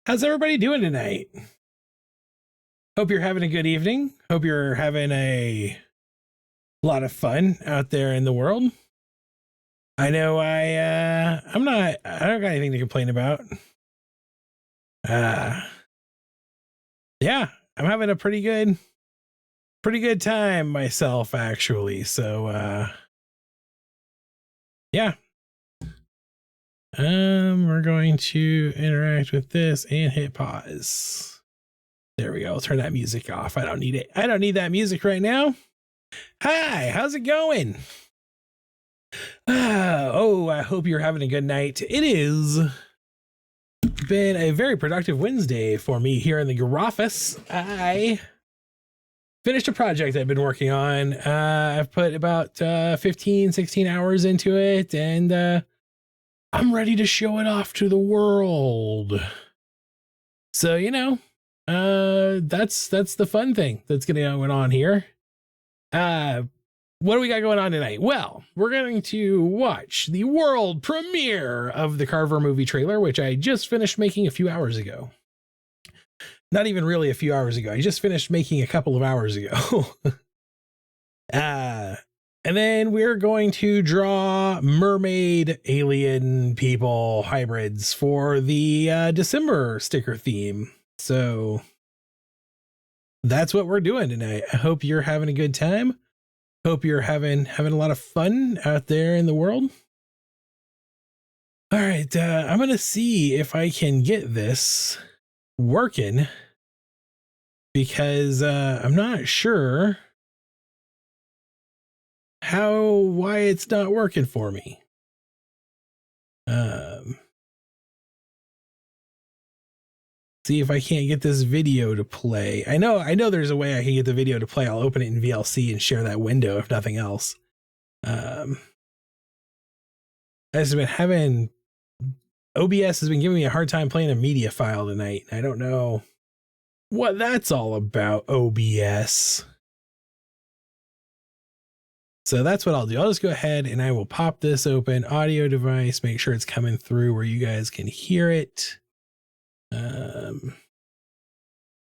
How's everybody doing tonight? Hope you're having a good evening. Hope you're having a lot of fun out there in the world. I know I don't got anything to complain about. Yeah, I'm having a pretty good time myself actually. So yeah. We're going to interact with this and hit pause. There we go. I'll turn that music off. I don't need it. I don't need that music right now. Hi, how's it going? I hope you're having a good night. It is been a very productive Wednesday for me here in the office. I finished a project I've been working on. I've put about 15, 16 hours into it, and I'm ready to show it off to the world. So, that's the fun thing that's going on here. What do we got going on tonight? Well, we're going to watch the world premiere of the Carver movie trailer, which I just finished making a few hours ago. Not even really a few hours ago. I just finished making a couple of hours ago. And then we're going to draw mermaid alien people hybrids for the December sticker theme. So that's what we're doing tonight. I hope you're having a good time. Hope you're having a lot of fun out there in the world. All right, I'm going to see if I can get this working because I'm not sure why it's not working for me. See if I can't get this video to play. I know there's a way I can get the video to play. I'll open it in VLC and share that window if nothing else. I've been having OBS has been giving me a hard time playing a media file tonight. I don't know what that's all about, OBS. So that's what I'll do. I'll just go ahead and I will pop this open, audio device, make sure it's coming through where you guys can hear it.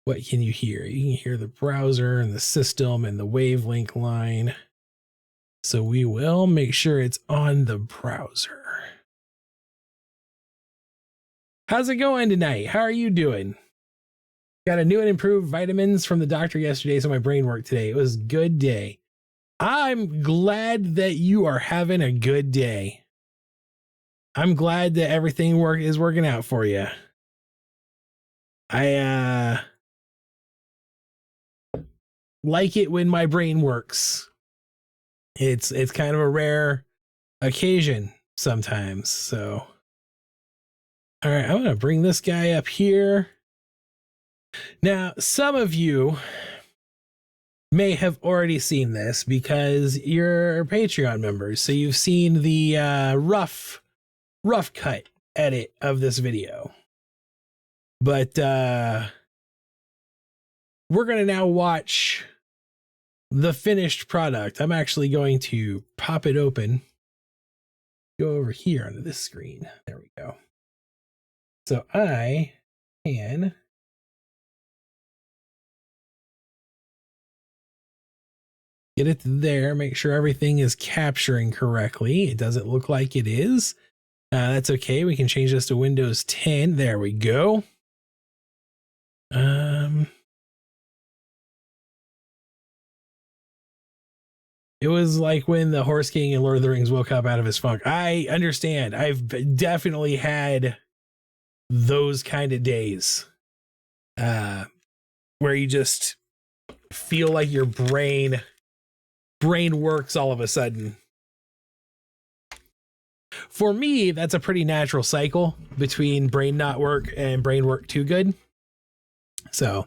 What can you hear? You can hear the browser and the system and the wavelength line. So we will make sure it's on the browser. How's it going tonight? How are you doing? Got a new and improved vitamins from the doctor yesterday, so my brain worked today. It was a good day. I'm glad that you are having a good day. I'm glad that everything is working out for you. I like it when my brain works. It's kind of a rare occasion sometimes. So, all right, I'm going to bring this guy up here. Now, some of you may have already seen this because you're Patreon members. So you've seen the rough cut edit of this video. But we're going to now watch the finished product. I'm actually going to pop it open. Go over here onto this screen. There we go. So I can get it there, make sure everything is capturing correctly. It doesn't look like it is. That's okay. We can change this to Windows 10. There we go. It was like when the Horse King in Lord of the Rings woke up out of his funk. I understand. I've definitely had those kind of days where you just feel like your brain works all of a sudden. For me, that's a pretty natural cycle between brain not work and brain work too good. So,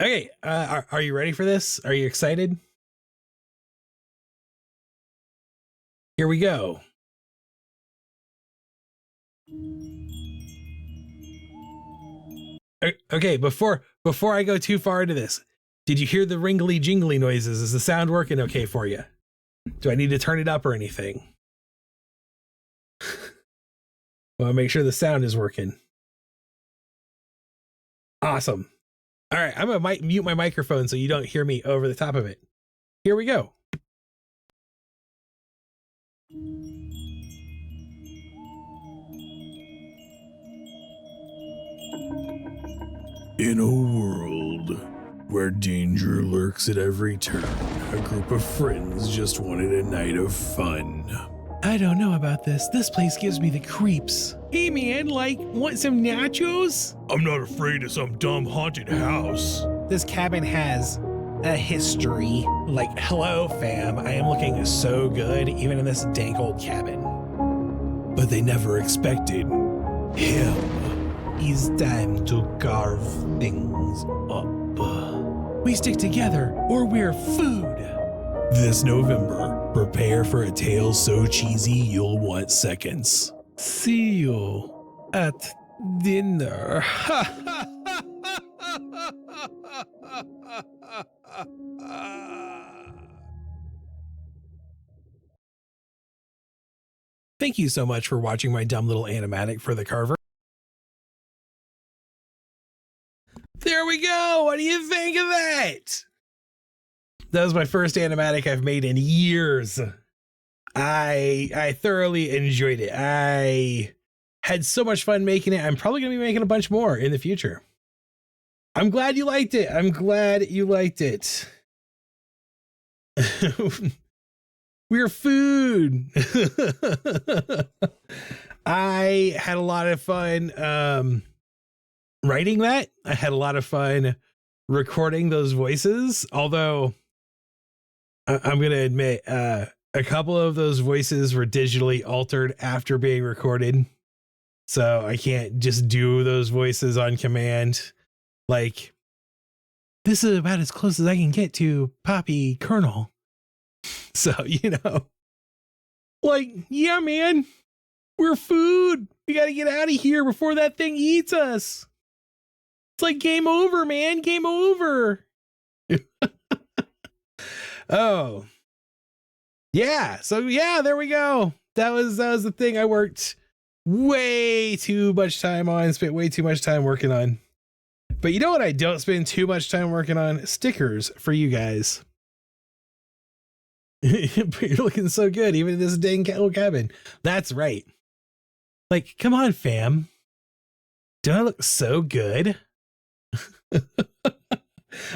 okay, are you ready for this? Are you excited? Here we go. Okay, before I go too far into this, did you hear the ringly jingly noises? Is the sound working okay for you? Do I need to turn it up or anything? Well, make sure the sound is working. Awesome. All right, I'm gonna mute my microphone so you don't hear me over the top of it. Here we go. In a world where danger lurks at every turn, a group of friends just wanted a night of fun. I don't know about this. This place gives me the creeps. Hey man, want some nachos? I'm not afraid of some dumb haunted house. This cabin has a history. Hello fam, I am looking so good even in this dank old cabin. But they never expected him. It's time to carve things up. We stick together or we're food. This November, prepare for a tale so cheesy you'll want seconds. See you at dinner. Thank you so much for watching my dumb little animatic for the carver. There we go. What do you think of that? That was my first animatic I've made in years. I thoroughly enjoyed it. I had so much fun making it. I'm probably going to be making a bunch more in the future. I'm glad you liked it. I'm glad you liked it. We're food. I had a lot of fun writing that. I had a lot of fun recording those voices, although I'm going to admit a couple of those voices were digitally altered after being recorded. So I can't just do those voices on command. This is about as close as I can get to Poppy Colonel. So, yeah, man, we're food. We got to get out of here before that thing eats us. It's game over, man. Game over. Oh, yeah. So, yeah, there we go. That was the thing I worked way too much time on, spent way too much time working on. But you know what I don't spend too much time working on? Stickers for you guys. You're looking so good, even in this dang little cabin. That's right. Come on, fam. Don't I look so good?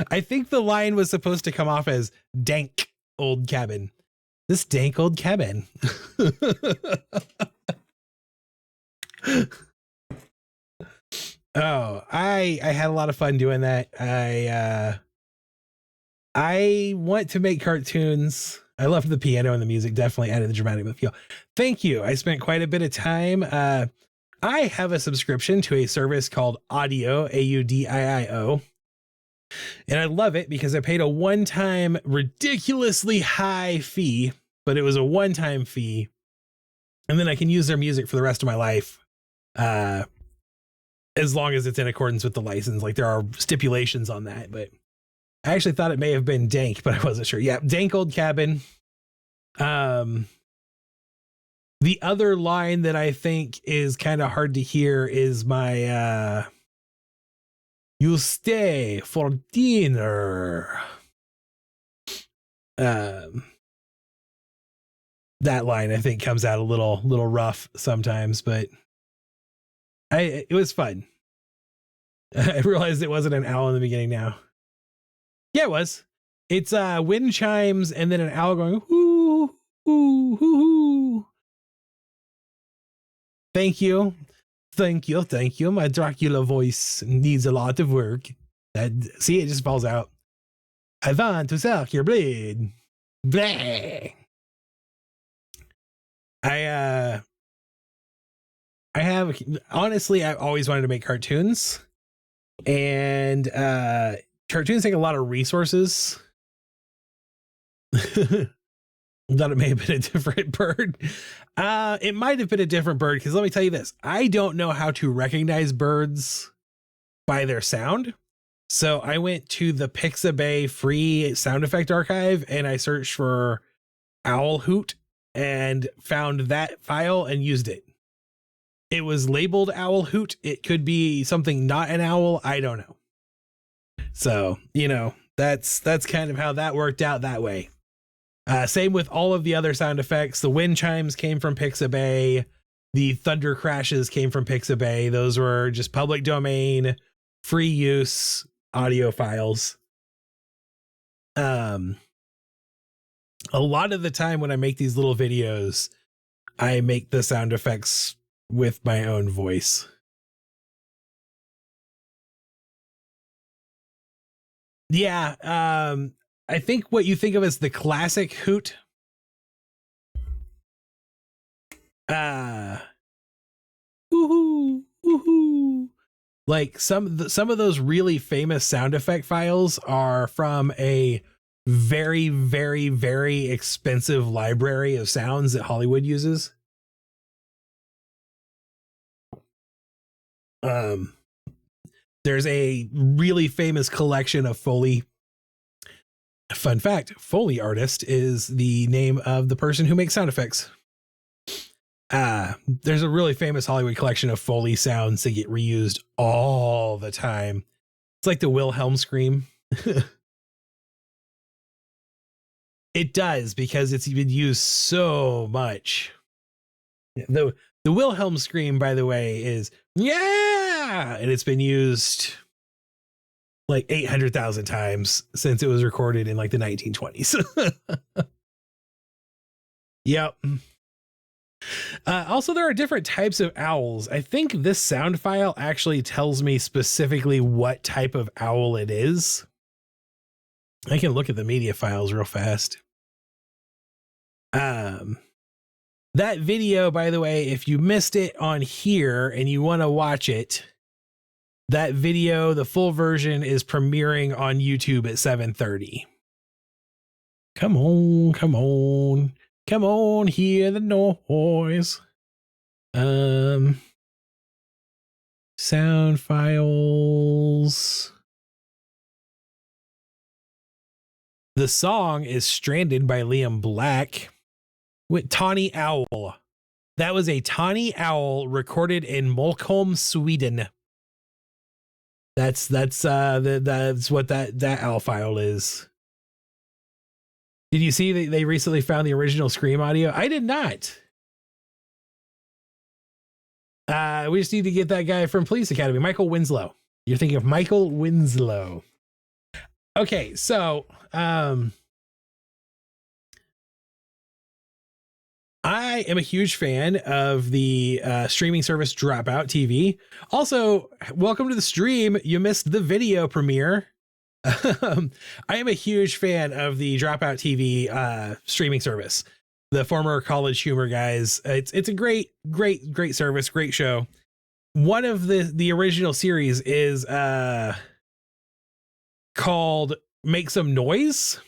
I think the line was supposed to come off as dank old cabin. This dank old cabin. Oh, I had a lot of fun doing that. I want to make cartoons. I loved the piano and the music, definitely added the dramatic feel. Thank you. I spent quite a bit of time. I have a subscription to a service called Audio, AUDIIO. And I love it because I paid a one-time ridiculously high fee, but it was a one-time fee. And then I can use their music for the rest of my life. As long as it's in accordance with the license. There are stipulations on that, but I actually thought it may have been dank, but I wasn't sure. Yeah, dank old cabin. The other line that I think is kind of hard to hear is my "You stay for dinner." That line I think comes out a little rough sometimes, but it was fun. I realized it wasn't an owl in the beginning now. Yeah, it was. It's wind chimes and then an owl going whoo hoo hoo hoo. Thank you. My Dracula voice needs a lot of work. See, it just falls out. I want to suck your blood. Blah. I have, honestly, I've always wanted to make cartoons, and cartoons take a lot of resources. Thought it may have been a different bird. It might have been a different bird, because let me tell you this. I don't know how to recognize birds by their sound. So I went to the Pixabay free sound effect archive and I searched for owl hoot and found that file and used it. It was labeled owl hoot. It could be something not an owl. I don't know. So, you know, that's kind of how that worked out that way. Same with all of the other sound effects. The wind chimes came from Pixabay. The thunder crashes came from Pixabay. Those were just public domain, free use audio files. A lot of the time when I make these little videos, I make the sound effects with my own voice. Yeah, I think what you think of as the classic hoot. Woohoo, woohoo. Like some of those really famous sound effect files are from a very, very, very expensive library of sounds that Hollywood uses. There's a really famous collection of Foley. Fun fact, Foley artist is the name of the person who makes sound effects. There's a really famous Hollywood collection of Foley sounds that get reused all the time. It's like the Wilhelm scream. It does, because it's been used so much. The Wilhelm scream, by the way, is yeah, and it's been used like 800,000 times since it was recorded in like the 1920s. Yep. Also, there are different types of owls. I think this sound file actually tells me specifically what type of owl it is. I can look at the media files real fast. That video, by the way, if you missed it on here and you want to watch it, that video, the full version, is premiering on YouTube at 7:30. Come on, come on. Come on, hear the noise. Sound files. The song is Stranded by Liam Black with Tawny Owl. That was a tawny owl recorded in Molkom, Sweden. That's what that owl file is. Did you see that they recently found the original Scream audio? I did not. We just need to get that guy from Police Academy, Michael Winslow. You're thinking of Michael Winslow. Okay, so I am a huge fan of the streaming service Dropout TV. Also, welcome to the stream. You missed the video premiere. I am a huge fan of the Dropout TV streaming service. The former College Humor guys. It's a great service, great show. One of the original series is called Make Some Noise.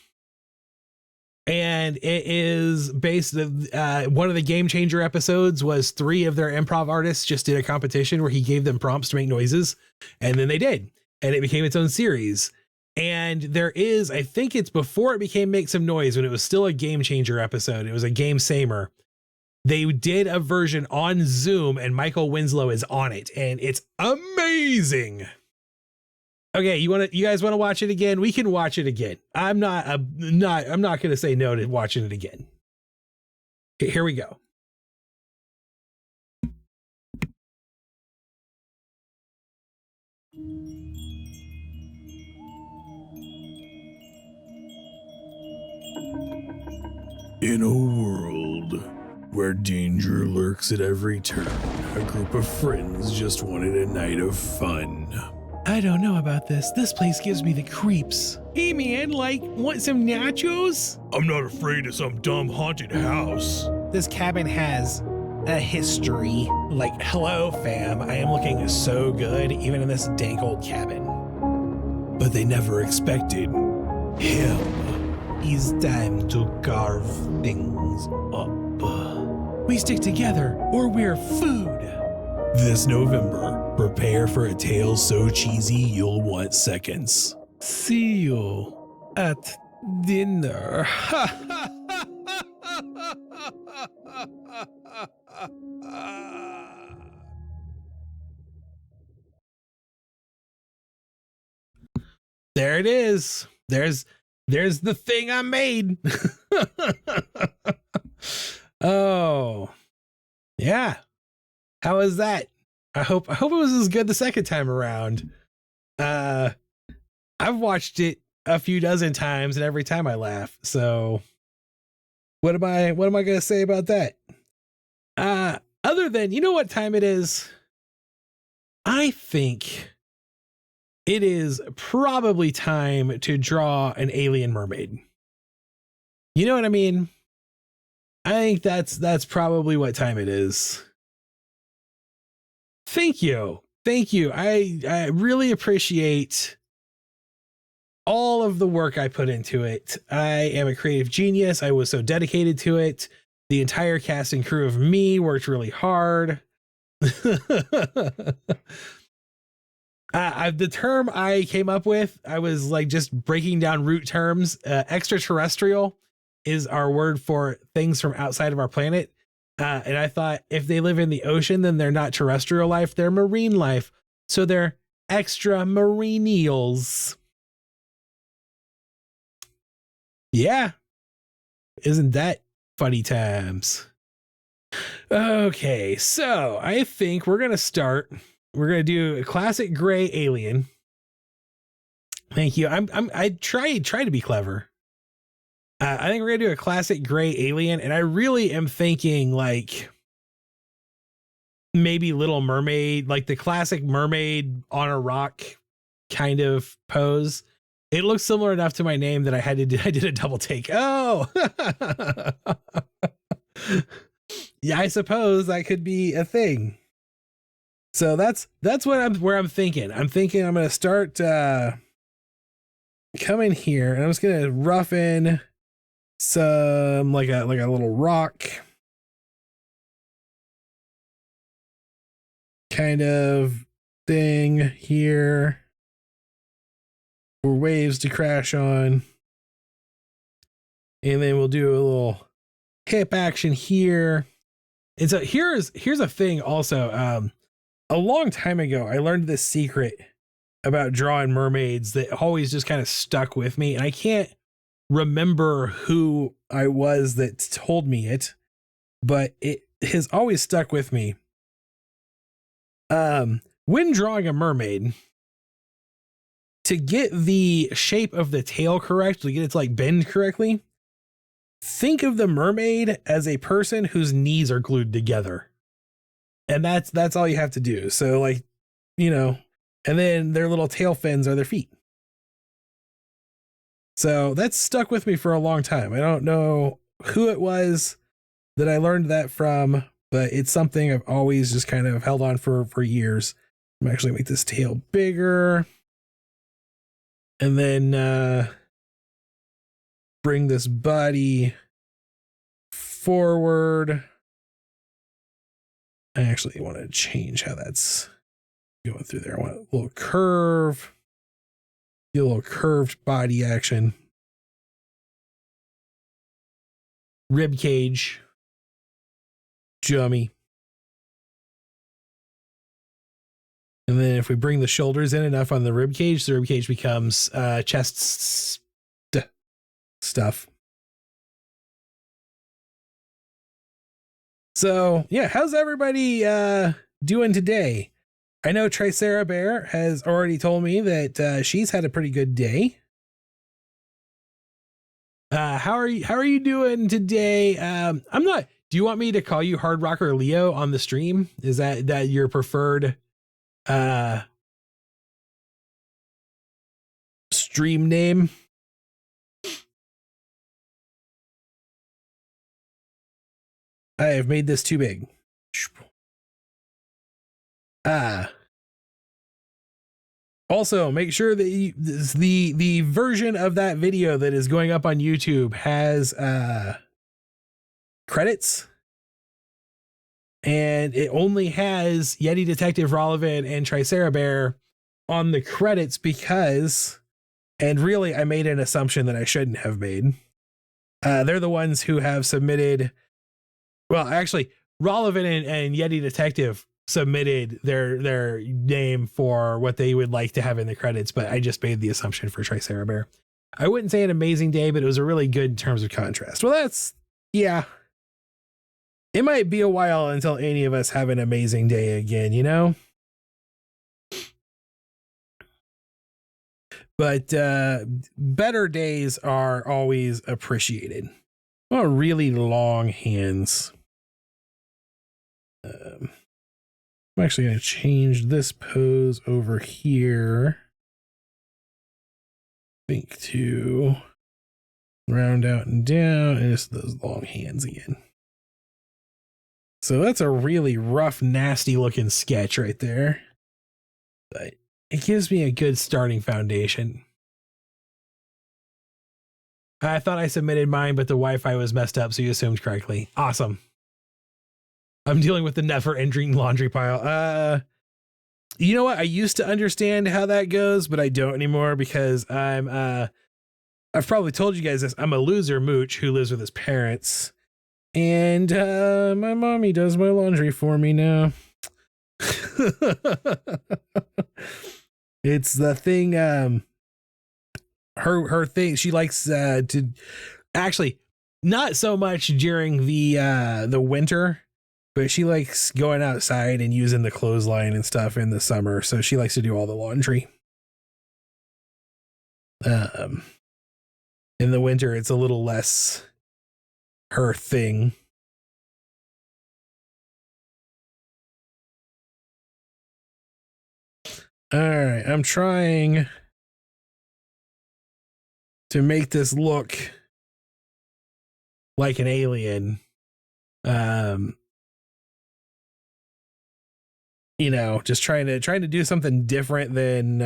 And it is based one of the Game Changer episodes was 3 of their improv artists just did a competition where he gave them prompts to make noises, and then they did, and it became its own series. And there is, I think it's before it became Make Some Noise, when it was still a Game Changer episode. It was a Game Samer. They did a version on Zoom, and Michael Winslow is on it, and it's amazing. Okay, you guys want to watch it again? We can watch it again. I'm not going to say no to watching it again. Here we go. In a world where danger lurks at every turn, a group of friends just wanted a night of fun. I don't know about this. This place gives me the creeps. Hey man, want some nachos? I'm not afraid of some dumb haunted house. This cabin has a history. Hello fam, I am looking so good even in this dank old cabin. But they never expected him. It's time to carve things up. We stick together or we're food. This November, prepare for a tale so cheesy you'll want seconds. See you at dinner. it is. There's the thing I made. Oh, yeah. How was that? I hope it was as good the second time around. I've watched it a few dozen times and every time I laugh. So what am I going to say about that? Other than, you know what time it is? I think it is probably time to draw an alien mermaid. You know what I mean? I think that's probably what time it is. Thank you. I really appreciate all of the work I put into it. I am a creative genius. I was so dedicated to it. The entire cast and crew of me worked really hard. The term I came up with, I was like just breaking down root terms. Extraterrestrial is our word for things from outside of our planet. And I thought if they live in the ocean, then they're not terrestrial life, they're marine life. So they're extramarinials. Yeah. Isn't that funny times? Okay, so I think we're gonna start. We're gonna do a classic gray alien. Thank you. I try to be clever. I think we're gonna do a classic gray alien, and I really am thinking like maybe Little Mermaid, like the classic mermaid on a rock kind of pose. It looks similar enough to my name that I did a double take. Oh, yeah, I suppose that could be a thing. So that's where I'm thinking. I'm thinking I'm gonna start coming here, and I'm just gonna rough in some like a little rock kind of thing here for waves to crash on. And then we'll do a little hip action here. And so here's a thing also. A long time ago, I learned this secret about drawing mermaids that always just kind of stuck with me. And I can't remember who I was that told me it, but it has always stuck with me. When drawing a mermaid, to get the shape of the tail correct, to get it to like bend correctly, think of the mermaid as a person whose knees are glued together. And that's all you have to do. So like, you know, and then their little tail fins are their feet. So that's stuck with me for a long time. I don't know who it was that I learned that from, but it's something I've always just kind of held on for years. I'm actually make this tail bigger. And then bring this body forward. I actually want to change how that's going through there. I want a little curve. Get a little curved body action. Rib cage. Jummy. And then if we bring the shoulders in enough on the rib cage becomes chest stuff. So yeah, how's everybody doing today? I know Tricera Bear has already told me that she's had a pretty good day. How are you doing today? I'm not. Do you want me to call you Hard Rocker Leo on the stream? Is that your preferred stream name? I have made this too big. Also, make sure that the version of that video that is going up on YouTube has credits, and it only has Yeti Detective Rollivan and Tricera Bear on the credits because, and really I made an assumption that I shouldn't have made. They're the ones who have submitted. Well, actually, Rollivan and Yeti Detective submitted their name for what they would like to have in the credits, but I just made the assumption for Tricera Bear. I wouldn't say an amazing day, but it was a really good in terms of contrast. Well, that's, yeah. It might be a while until any of us have an amazing day again, you know? But better days are always appreciated. Oh, really long hands. I'm actually going to change this pose over here. I think to round out and down, and just those long hands again. So that's a really rough, nasty looking sketch right there. But it gives me a good starting foundation. I thought I submitted mine, but the Wi-Fi was messed up, so you assumed correctly. Awesome. I'm dealing with the never-ending laundry pile. You know what? I used to understand how that goes, but I don't anymore because I've probably told you guys this. I'm a loser mooch who lives with his parents, and my mommy does my laundry for me now. It's the thing. Her thing. She likes to actually not so much during the winter, but she likes going outside and using the clothesline and stuff in the summer. So she likes to do all the laundry. In the winter, it's a little less her thing. All right, I'm trying to make this look like an alien. You know, just trying to do something different than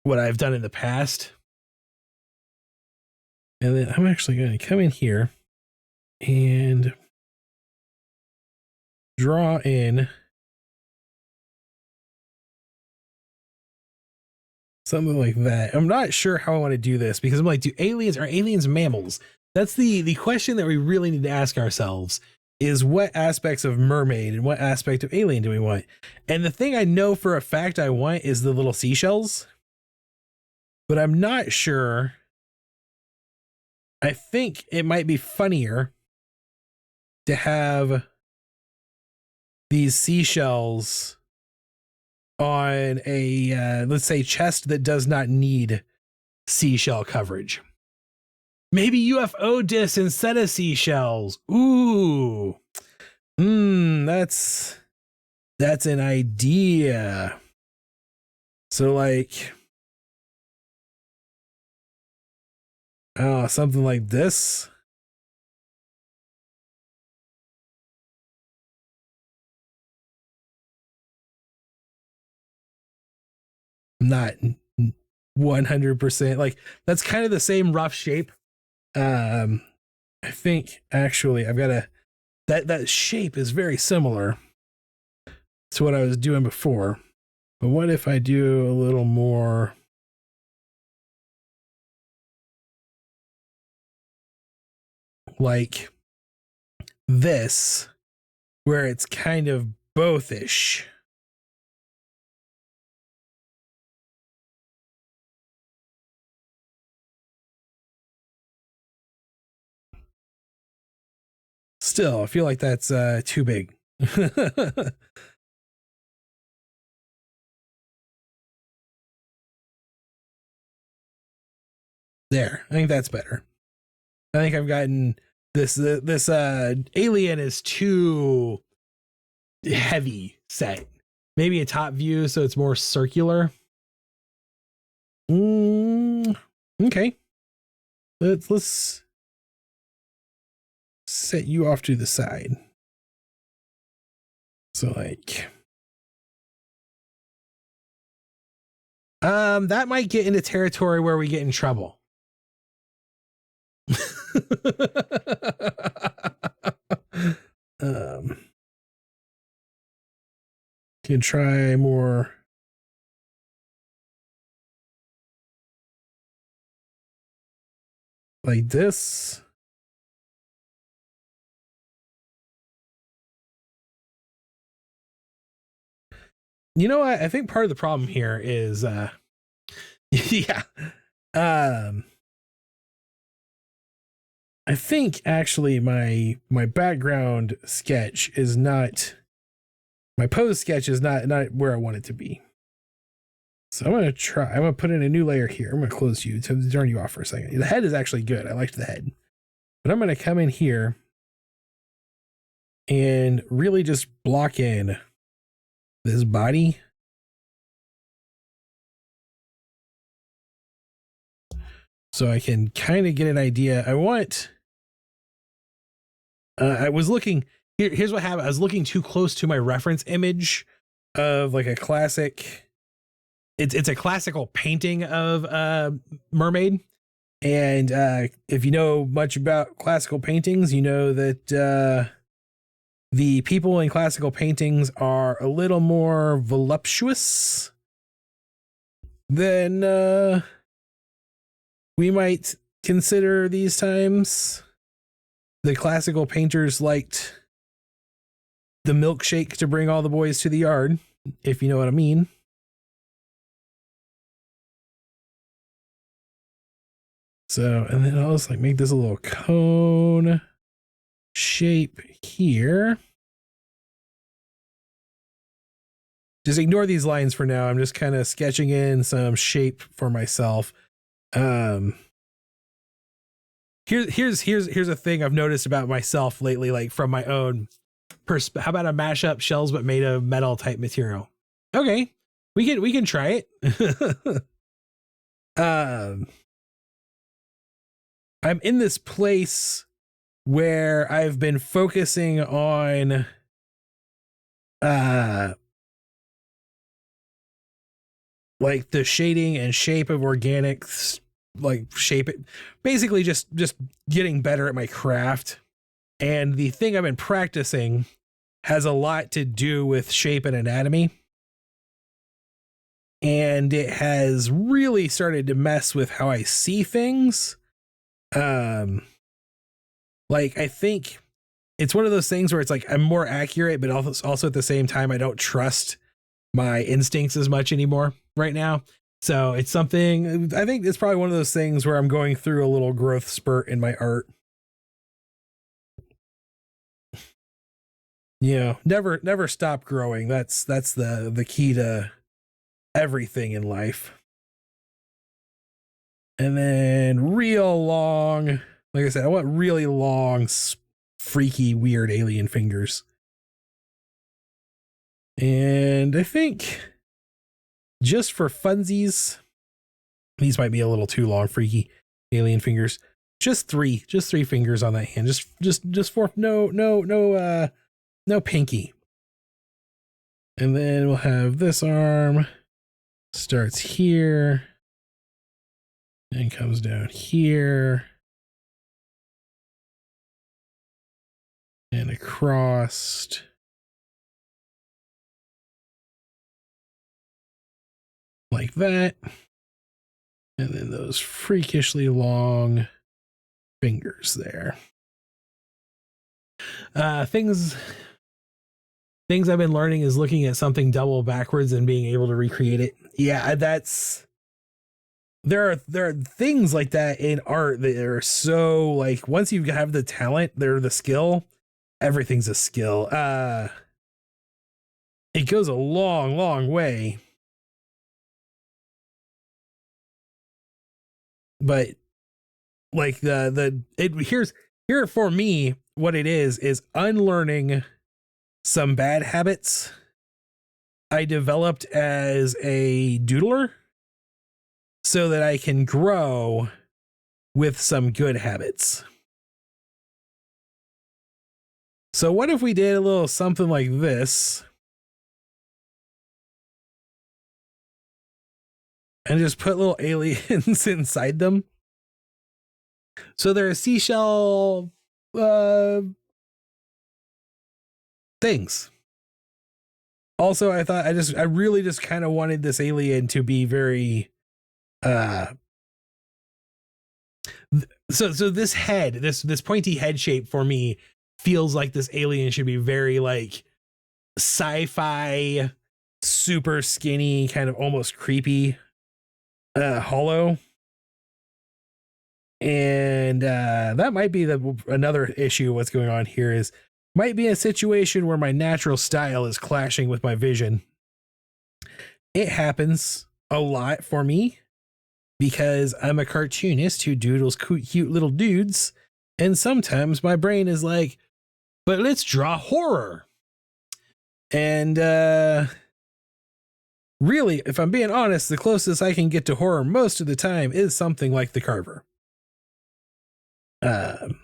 what I've done in the past. And then I'm actually going to come in here and draw in something like that. I'm not sure how I want to do this because I'm like, are aliens mammals? That's the question that we really need to ask ourselves is what aspects of mermaid and what aspect of alien do we want? And the thing I know for a fact I want is the little seashells, but I'm not sure. I think it might be funnier to have these seashells on a, let's say, chest that does not need seashell coverage. Maybe UFO discs instead of seashells. Ooh. That's an idea. So like, oh, something like this. Not 100%. Like, that's kind of the same rough shape. I think actually I've got that shape is very similar to what I was doing before. But what if I do a little more like this, where it's kind of both-ish? Still, I feel like that's too big. There, I think that's better. I think I've gotten this alien is too heavy set. Maybe a top view so it's more circular. Okay. Let's set you off to the side. So like that might get into territory where we get in trouble. Can try more like this. You know what? I think part of the problem here is, yeah. Um, I think actually my background sketch is not, my pose sketch is not where I want it to be. So I'm gonna put in a new layer here. I'm gonna close you to turn you off for a second. The head is actually good. I liked the head. But I'm gonna come in here and really just block in this body. So I can kind of get an idea. I was looking, here's what happened. I was looking too close to my reference image of like a classic, it's a classical painting of mermaid. And if you know much about classical paintings, you know that the people in classical paintings are a little more voluptuous than we might consider these times. The classical painters liked the milkshake to bring all the boys to the yard, if you know what I mean. So, and then I'll just like make this a little cone shape here. Just ignore these lines for now. I'm just kind of sketching in some shape for myself. Here's a thing I've noticed about myself lately, like from my own how about a mashup shells but made of metal type material? Okay, we can try it. I'm in this place where I've been focusing on like the shading and shape of organics, like shape it, basically just getting better at my craft. And the thing I've been practicing has a lot to do with shape and anatomy. And it has really started to mess with how I see things. Like I think it's one of those things where it's like I'm more accurate, but also at the same time I don't trust my instincts as much anymore right now. So it's something, I think it's probably one of those things where I'm going through a little growth spurt in my art. You know, never stop growing. That's the key to everything in life. And then real long, like I said, I want really long, freaky, weird alien fingers. And I think just for funsies, these might be a little too long, freaky alien fingers. Just three fingers on that hand. Just for no pinky. And then we'll have this arm starts here and comes down here and across like that. And then those freakishly long fingers there. Things I've been learning is looking at something double backwards and being able to recreate it. Yeah, there are things like that in art that are so like once you have the talent, they're the skill. Everything's a skill. It goes a long way. But like here for me, what it is unlearning some bad habits I developed as a doodler so that I can grow with some good habits. So what if we did a little something like this and just put little aliens inside them? So they're seashell things. Also, I thought I really just kind of wanted this alien to be very so this head, this pointy head shape for me feels like this alien should be very like sci-fi super skinny, kind of almost creepy hollow. And that might be another issue. What's going on here is might be a situation where my natural style is clashing with my vision. It happens a lot for me because I'm a cartoonist who doodles cute little dudes. And sometimes my brain is like, but let's draw horror. And really, if I'm being honest, the closest I can get to horror most of the time is something like The Carver. I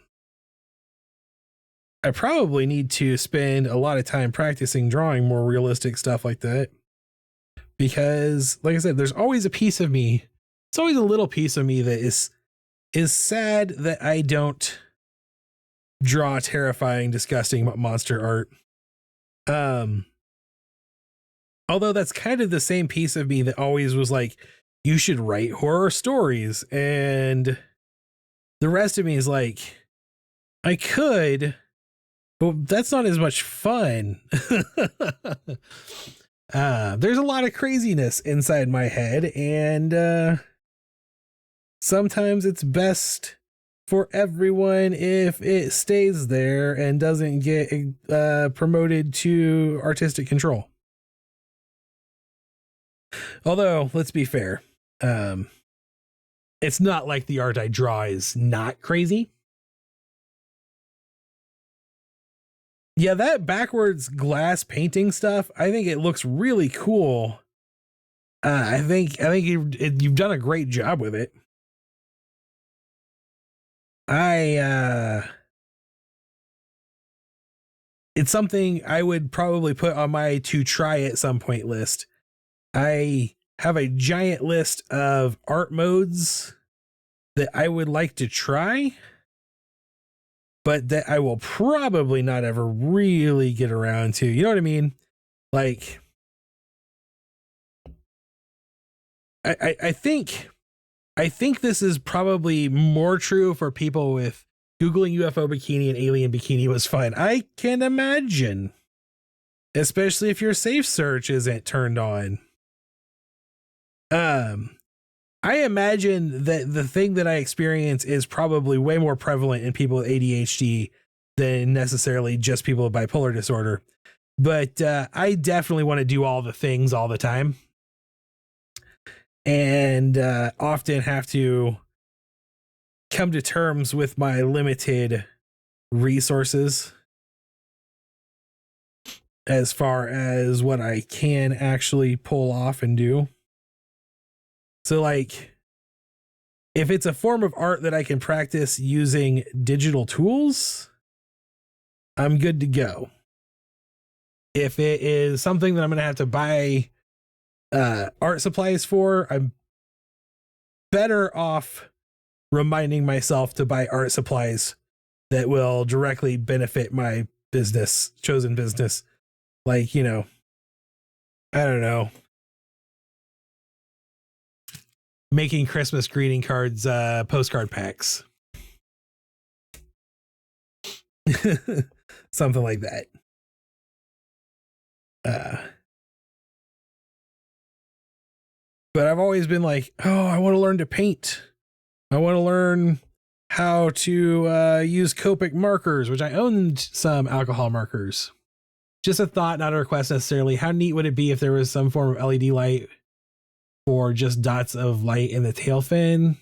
probably need to spend a lot of time practicing drawing more realistic stuff like that. Because, like I said, there's always a piece of me. It's always a little piece of me that is sad that I don't draw terrifying, disgusting monster art. Although that's kind of the same piece of me that always was like, you should write horror stories. And the rest of me is like, I could, but that's not as much fun. There's a lot of craziness inside my head, and sometimes it's best for everyone if it stays there and doesn't get promoted to artistic control. Although, let's be fair, it's not like the art I draw is not crazy. Yeah, that backwards glass painting stuff, I think it looks really cool. I think you've done a great job with it. It's something I would probably put on my to try at some point list. I have a giant list of art modes that I would like to try, but that I will probably not ever really get around to. You know what I mean? Like, I think this is probably more true for people with Googling UFO bikini and alien bikini was fun. I can imagine, especially if your safe search isn't turned on. I imagine that the thing that I experience is probably way more prevalent in people with ADHD than necessarily just people with bipolar disorder. But I definitely want to do all the things all the time. And often have to come to terms with my limited resources as far as what I can actually pull off and do. So, like, if it's a form of art that I can practice using digital tools, I'm good to go. If it is something that I'm going to have to buy art supplies for, I'm better off reminding myself to buy art supplies that will directly benefit my business, chosen business. Like, you know, I don't know, making Christmas greeting cards, postcard packs. Something like that. But I've always been like, oh, I want to learn to paint. I want to learn how to use Copic markers, which I owned some alcohol markers. Just a thought, not a request necessarily. How neat would it be if there was some form of LED light or just dots of light in the tail fin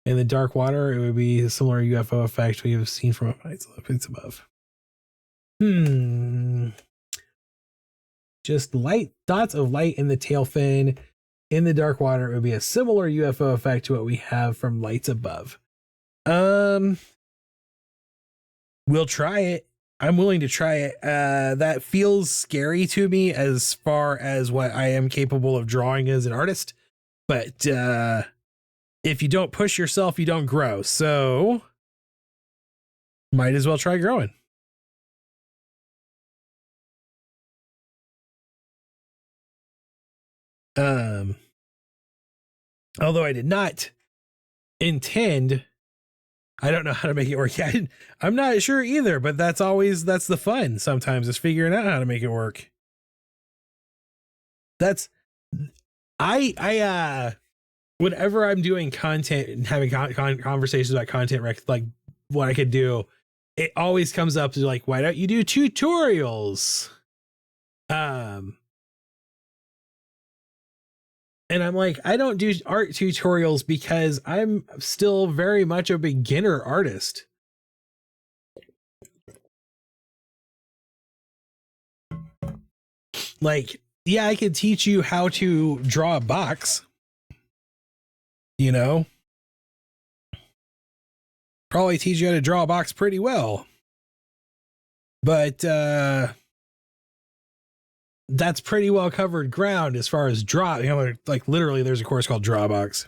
in the dark water? It would be a similar UFO effect we have seen from heights above. Just light dots of light in the tail fin in the dark water. It would be a similar UFO effect to what we have from lights above. We'll try it. I'm willing to try it. That feels scary to me as far as what I am capable of drawing as an artist. But if you don't push yourself, you don't grow. So might as well try growing. Although I did not intend, I don't know how to make it work. I'm not sure either, but that's the fun sometimes, is figuring out how to make it work. That's whenever I'm doing content and having conversations about content, like what I could do, it always comes up to like, why don't you do tutorials? And I'm like, I don't do art tutorials because I'm still very much a beginner artist. Like, yeah, I could teach you how to draw a box, you know, probably teach you how to draw a box pretty well. But that's pretty well covered ground as far as draw. You know, like literally, there's a course called Drawbox.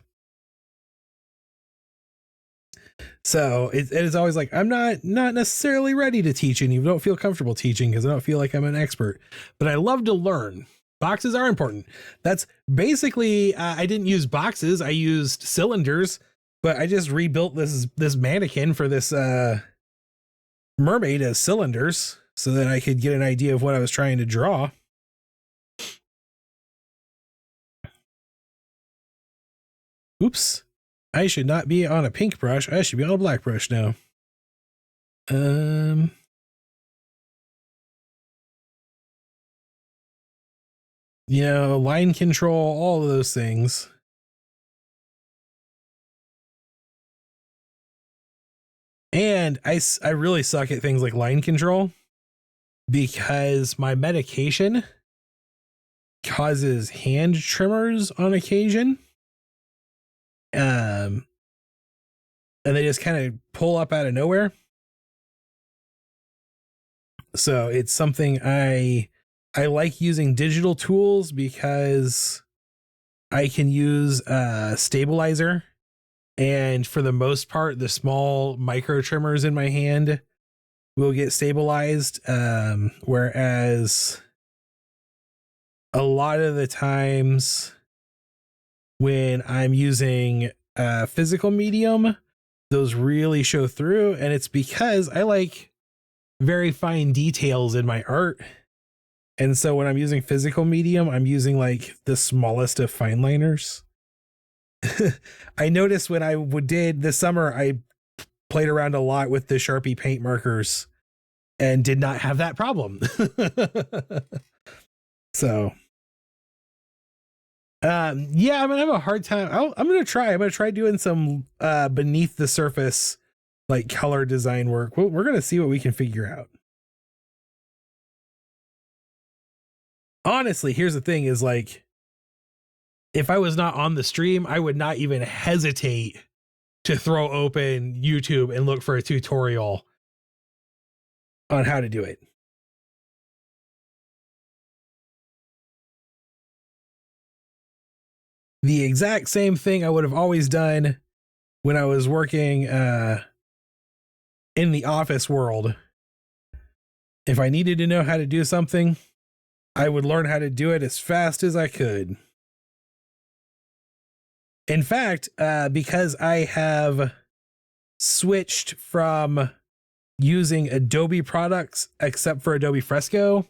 So it is always like, I'm not necessarily ready to teach, and you don't feel comfortable teaching because I don't feel like I'm an expert. But I love to learn. Boxes are important. That's basically, I didn't use boxes. I used cylinders, but I just rebuilt this mannequin for this mermaid as cylinders so that I could get an idea of what I was trying to draw. Oops. I should not be on a pink brush. I should be on a black brush now. You know, line control, all of those things. And I really suck at things like line control because my medication causes hand tremors on occasion. And they just kind of pull up out of nowhere. So it's something I like using digital tools because I can use a stabilizer, and for the most part, the small micro tremors in my hand will get stabilized. Whereas a lot of the times when I'm using a physical medium, those really show through, and it's because I like very fine details in my art. And so when I'm using physical medium, I'm using like the smallest of fine liners. I noticed when I did this summer, I played around a lot with the Sharpie paint markers and did not have that problem. So yeah, I'm gonna have a hard time. I'm gonna try doing some beneath the surface like color design work. We're gonna see what we can figure out. Honestly, here's the thing is like, if I was not on the stream, I would not even hesitate to throw open YouTube and look for a tutorial on how to do it. The exact same thing I would have always done when I was working in the office world. If I needed to know how to do something, I would learn how to do it as fast as I could. In fact, because I have switched from using Adobe products, except for Adobe Fresco,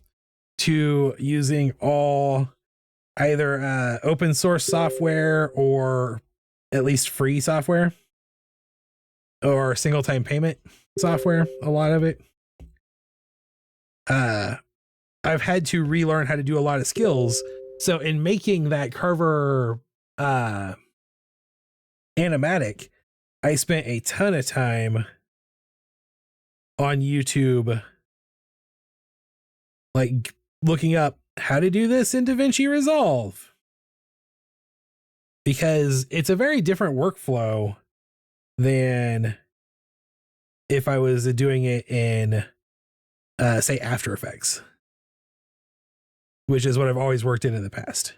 to using all either open source software or at least free software or single time payment software, a lot of it. I've had to relearn how to do a lot of skills. So in making that Carver animatic, I spent a ton of time on YouTube, like looking up how to do this in DaVinci Resolve, because it's a very different workflow than if I was doing it in, say, After Effects, which is what I've always worked in the past.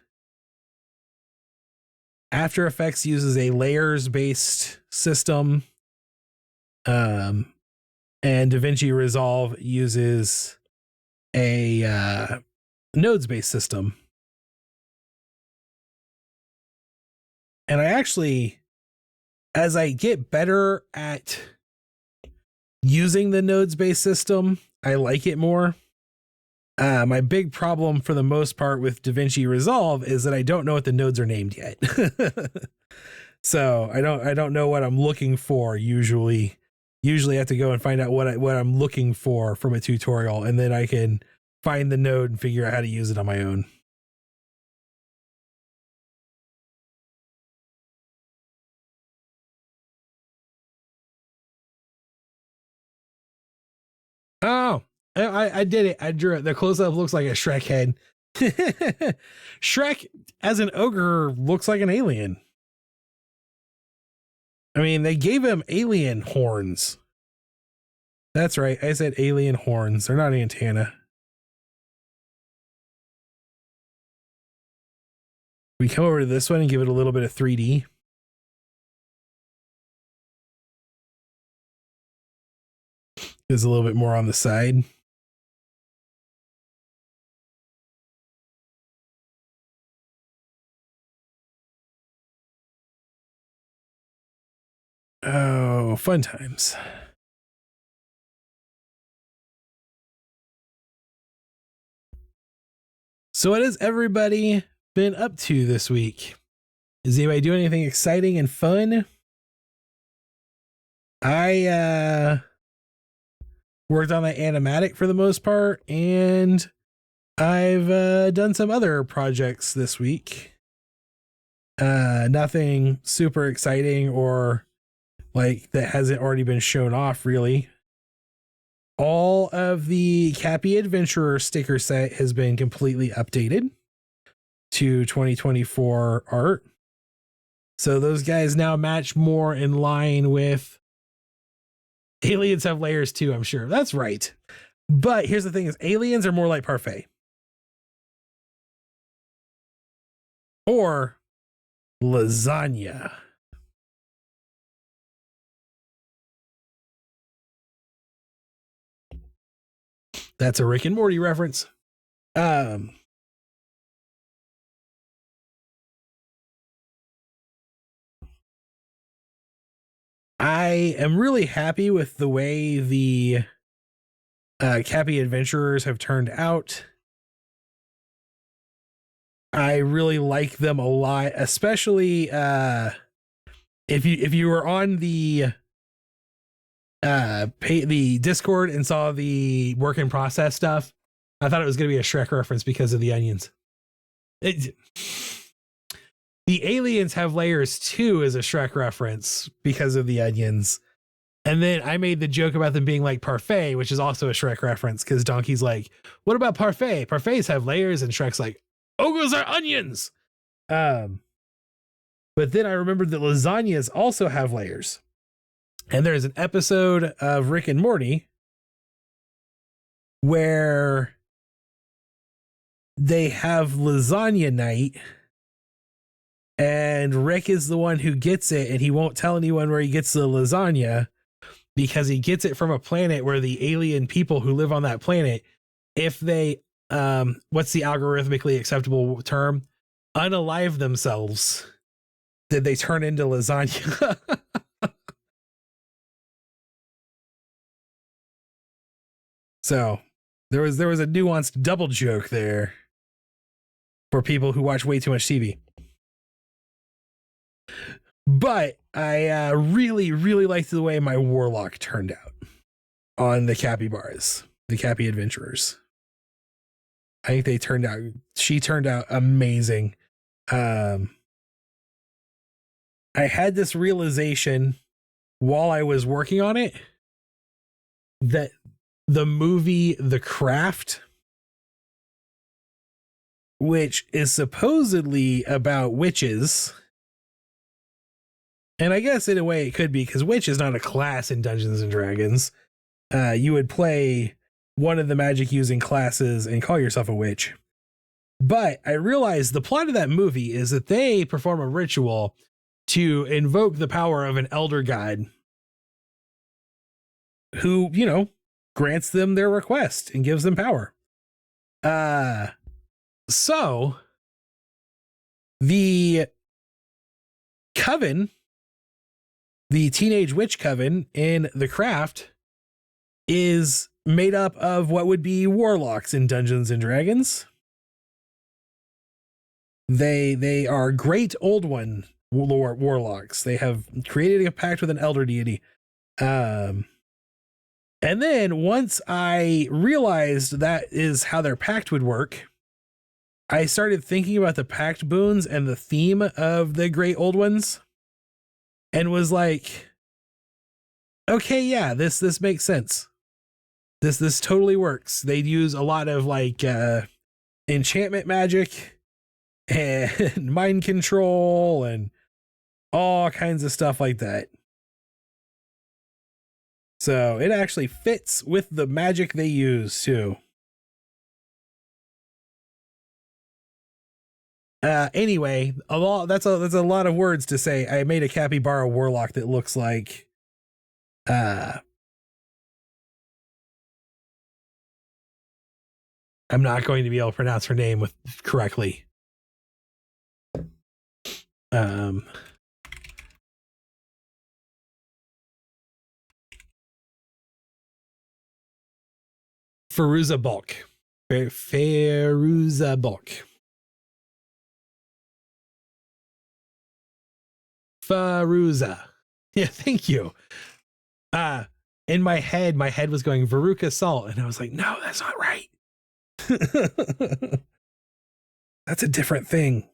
After Effects uses a layers-based system, and DaVinci Resolve uses a nodes-based system. And I actually, as I get better at using the nodes-based system, I like it more. My big problem for the most part with DaVinci Resolve is that I don't know what the nodes are named yet. So I don't know what I'm looking for usually. Usually I have to go and find out what I'm looking for from a tutorial, and then I can find the node and figure out how to use it on my own. Oh, I did it. I drew it. The close-up looks like a Shrek head. Shrek as an ogre looks like an alien. I mean, they gave him alien horns. That's right. I said alien horns. They're not antenna. We come over to this one and give it a little bit of 3D. There's a little bit more on the side. Oh, fun times. So what has everybody been up to this week? Is anybody doing anything exciting and fun? I worked on the animatic for the most part, and I've done some other projects this week. Nothing super exciting or like that hasn't already been shown off, really. All of the Cappy Adventurer sticker set has been completely updated to 2024 art. So those guys now match more in line with aliens have layers too, I'm sure. That's right. But here's the thing is aliens are more like parfait. Or lasagna. That's a Rick and Morty reference. I am really happy with the way the Cappy Adventurers have turned out. I really like them a lot, especially if you were on the Discord and saw the work in process stuff. I thought it was going to be a Shrek reference because of the onions. The aliens have layers too as a Shrek reference because of the onions. And then I made the joke about them being like parfait, which is also a Shrek reference because Donkey's like, what about parfait? Parfaits have layers, and Shrek's like, ogres are onions. But then I remembered that lasagnas also have layers. And there's an episode of Rick and Morty where they have lasagna night, and Rick is the one who gets it, and he won't tell anyone where he gets the lasagna because he gets it from a planet where the alien people who live on that planet, if they, what's the algorithmically acceptable term? Unalive themselves, did they turn into lasagna? So there was a nuanced double joke there for people who watch way too much TV. But I really, really liked the way my warlock turned out on the capybaras, the Cappy Adventurers. I think she turned out amazing. I had this realization while I was working on it that the movie The Craft, which is supposedly about witches, and I guess in a way it could be because witch is not a class in Dungeons and Dragons. You would play one of the magic using classes and call yourself a witch. But I realized the plot of that movie is that they perform a ritual to invoke the power of an elder god who, grants them their request and gives them power. So the coven, the teenage witch coven in The Craft, is made up of what would be warlocks in Dungeons and Dragons. They are great old one warlocks. They have created a pact with an elder deity. And then once I realized that is how their pact would work, I started thinking about the pact boons and the theme of the great old ones, and was like, okay, yeah, this makes sense. This totally works. They'd use a lot of like enchantment magic and mind control and all kinds of stuff like that. So it actually fits with the magic they use too. Anyway, that's a lot of words to say. I made a capybara warlock that looks like I'm not going to be able to pronounce her name correctly. Feruza Bulk. Feruza Bulk. Feruza. Yeah, thank you. In my head was going Veruca Salt, and I was like, no, that's not right. That's a different thing.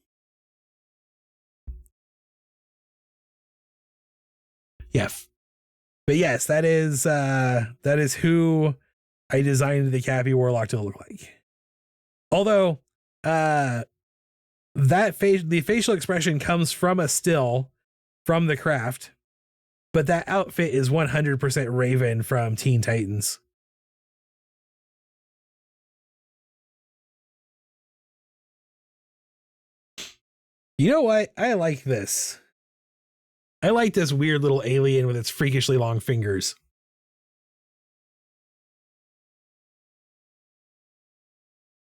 Yeah. But yes, that is who I designed the Cappy Warlock to look like. Although the facial expression comes from a still from the craft, but that outfit is 100% Raven from Teen Titans. You know what? I like this. I like this weird little alien with its freakishly long fingers.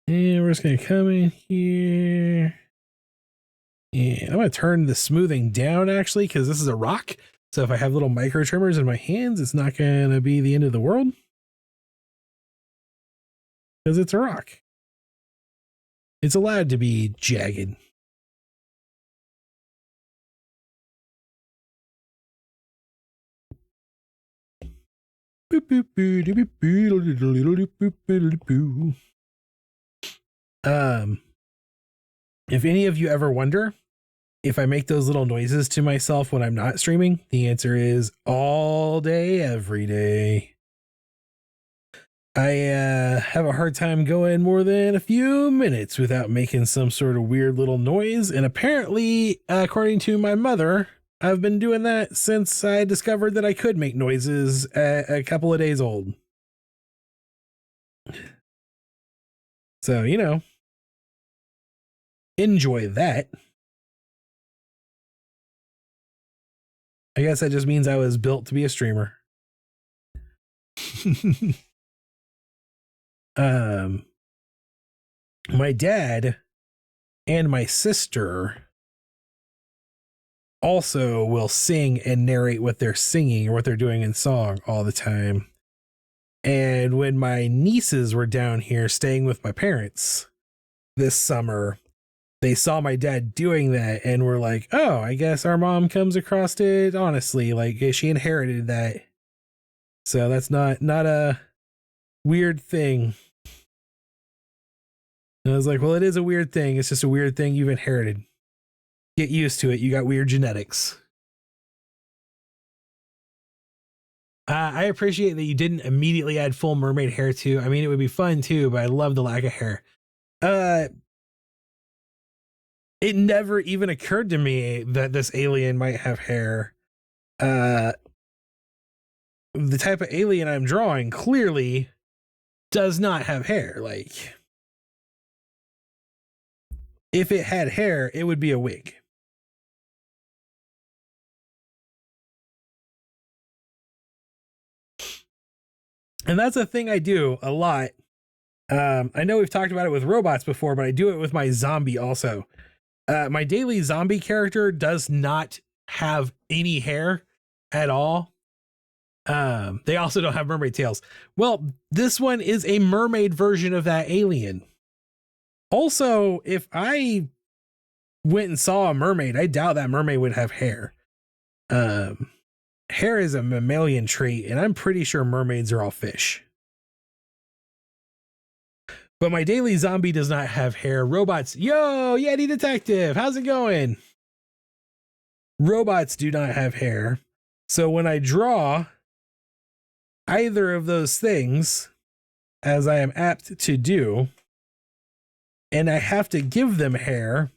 And we're just going to come in here. Yeah, I'm going to turn the smoothing down actually, because this is a rock. So if I have little micro tremors in my hands, it's not going to be the end of the world. Because it's a rock. It's allowed to be jagged. If any of you ever wonder if I make those little noises to myself when I'm not streaming, the answer is all day, every day. I have a hard time going more than a few minutes without making some sort of weird little noise. And apparently, according to my mother, I've been doing that since I discovered that I could make noises a couple of days old. So, you know, enjoy that. I guess that just means I was built to be a streamer. My dad and my sister also will sing and narrate what they're singing or what they're doing in song all the time. And when my nieces were down here staying with my parents this summer, they saw my dad doing that and were like, oh, I guess our mom comes across it honestly. Like she inherited that. So that's not a weird thing. And I was like, well, it is a weird thing. It's just a weird thing you've inherited. Get used to it. You got weird genetics. I appreciate that you didn't immediately add full mermaid hair too. I mean, it would be fun too, but I love the lack of hair. It never even occurred to me that this alien might have hair. The type of alien I'm drawing clearly does not have hair. Like, if it had hair, it would be a wig. And that's a thing I do a lot. I know we've talked about it with robots before, but I do it with my zombie also. My daily zombie character does not have any hair at all. They also don't have mermaid tails. Well, this one is a mermaid version of that alien. Also, if I went and saw a mermaid, I doubt that mermaid would have hair. Hair is a mammalian trait, and I'm pretty sure mermaids are all fish. But my daily zombie does not have hair. Robots, yo, Yeti Detective, how's it going? Robots do not have hair. So when I draw either of those things, as I am apt to do, and I have to give them hair,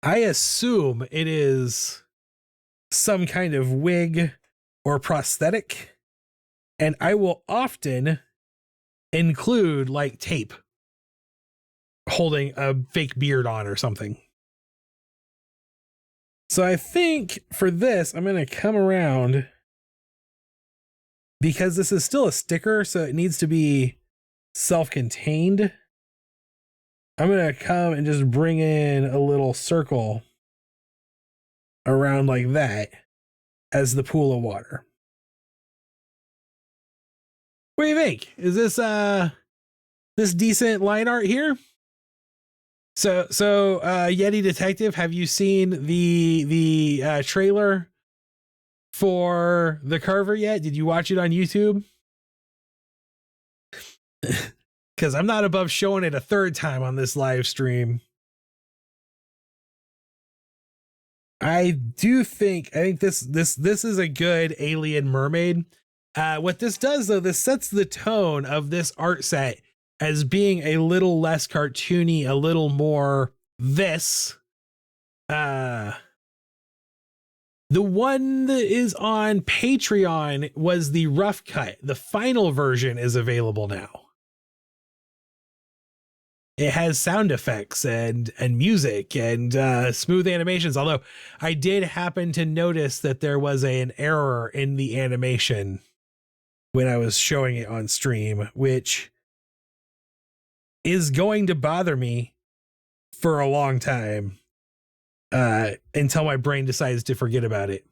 I assume it is some kind of wig or prosthetic, and I will often include like tape holding a fake beard on or something. So I think for this, I'm going to come around, because this is still a sticker, so it needs to be self-contained. I'm going to come and just bring in a little circle around like that as the pool of water. What do you think? Is this decent line art here? So Yeti Detective, have you seen the trailer for the Carver yet? Did you watch it on YouTube? Because I'm not above showing it a third time on this live stream. I think this is a good alien mermaid. What this does, though, this sets the tone of this art set as being a little less cartoony, a little more this. The one that is on Patreon was the rough cut. The final version is available now. It has sound effects and music and smooth animations. Although I did happen to notice that there was an error in the animation when I was showing it on stream, which is going to bother me for a long time until my brain decides to forget about it.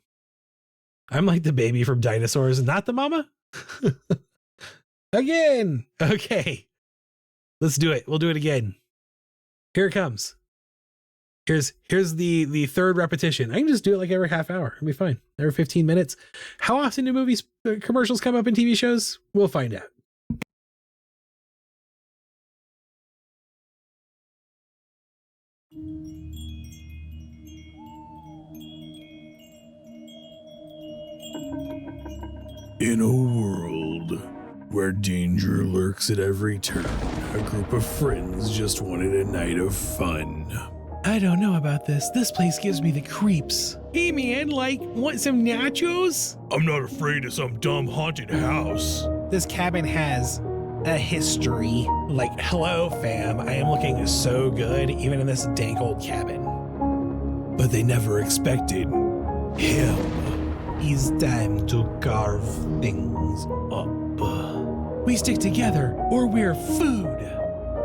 I'm like the baby from Dinosaurs, not the mama. Again. Okay. Let's do it. We'll do it again. Here it comes. Here's the third repetition. I can just do it like every half hour. It'll be fine. Every 15 minutes. How often do movies commercials come up in TV shows? We'll find out. In a world where danger lurks at every turn, a group of friends just wanted a night of fun. I don't know about this. This place gives me the creeps. Hey man, want some nachos? I'm not afraid of some dumb haunted house. This cabin has a history. Hello fam, I am looking so good even in this dank old cabin. But they never expected him. It's time to carve things up. We stick together or we're food.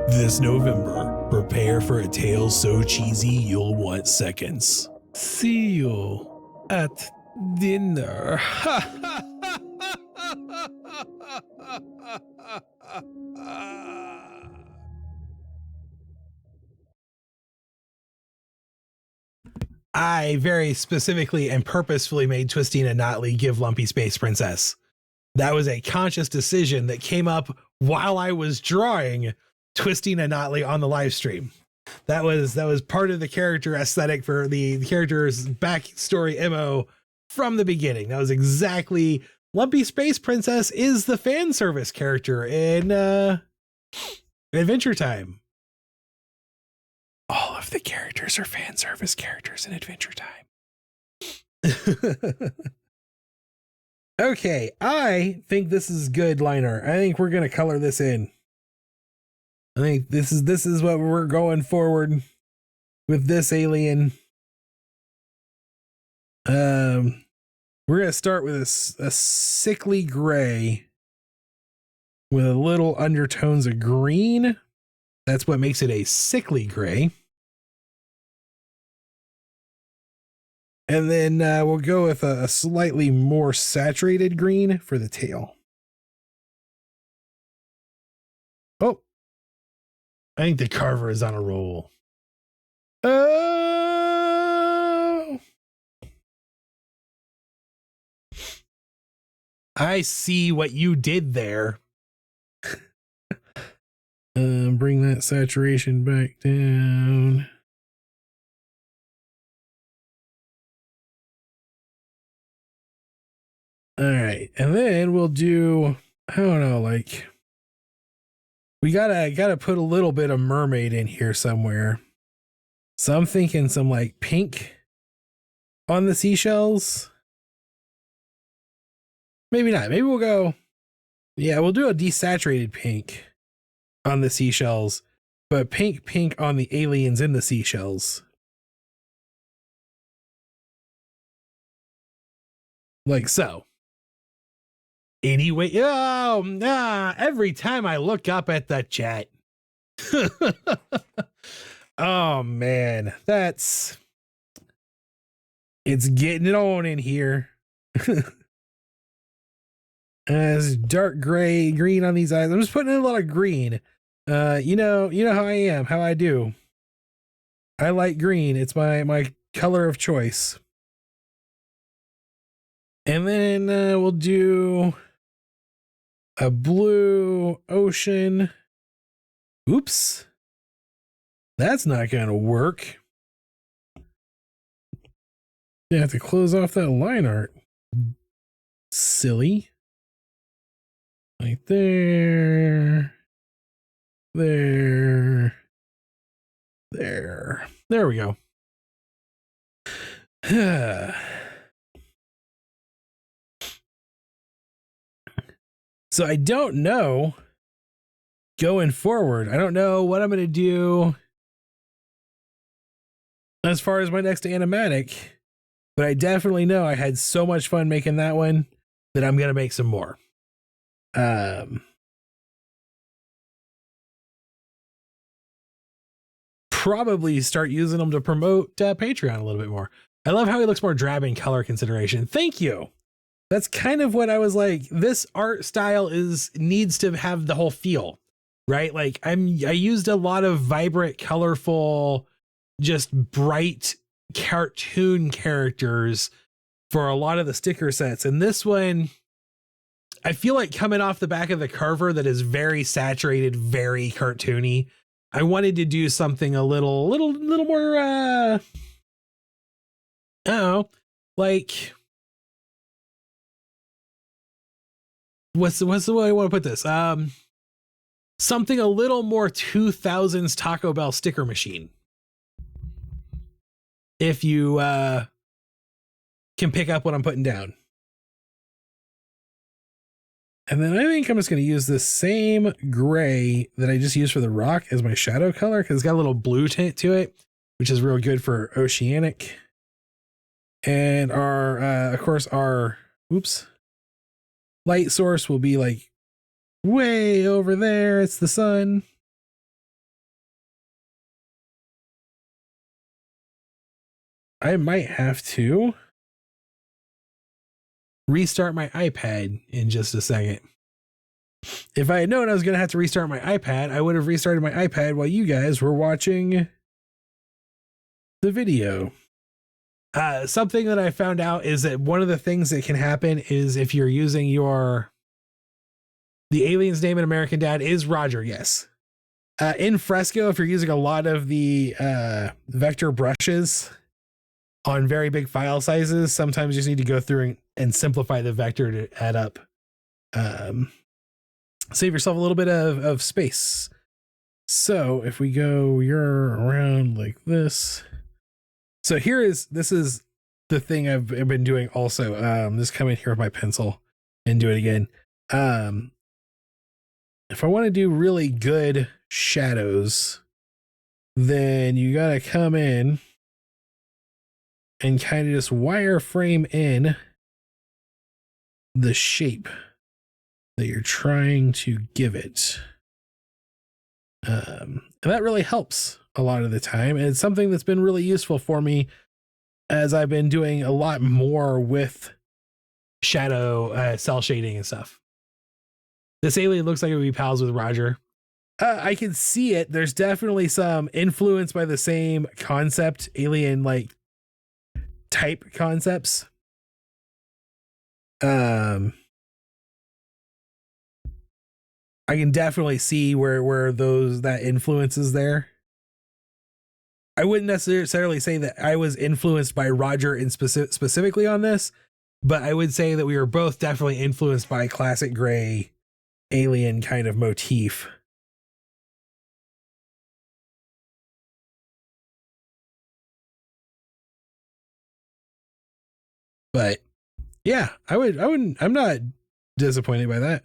This November, prepare for a tale so cheesy you'll want seconds. See you at dinner. I very specifically and purposefully made Twistina Notley give Lumpy Space Princess. That was a conscious decision that came up while I was drawing Twistina Notley on the live stream. That was part of the character aesthetic for the character's backstory MO from the beginning. That was exactly Lumpy Space Princess is the fan service character in Adventure Time. All of the characters are fan service characters in Adventure Time. Okay, I think this is good line art. I think we're gonna color this in. I think this is what we're going forward with this alien. We're gonna start with a sickly gray with a little undertones of green. That's what makes it a sickly gray. And then we'll go with a slightly more saturated green for the tail. Oh, I think the carver is on a roll. Oh, I see what you did there. Bring that saturation back down. All right, and then we'll do, I don't know, like we gotta put a little bit of mermaid in here somewhere. So I'm thinking some like pink on the seashells. Maybe not. Maybe we'll go, yeah, we'll do a desaturated pink on the seashells, but pink on the aliens in the seashells. Like so. Anyway, every time I look up at the chat. Oh man, it's getting it on in here. As dark gray, green on these eyes. I'm just putting in a lot of green. You know how I am, how I do. I like green. It's my color of choice. And then we'll do a blue ocean. Oops. That's not going to work. You have to close off that line art. Silly. Right there. There. There. There we go. So I don't know going forward. I don't know what I'm going to do as far as my next animatic, but I definitely know I had so much fun making that one that I'm going to make some more. Probably start using them to promote Patreon a little bit more. I love how he looks more drab in color consideration. Thank you. That's kind of what I was like. This art style needs to have the whole feel, right? Like I used a lot of vibrant, colorful, just bright cartoon characters for a lot of the sticker sets. And this one, I feel like coming off the back of the carver that is very saturated, very cartoony. I wanted to do something a little more, I don't know, like, what's the way I want to put this? Something a little more 2000s Taco Bell sticker machine. If you can pick up what I'm putting down. And then I think I'm just going to use this same gray that I just used for the rock as my shadow color, because it's got a little blue tint to it, which is real good for oceanic. And our, of course, our, light source will be like way over there. It's the sun. I might have to restart my iPad in just a second. If I had known I was going to have to restart my iPad, I would have restarted my iPad while you guys were watching the video. Something that I found out is that one of the things that can happen is if you're using the alien's name in American Dad is Roger, yes. In Fresco, if you're using a lot of the vector brushes on very big file sizes, sometimes you just need to go through and simplify the vector to add up. Save yourself a little bit of space. So if we go, you're around like this. So this is the thing I've been doing also. Just come in here with my pencil and do it again. If I want to do really good shadows, then you got to come in and kind of just wireframe in the shape that you're trying to give it. And that really helps a lot of the time. And it's something that's been really useful for me as I've been doing a lot more with shadow cell shading and stuff. This alien looks like it would be pals with Roger. I can see it. There's definitely some influence by the same concept, alien like type concepts. I can definitely see where that influence is there. I wouldn't necessarily say that I was influenced by Roger in specifically on this, but I would say that we were both definitely influenced by classic gray alien kind of motif. But yeah, I'm not disappointed by that.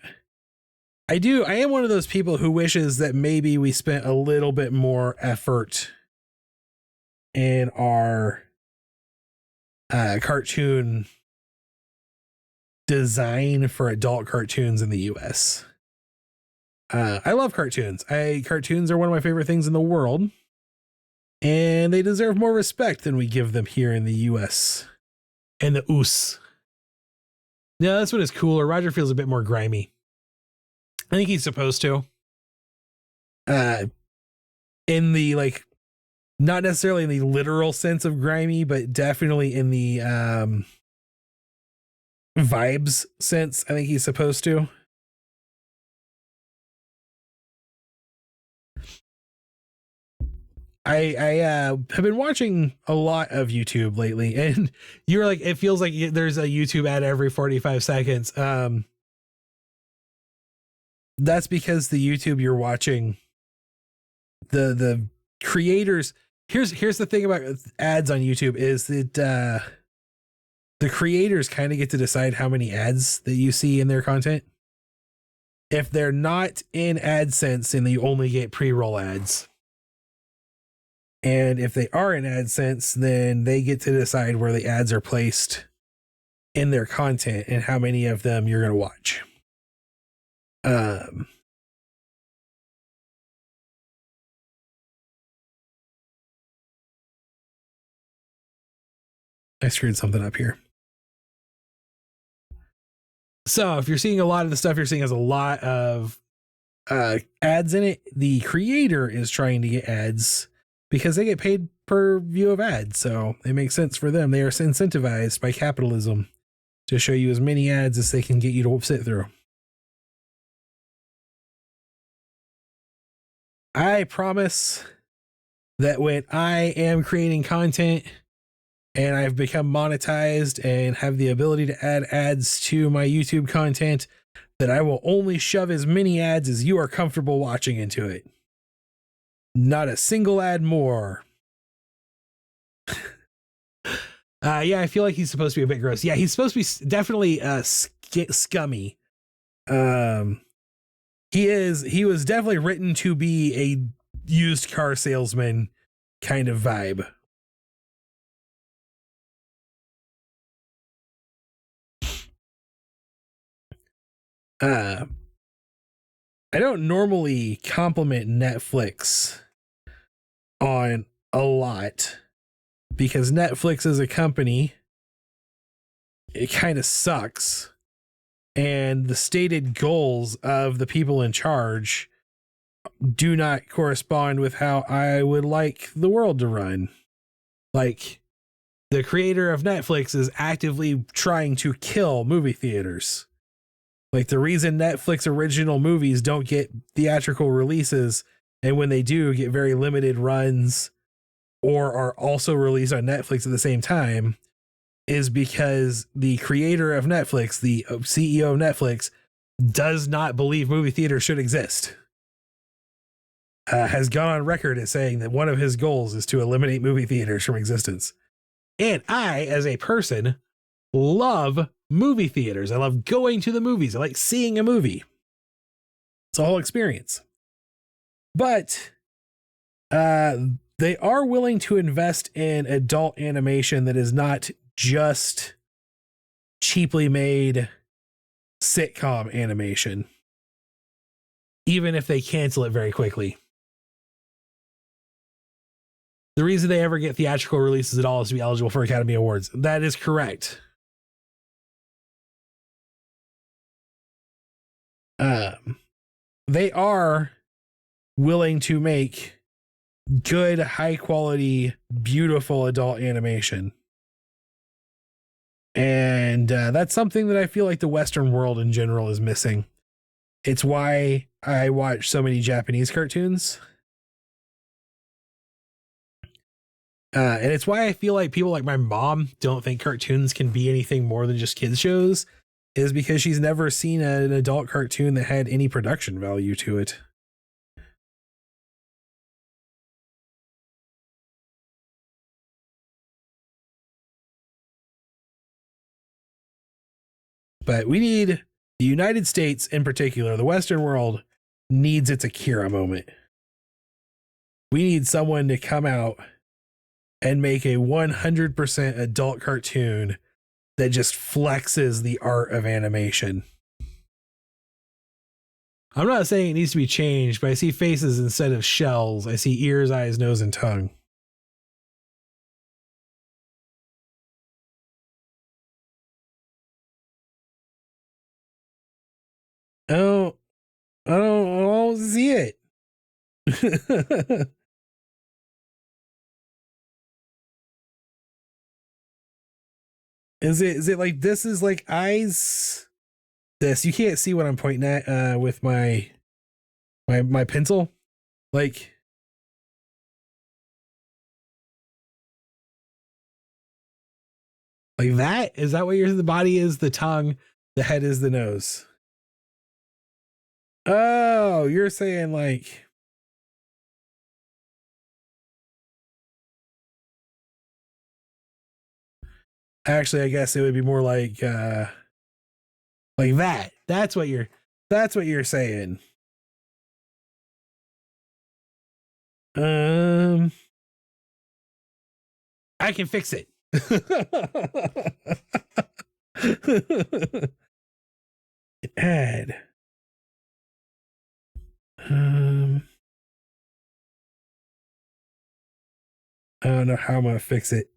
I am one of those people who wishes that maybe we spent a little bit more effort in our cartoon design for adult cartoons in the US. I love cartoons. Cartoons are one of my favorite things in the world, and they deserve more respect than we give them here in the US. And the US. Yeah, this one is cooler. Roger feels a bit more grimy. I think he's supposed to. In the like, not necessarily in the literal sense of grimy, but definitely in the vibes sense. I think he's supposed to. I have been watching a lot of YouTube lately, and you're like, it feels like there's a YouTube ad every 45 seconds. That's because the YouTube you're watching, the creators. Here's the thing about ads on YouTube is that the creators kind of get to decide how many ads that you see in their content. If they're not in AdSense, then you only get pre-roll ads. And if they are in AdSense, then they get to decide where the ads are placed in their content and how many of them you're going to watch. I screwed something up here. So if you're seeing a lot of the stuff you're seeing has a lot of ads in it, the creator is trying to get ads because they get paid per view of ads. So it makes sense for them. They are incentivized by capitalism to show you as many ads as they can get you to sit through. I promise that when I am creating content and I've become monetized and have the ability to add ads to my YouTube content, that I will only shove as many ads as you are comfortable watching into it. Not a single ad more. Yeah, I feel like he's supposed to be a bit gross. Yeah, he's supposed to be definitely scummy. He was definitely written to be a used car salesman kind of vibe. I don't normally compliment Netflix on a lot because Netflix as a company, it kind of sucks. And the stated goals of the people in charge do not correspond with how I would like the world to run. Like, the creator of Netflix is actively trying to kill movie theaters. Like, the reason Netflix original movies don't get theatrical releases, and when they do, get very limited runs or are also released on Netflix at the same time, is because the creator of Netflix, the CEO of Netflix, does not believe movie theaters should exist. Has gone on record as saying that one of his goals is to eliminate movie theaters from existence. And I, as a person, love movie theaters. I love going to the movies. I like seeing a movie. It's a whole experience. But they are willing to invest in adult animation that is not just cheaply made sitcom animation, even if they cancel it very quickly. The reason they ever get theatrical releases at all is to be eligible for Academy Awards. That is correct. They are willing to make good, high quality, beautiful adult animation. And that's something that I feel like the Western world in general is missing. It's why I watch so many Japanese cartoons. And it's why I feel like people like my mom don't think cartoons can be anything more than just kids shows, is because she's never seen an adult cartoon that had any production value to it. But we need, the United States in particular, the Western world needs its Akira moment. We need someone to come out and make a 100% adult cartoon that just flexes the art of animation. I'm not saying it needs to be changed, but I see faces instead of shells. I see ears, eyes, nose, and tongue. Oh, I don't see it. Is it like this is like eyes? This, you can't see what I'm pointing at with my pencil. Like that? Is that what the body is? The tongue, the head is the nose. Oh, you're saying like, actually I guess it would be more like that. That's what you're saying. Um I can fix it. Add. I don't know how I'm gonna fix it.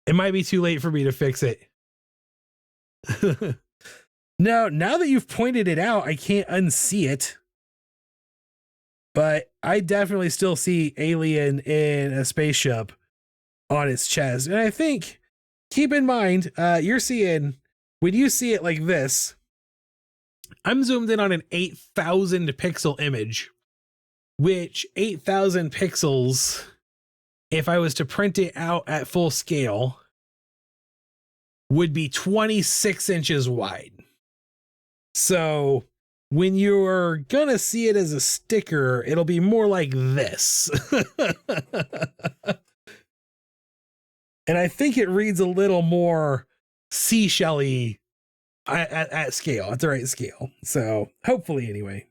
It might be too late for me to fix it. No, now that you've pointed it out, I can't unsee it. But I definitely still see alien in a spaceship on its chest. And I think, keep in mind, you're seeing, when you see it like this, I'm zoomed in on an 8,000 pixel image, which 8,000 pixels, if I was to print it out at full scale, would be 26 inches wide. So when you're gonna see it as a sticker, it'll be more like this. And I think it reads a little more seashell-y at scale, at the right scale. So hopefully, anyway.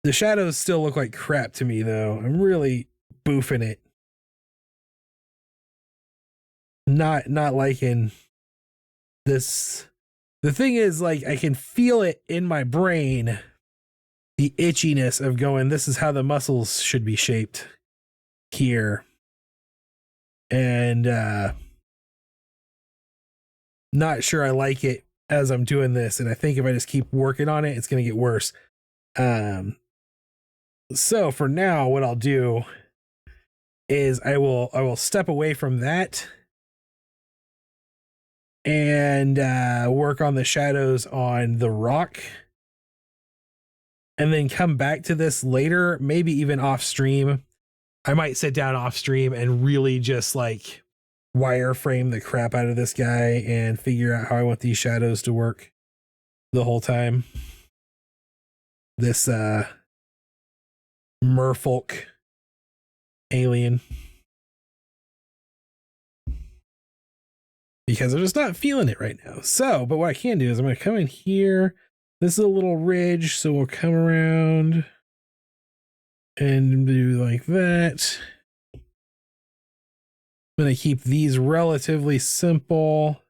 The shadows still look like crap to me, though. I'm really boofing it. Not liking this. The thing is, like, I can feel it in my brain, the itchiness of going, this is how the muscles should be shaped here. And not sure I like it as I'm doing this. And I think if I just keep working on it, it's going to get worse. So for now, what I'll do is I will step away from that and work on the shadows on the rock, and then come back to this later, maybe even off stream. I might sit down off stream and really just like wireframe the crap out of this guy and figure out how I want these shadows to work the whole time. This merfolk alien. Because I'm just not feeling it right now. So, but what I can do is I'm going to come in here. This is a little ridge, so we'll come around and do like that. I'm going to keep these relatively simple.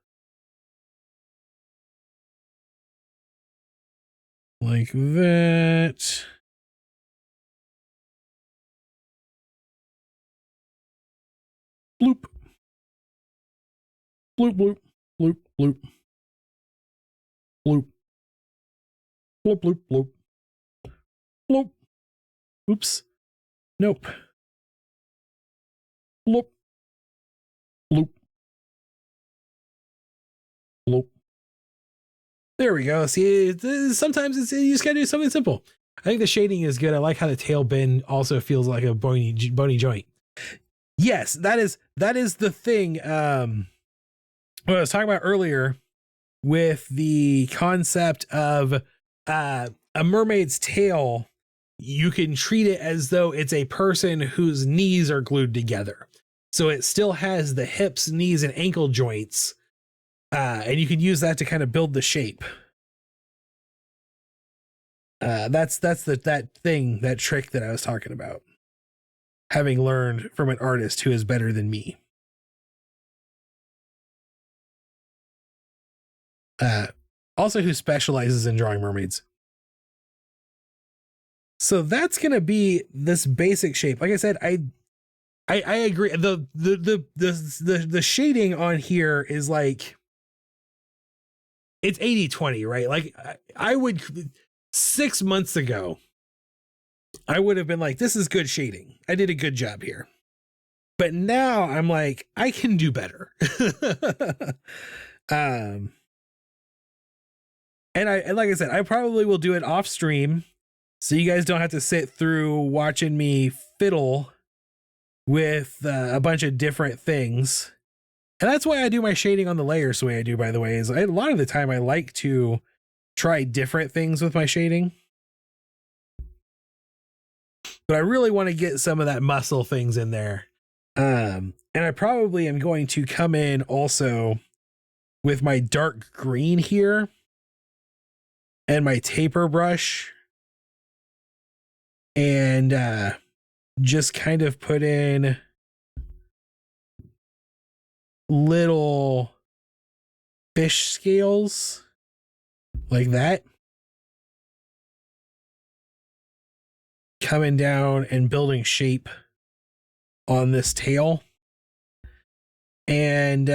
Like that. bloop, bloop, bloop, bloop, bloop, bloop, bloop, bloop, bloop, bloop. Oops. Nope. Bloop, bloop, bloop. There we go. See, sometimes you just gotta do something simple. I think the shading is good. I like how the tail bend also feels like a bony joint. Yes, that is the thing. What I was talking about earlier with the concept of a mermaid's tail, you can treat it as though it's a person whose knees are glued together. So it still has the hips, knees, and ankle joints. And you can use that to kind of build the shape. That's that trick that I was talking about. Having learned from an artist who is better than me. Also who specializes in drawing mermaids. So that's gonna be this basic shape. Like I said, I agree. The shading on here is like, it's 80-20, right? Like I would 6 months ago, I would have been like, this is good shading. I did a good job here. But now I'm like, I can do better. And like I said, I probably will do it off stream, so you guys don't have to sit through watching me fiddle with a bunch of different things. And that's why I do my shading on the layers the way I do, by the way, is a lot of the time I like to try different things with my shading. But I really want to get some of that muscle things in there. And I probably am going to come in also with my dark green here and my taper brush, and just kind of put in little fish scales like that, coming down and building shape on this tail. And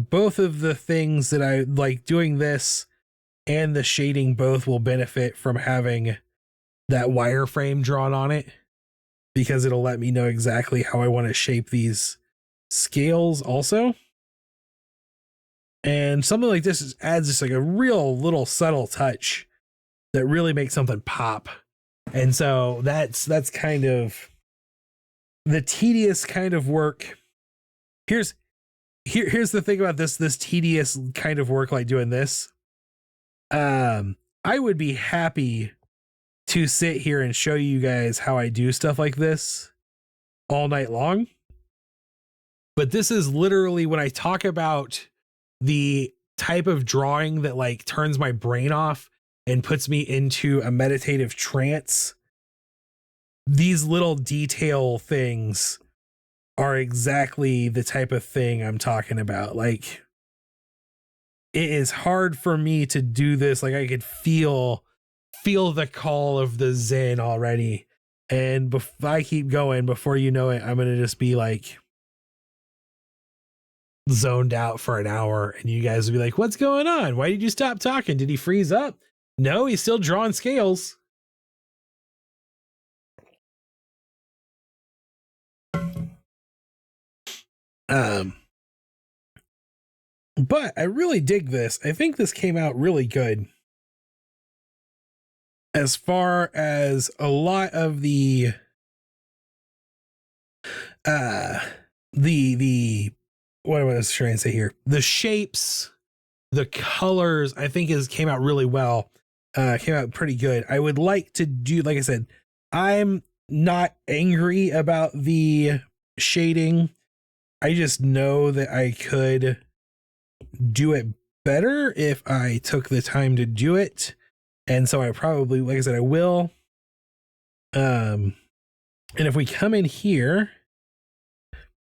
both of the things that I like doing, this and the shading, both will benefit from having that wireframe drawn on it, because it'll let me know exactly how I want to shape these scales also. And something like this adds just like a real little subtle touch that really makes something pop. And so that's kind of the tedious kind of work. Here's the thing about this tedious kind of work, like doing this. I would be happy to sit here and show you guys how I do stuff like this all night long. But this is literally when I talk about the type of drawing that like turns my brain off and puts me into a meditative trance. These little detail things are exactly the type of thing I'm talking about. Like, it is hard for me to do this. Like, I could feel the call of the Zen already. And if I keep going, before you know it, I'm going to just be like zoned out for an hour, and you guys will be like, what's going on? Why did you stop talking? Did he freeze up? No, he's still drawing scales. But I really dig this. I think this came out really good. As far as a lot of the what was I trying to say here? The shapes, the colors, I think came out really well. Came out pretty good. I would like to do, like I said, I'm not angry about the shading. I just know that I could do it better if I took the time to do it. And so I probably, like I said, I will. And if we come in here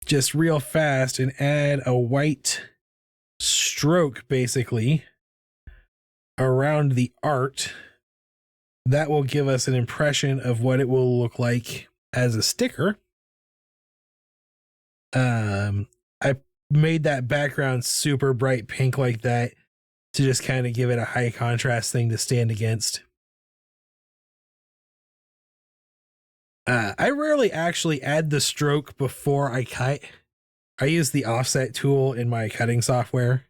just real fast and add a white stroke basically around the art, that will give us an impression of what it will look like as a sticker. I made that background super bright pink like that to just kind of give it a high contrast thing to stand against. I rarely actually add the stroke before I cut. I use the offset tool in my cutting software.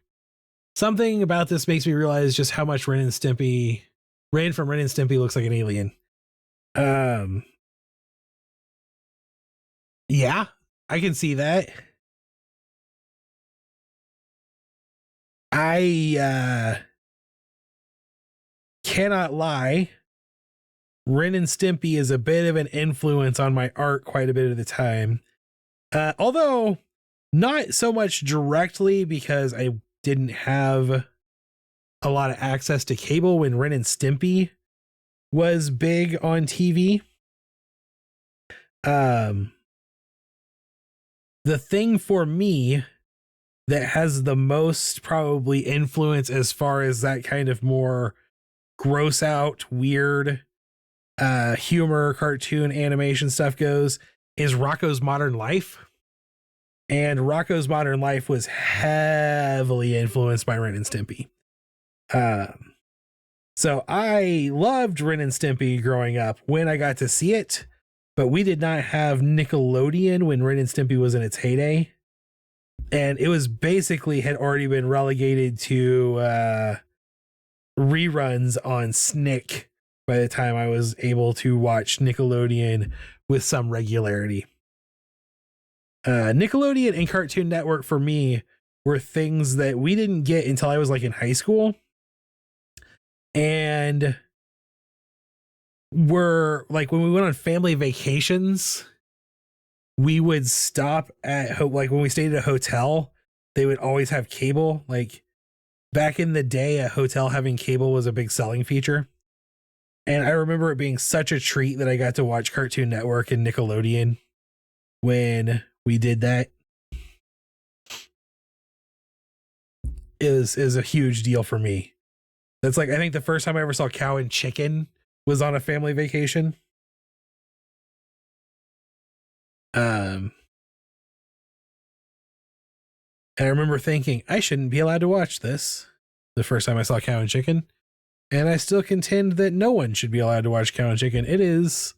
Something about this makes me realize just how much Ren from Ren and Stimpy looks like an alien. Yeah, I can see that. I cannot lie. Ren and Stimpy is a bit of an influence on my art quite a bit of the time. Although not so much directly, because I didn't have a lot of access to cable when Ren and Stimpy was big on TV. The thing for me that has the most probably influence as far as that kind of more gross out, weird humor, cartoon, animation stuff goes is Rocco's Modern Life. And Rocco's Modern Life was heavily influenced by Ren and Stimpy. So I loved Ren and Stimpy growing up when I got to see it, but we did not have Nickelodeon when Ren and Stimpy was in its heyday. And it was basically had already been relegated to reruns on Snick by the time I was able to watch Nickelodeon with some regularity. Nickelodeon and Cartoon Network for me were things that we didn't get until I was like in high school. And were like when we went on family vacations, we would stop at like when we stayed at a hotel, they would always have cable. Like back in the day, a hotel having cable was a big selling feature. And I remember it being such a treat that I got to watch Cartoon Network and Nickelodeon when we did that. Is a huge deal for me. That's like, I think the first time I ever saw Cow and Chicken was on a family vacation. And I remember thinking, I shouldn't be allowed to watch this the first time I saw Cow and Chicken. And I still contend that no one should be allowed to watch Cow and Chicken. It is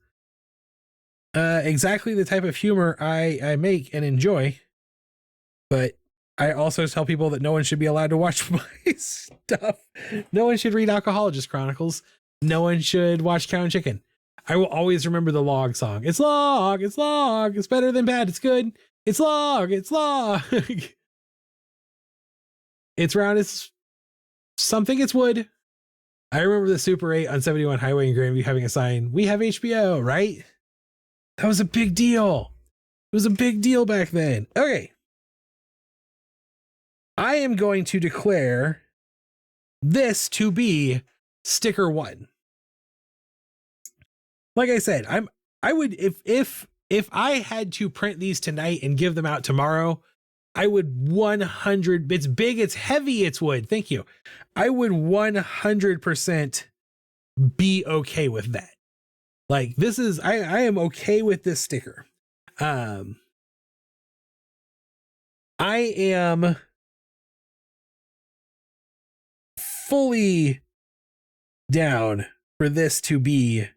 exactly the type of humor I make and enjoy. But I also tell people that no one should be allowed to watch my stuff. No one should read Alcohologist Chronicles. No one should watch Cow and Chicken. I will always remember the log song. It's log, it's log, it's better than bad, it's good. It's log, it's log. It's round, it's something, it's wood. I remember the Super 8 on 71 Highway in Grandview having a sign, we have HBO, right? That was a big deal. It was a big deal back then. Okay. I am going to declare this to be sticker 1. Like I said, I would if I had to print these tonight and give them out tomorrow, I would 100, it's big, it's heavy, it's wood. Thank you. I would 100% be okay with that. Like this is, I am okay with this sticker. I am fully down for this to be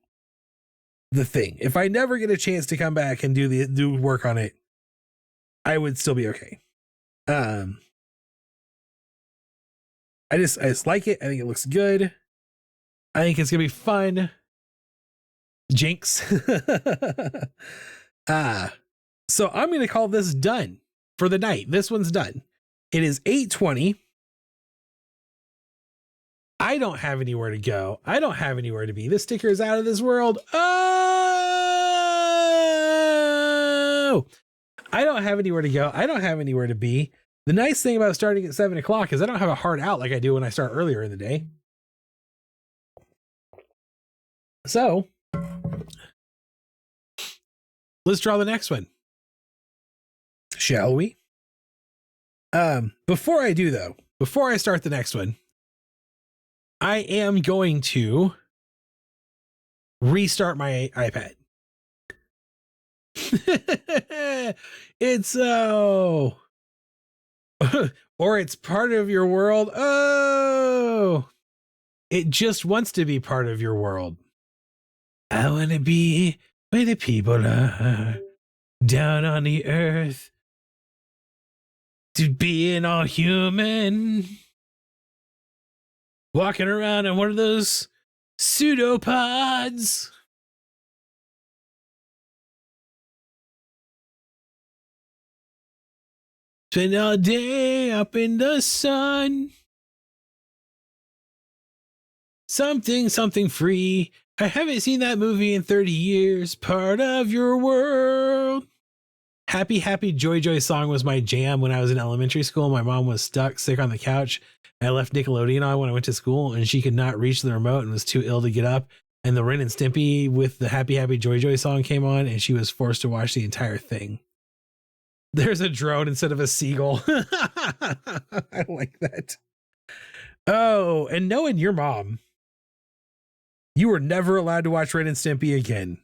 the thing. If I never get a chance to come back and do work on it, I would still be okay. I just like it. I think it looks good. I think it's gonna be fun. Jinx. So I'm gonna call this done for the night. This one's done. It is 8:20. I don't have anywhere to go. I don't have anywhere to be. This sticker is out of this world. Oh, I don't have anywhere to go. I don't have anywhere to be. The nice thing about starting at 7 o'clock is I don't have a hard out like I do when I start earlier in the day. So let's draw the next one. Shall we? Before I do though, before I start the next one, I am going to restart my iPad. It's so or it's part of your world. Oh, it just wants to be part of your world. I want to be where the people are down on the earth, to being all human, walking around on one of those pseudopods. Spend all day up in the sun. Something free. I haven't seen that movie in 30 years. Part of your world. Happy Joy song was my jam when I was in elementary school. My mom was sick on the couch. I left Nickelodeon on when I went to school, and she could not reach the remote and was too ill to get up. And the Ren and Stimpy with the Happy Joy song came on, and she was forced to watch the entire thing. There's a drone instead of a seagull. I like that. Oh, and knowing your mom, you were never allowed to watch Ren and Stimpy again.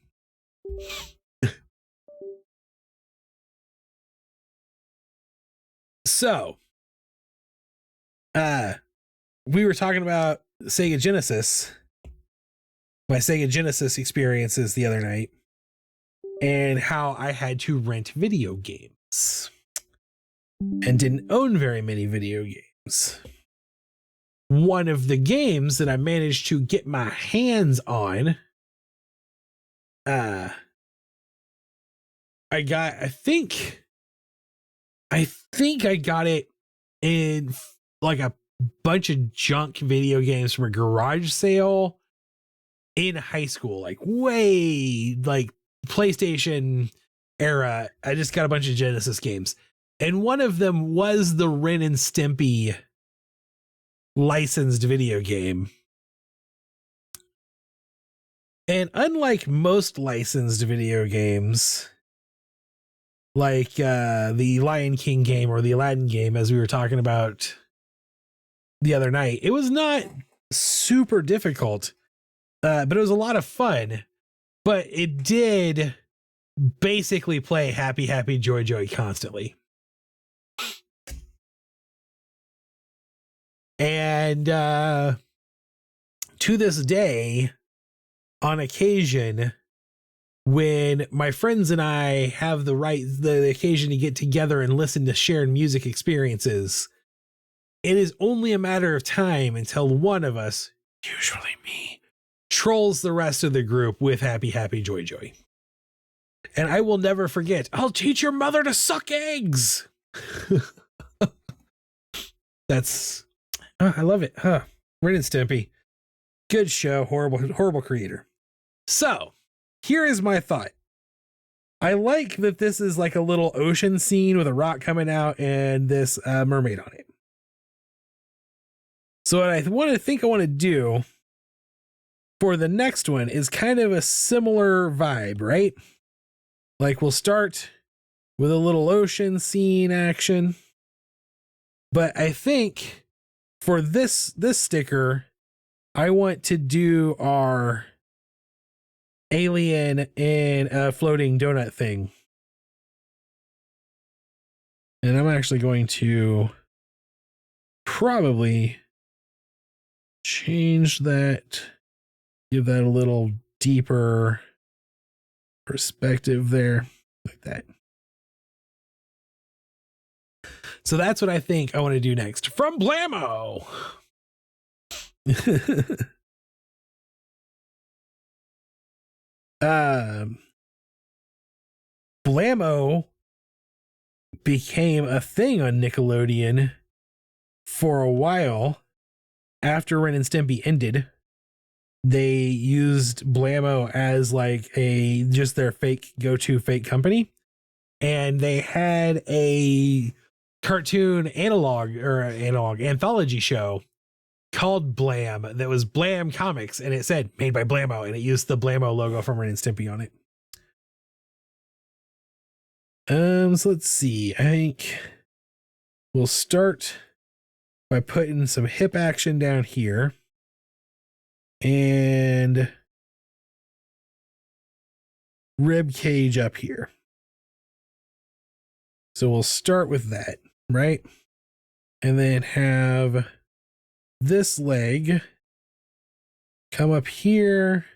So, we were talking about Sega Genesis, my Sega Genesis experiences the other night, and how I had to rent video games and didn't own very many video games. One of the games that I managed to get my hands on, I think I got it in like a bunch of junk video games from a garage sale in high school, like way like PlayStation era. I just got a bunch of Genesis games, and one of them was the Ren and Stimpy licensed video game. And unlike most licensed video games, like the Lion King game or the Aladdin game, as we were talking about the other night, it was not super difficult, but it was a lot of fun. But it did basically play Happy Joy constantly. And to this day, on occasion, when my friends and I have the occasion to get together and listen to shared music experiences, it is only a matter of time until one of us, usually me, trolls the rest of the group with Happy Joy. And I will never forget, I'll teach your mother to suck eggs. I love it. Ren and Stimpy. Good show. Horrible creator. So here is my thought. I like that this is like a little ocean scene with a rock coming out and this mermaid on it. So what I want to do for the next one is kind of a similar vibe, right? Like we'll start with a little ocean scene action. But I think for this sticker, I want to do our alien in a floating donut thing. And I'm actually going to probably change that, give that a little deeper perspective there, like that. So that's what I think I want to do next. From Blammo! Blammo became a thing on Nickelodeon for a while after Ren and Stimpy ended. They used Blammo as like just their go-to fake company. And they had a cartoon anthology show called Blam that was Blam Comics, and it said made by Blammo, and it used the Blammo logo from Ren and Stimpy on it. So let's see. I think we'll start by putting some hip action down here and rib cage up here. So we'll start with that, right? and then have this leg come up here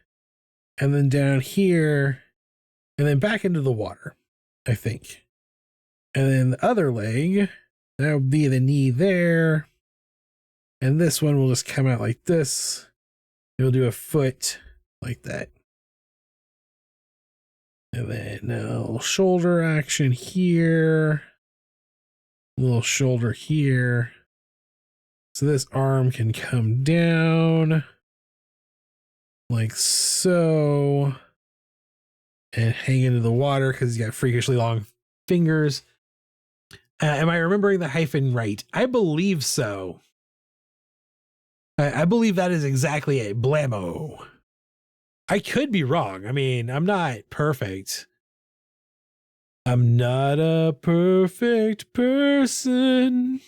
and then down here and then back into the water, I think. And then the other leg, that would be the knee there. And this one will just come out like this. It'll do a foot like that. And then a little shoulder action here. A little shoulder here. So this arm can come down like so and hang into the water because he's got freakishly long fingers. Am I remembering the hyphen right? I believe so. I believe that is exactly it. Blammo. I could be wrong. I mean, I'm not perfect. I'm not a perfect person.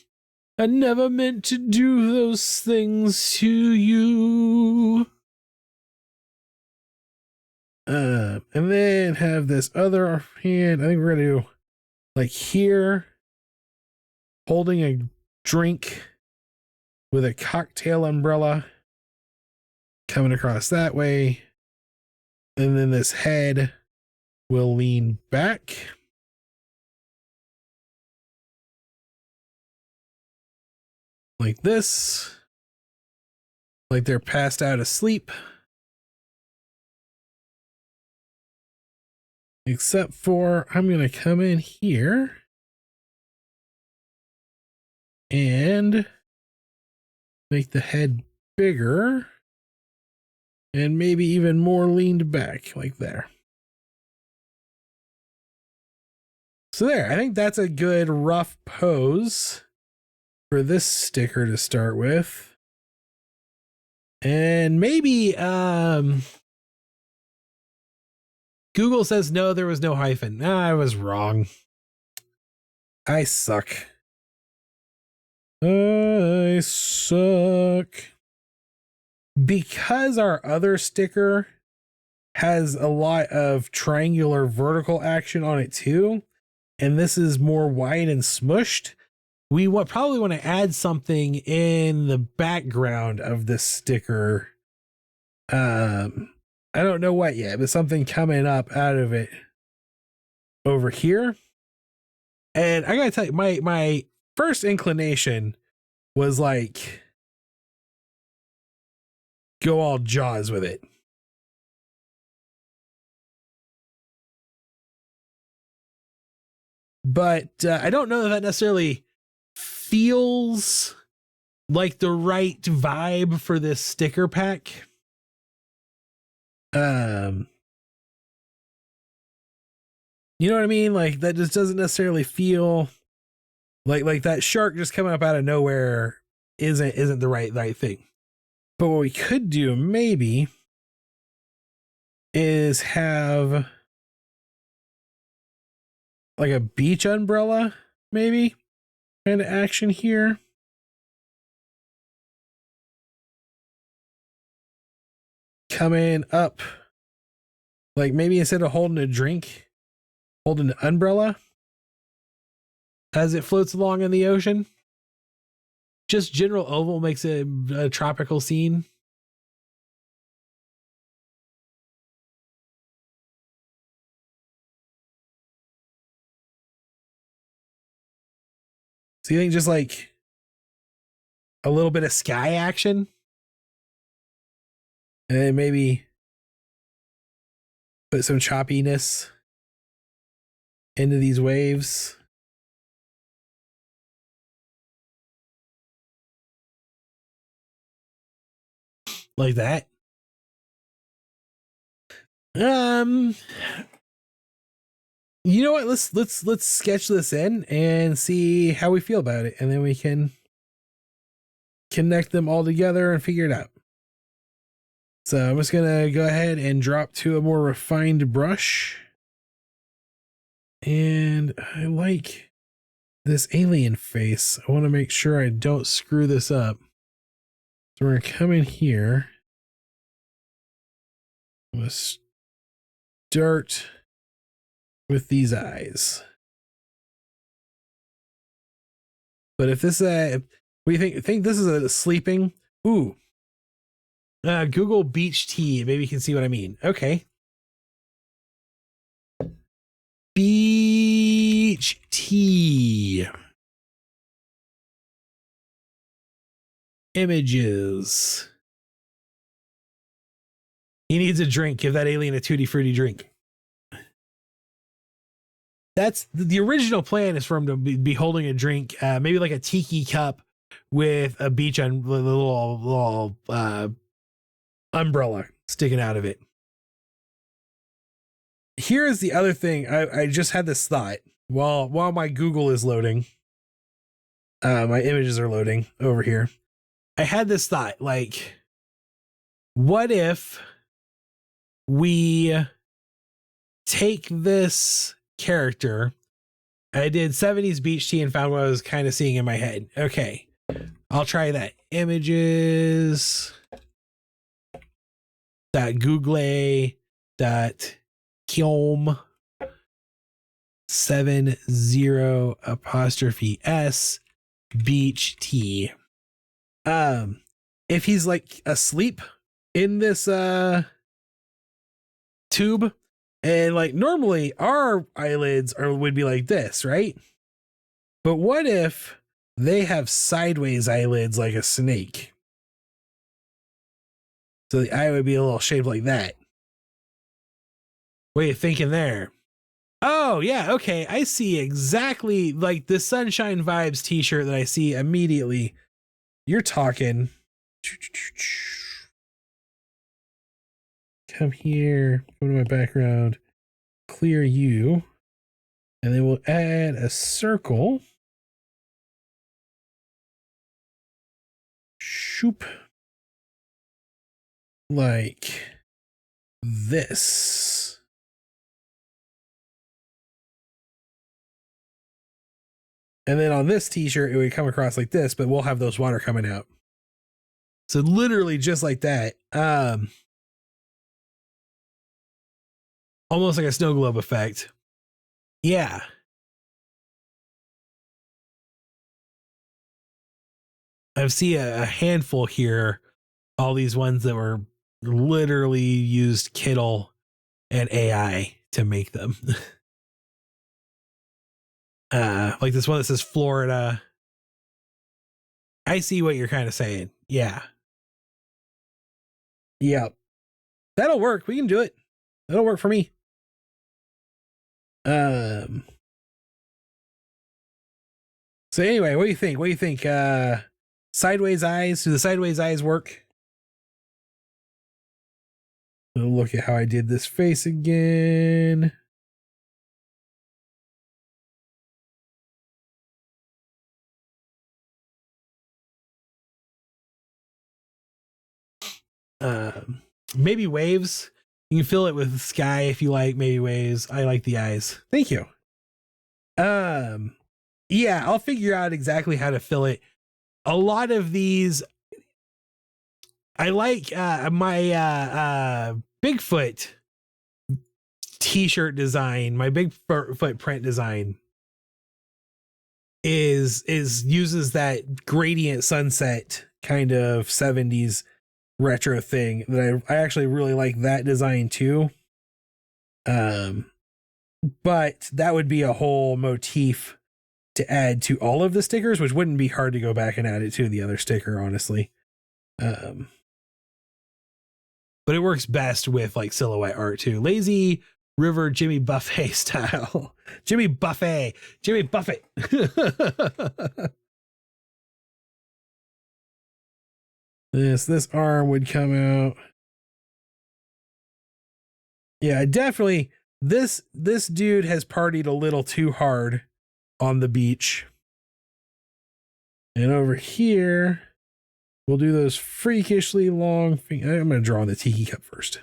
I never meant to do those things to you. And then have this other hand. I think we're going to do like here, holding a drink with a cocktail umbrella coming across that way. And then this head will lean back. Like this. Like they're passed out asleep. Except for I'm going to come in here and make the head bigger and maybe even more leaned back like there. So there, I think that's a good rough pose for this sticker to start with. And maybe Google says no, there was no hyphen. I was wrong. I suck. I suck. Because our other sticker has a lot of triangular vertical action on it too, and this is more wide and smushed, we probably want to add something in the background of this sticker. I don't know what yet, but something coming up out of it over here. And I gotta tell you, my first inclination was like, go all Jaws with it. But I don't know that necessarily feels like the right vibe for this sticker pack. You know what I mean? Like that just doesn't necessarily feel like that shark just coming up out of nowhere isn't the right thing. But what we could do maybe is have like a beach umbrella, maybe kind of action here. Coming up, like maybe instead of holding a drink, holding an umbrella as it floats along in the ocean. Just general oval makes it a tropical scene. So you think just like a little bit of sky action? And then maybe put some choppiness into these waves. Like that. You know what? Let's sketch this in and see how we feel about it, and then we can connect them all together and figure it out. So I'm just gonna go ahead and drop to a more refined brush. And I like this alien face. I want to make sure I don't screw this up. So we're gonna come in here. I'm gonna start with these eyes. But if this we think this is a sleeping. Ooh. Google beach tea. Maybe you can see what I mean. Okay. Beach tea. Images. He needs a drink. Give that alien a tutti frutti drink. That's the original plan, is for him to be holding a drink, maybe like a tiki cup with a beach on the little umbrella sticking out of it. Here is the other thing. I just had this thought while my Google is loading. My images are loading over here. I had this thought, like, what if we take this character? I did 70s beach tea and found what I was kind of seeing in my head. Okay, I'll try that. Images. .google.com 70'S beach tea. If he's like asleep in this tube, and like normally our eyelids would be like this, right? But what if they have sideways eyelids like a snake? So the eye would be a little shaped like that. What are you thinking there? Oh, yeah, okay. I see exactly like the Sunshine Vibes t-shirt that I see immediately. You're talking. Come here, go to my background, clear you, and then we'll add a circle. Shoop. Like this. And then on this t-shirt, it would come across like this, but we'll have those water coming out. So literally just like that. Almost like a snow globe effect. Yeah. I see a handful here. All these ones that were literally used Kittle and AI to make them. Like this one that says Florida. I see what you're kind of saying. Yeah. Yep. That'll work. We can do it. That'll work for me. So anyway, what do you think? What do you think? Sideways eyes. Do the sideways eyes work? Look at how I did this face again. Maybe waves. You can fill it with sky if you like. Maybe waves. I like the eyes. Thank you. Yeah, I'll figure out exactly how to fill it. A lot of these, I like my Bigfoot t-shirt design. My Bigfoot print design is uses that gradient sunset kind of 70s retro thing that I actually really like that design too. But that would be a whole motif to add to all of the stickers, which wouldn't be hard to go back and add it to the other sticker, honestly. But it works best with like silhouette art too. Lazy River Jimmy Buffet style. Jimmy Buffet. Jimmy Buffett. This arm would come out. Yeah, definitely. This dude has partied a little too hard on the beach. And over here, we'll do those freakishly long. I'm going to draw on the tiki cup first.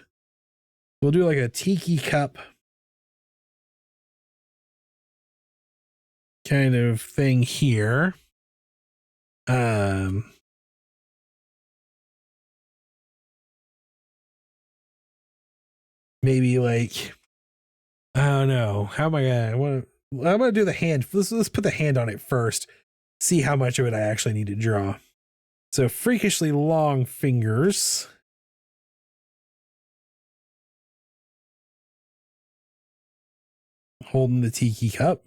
We'll do like a tiki cup kind of thing here. Maybe like, I don't know. How am I gonna? I'm gonna do the hand. Let's put the hand on it first. see how much of it I actually need to draw. So freakishly long fingers. Holding the tiki cup.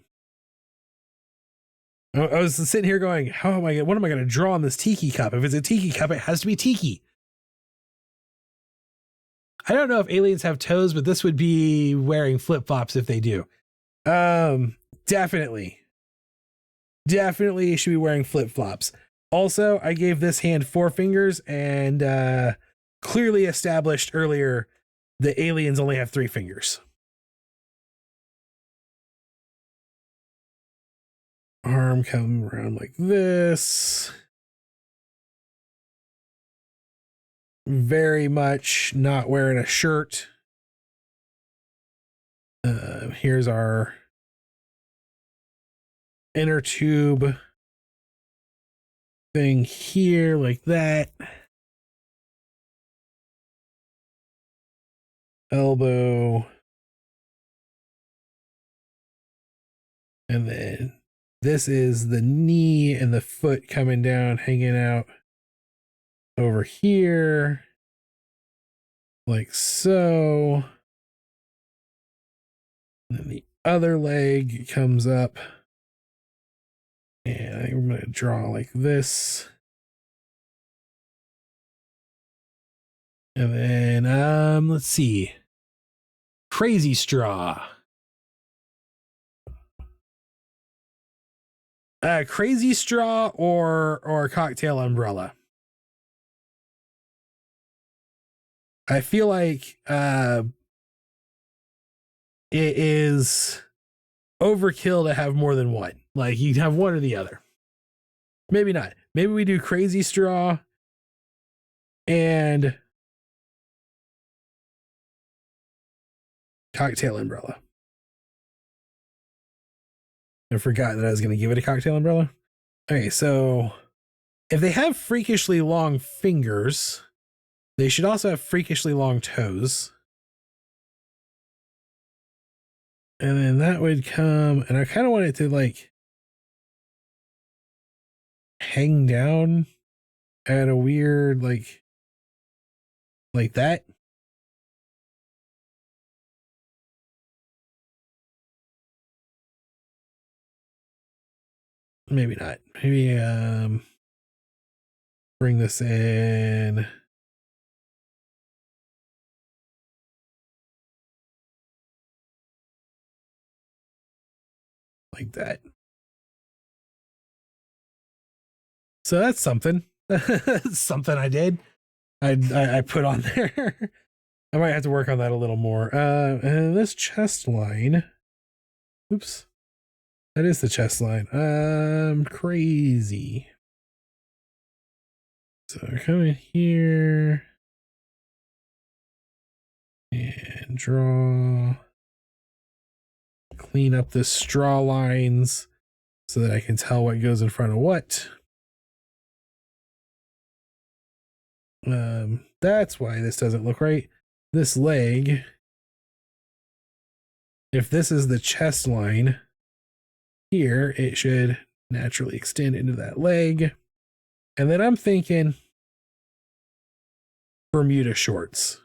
I was sitting here going, what am I going to draw on this tiki cup? If it's a tiki cup, it has to be tiki. I don't know if aliens have toes, but this would be wearing flip-flops if they do. Definitely should be wearing flip-flops. Also, I gave this hand 4 fingers and clearly established earlier the aliens only have 3 fingers. Arm come around like this. Very much not wearing a shirt. Here's our inner tube thing here, like that. Elbow. And then this is the knee and the foot coming down, hanging out over here, like so. And then the other leg comes up. And I'm going to draw like this. And then, let's see. Crazy straw. Crazy straw or cocktail umbrella. I feel like it is overkill to have more than one. Like you have one or the other. Maybe not. Maybe we do crazy straw and cocktail umbrella. I forgot that I was going to give it a cocktail umbrella. Okay, so if they have freakishly long fingers, they should also have freakishly long toes. And then that would come, and I kind of want it to like hang down at a weird, like that. Maybe not. Maybe bring this in. Like that. So that's something. Something I did. I put on there. I might have to work on that a little more. And this chest line. Oops. That is the chest line. Crazy. So come in here and draw. Clean up the straw lines so that I can tell what goes in front of what. That's why this doesn't look right. This leg, if this is the chest line here, it should naturally extend into that leg. And then I'm thinking Bermuda shorts.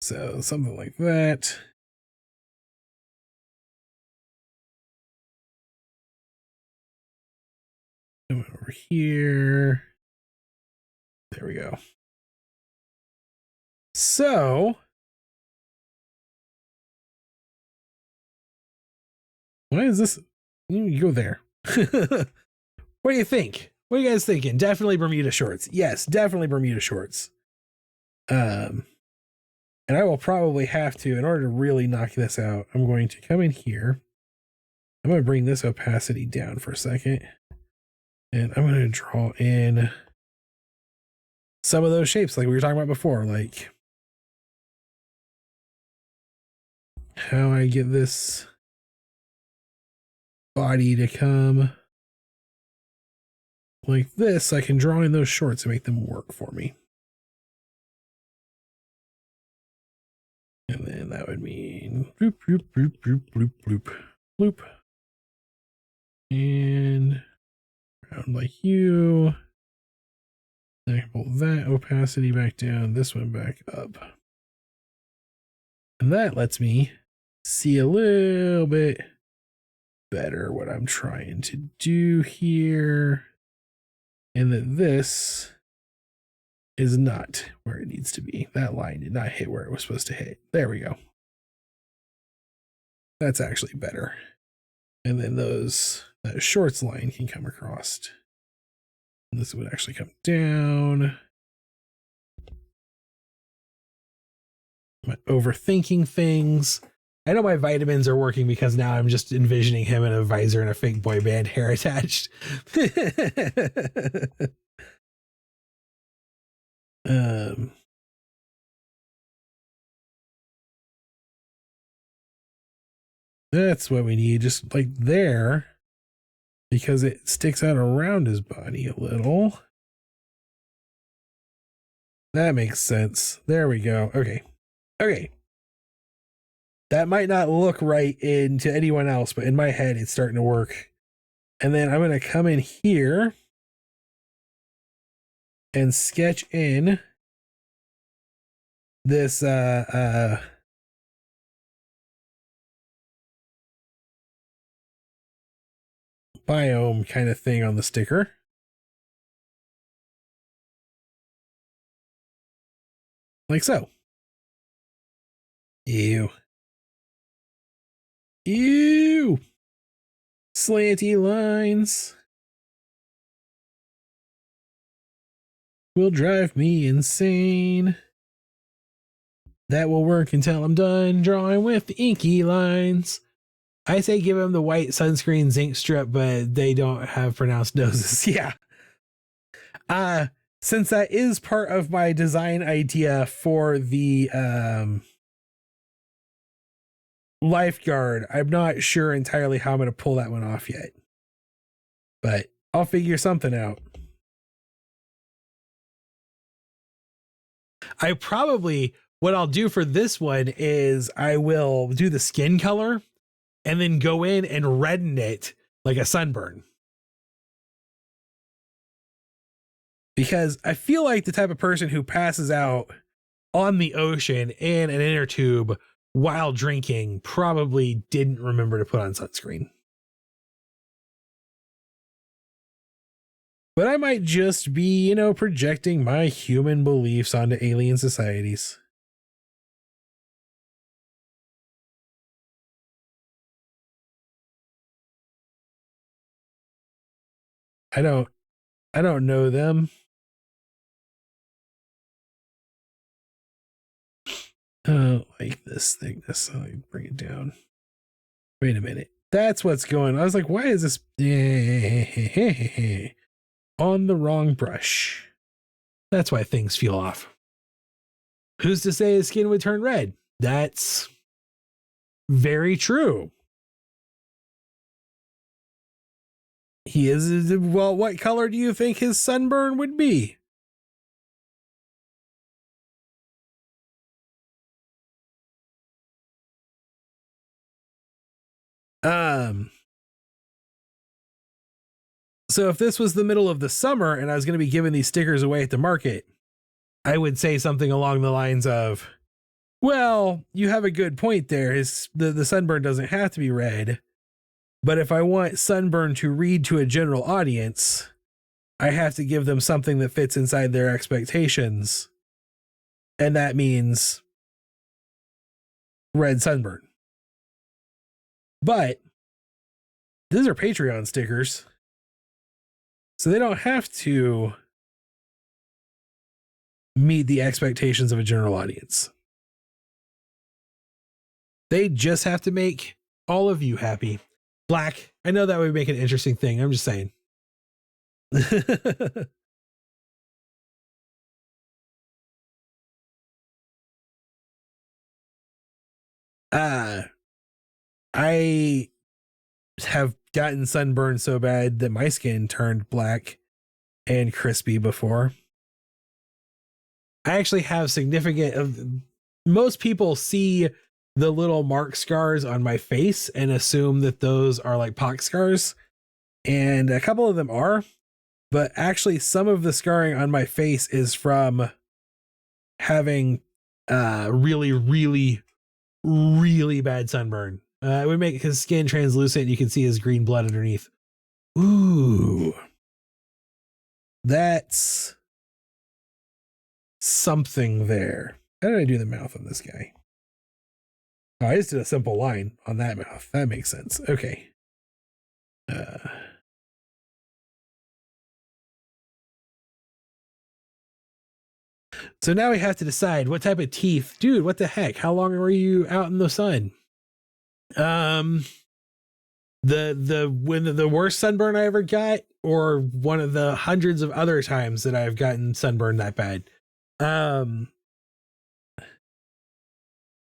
So something like that. Come over here. There we go. So why is this? You go there. What do you think? What are you guys thinking? Definitely Bermuda shorts. Yes, definitely Bermuda shorts. And I will probably have to, in order to really knock this out, I'm going to come in here. I'm going to bring this opacity down for a second. And I'm going to draw in some of those shapes like we were talking about before, like how I get this body to come like this. I can draw in those shorts and make them work for me. And then that would mean bloop, bloop, bloop, bloop, bloop, bloop. Loop. And around like you. Then I can pull that opacity back down, this one back up. And that lets me see a little bit better what I'm trying to do here. And that this is not where it needs to be. That line did not hit where it was supposed to hit. There we go. That's actually better. And then that shorts line can come across. And this would actually come down. I'm overthinking things. I know my vitamins are working because now I'm just envisioning him in a visor and a fake boy band hair attached. That's what we need, just like there, because it sticks out around his body a little. That makes sense. There we go. Okay. Okay. That might not look right to anyone else, but in my head, it's starting to work. And then I'm going to come in here and sketch in this biome kind of thing on the sticker. Like so. Ew. Ew. Slanty lines will drive me insane. That will work until I'm done drawing with the inky lines. I say give them the white sunscreen zinc strip, but they don't have pronounced noses. Yeah. Since that is part of my design idea for the lifeguard, I'm not sure entirely how I'm going to pull that one off yet. But I'll figure something out. What I'll do for this one is I will do the skin color and then go in and redden it like a sunburn. Because I feel like the type of person who passes out on the ocean in an inner tube while drinking probably didn't remember to put on sunscreen. But I might just be, projecting my human beliefs onto alien societies. I don't know them. Like this thing. Let me bring it down. Wait a minute. That's what's going on. I was like, why is this on the wrong brush? That's why things feel off. Who's to say his skin would turn red? That's very true. He is, well, what color do you think his sunburn would be? So if this was the middle of the summer and I was going to be giving these stickers away at the market, I would say something along the lines of, well, you have a good point there. The sunburn doesn't have to be red. But if I want sunburn to read to a general audience, I have to give them something that fits inside their expectations. And that means red sunburn. But these are Patreon stickers, so they don't have to meet the expectations of a general audience. They just have to make all of you happy. Black, I know that would make an interesting thing. I'm just saying. I have gotten sunburned so bad that my skin turned black and crispy before. I actually have most people see the little mark scars on my face and assume that those are like pox scars. And a couple of them are, but actually some of the scarring on my face is from having really, really, really bad sunburn. It would make his skin translucent. And you can see his green blood underneath. Ooh, that's something there. How did I do the mouth on this guy? Oh, I just did a simple line on that mouth. That makes sense. Okay. So now we have to decide what type of teeth. Dude, what the heck? How long were you out in the sun? The worst sunburn I ever got, or one of the hundreds of other times that I've gotten sunburn that bad.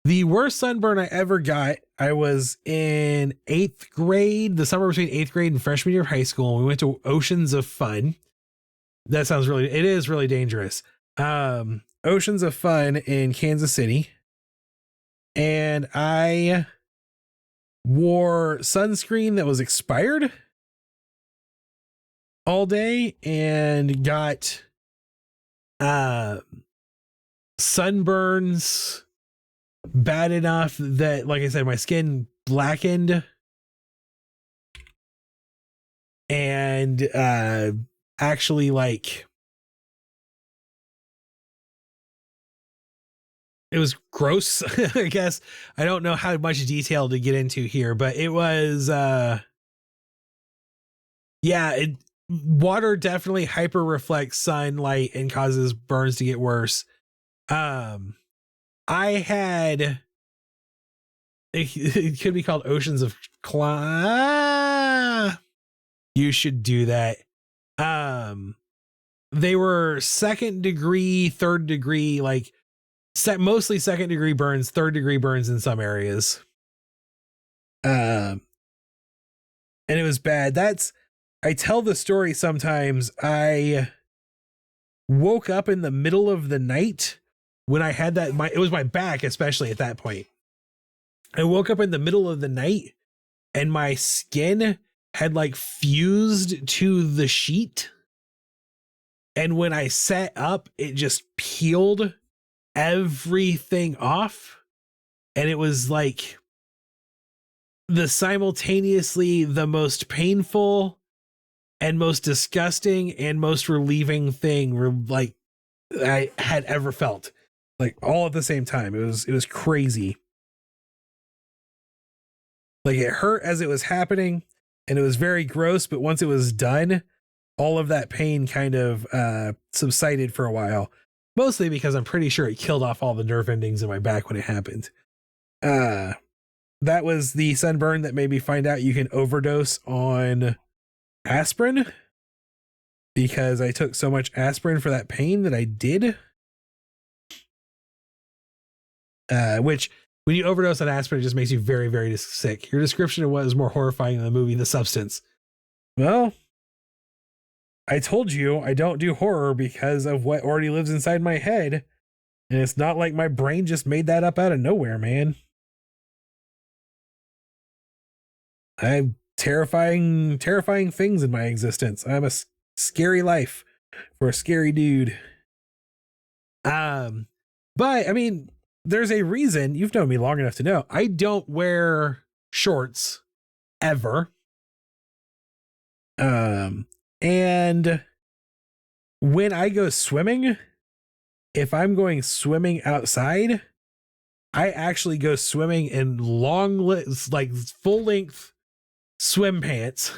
The worst sunburn I ever got, I was in 8th grade, the summer between 8th grade and freshman year of high school. We went to Oceans of Fun. That sounds really, it is really dangerous. Oceans of Fun in Kansas City. And I wore sunscreen that was expired all day and got sunburns bad enough that, like I said, my skin blackened and actually, like, it was gross. I guess I don't know how much detail to get into here, but it was water definitely hyper reflects sunlight and causes burns to get worse. I had, it could be called Oceans of You should do that. They were 2nd degree, 3rd degree, like mostly 2nd degree burns, 3rd degree burns in some areas. And it was bad. I tell the story sometimes. I woke up in the middle of the night when I had that, it was my back, especially at that point. I woke up in the middle of the night and my skin had like fused to the sheet. And when I sat up, it just peeled everything off. And it was like simultaneously the most painful and most disgusting and most relieving thing like I had ever felt. Like all at the same time. It was crazy. Like it hurt as it was happening and it was very gross, but once it was done, all of that pain kind of subsided for a while. Mostly because I'm pretty sure it killed off all the nerve endings in my back when it happened. That was the sunburn that made me find out you can overdose on aspirin, because I took so much aspirin for that pain that I did. Which, when you overdose on aspirin, it just makes you very, very sick. Your description of what is more horrifying in the movie, The Substance. Well, I told you I don't do horror because of what already lives inside my head. And it's not like my brain just made that up out of nowhere, man. I have terrifying things in my existence. I'm a scary life for a scary dude. But I mean, there's a reason. You've known me long enough to know I don't wear shorts ever. And when I go swimming, if I'm going swimming outside, I actually go swimming in like full length swim pants,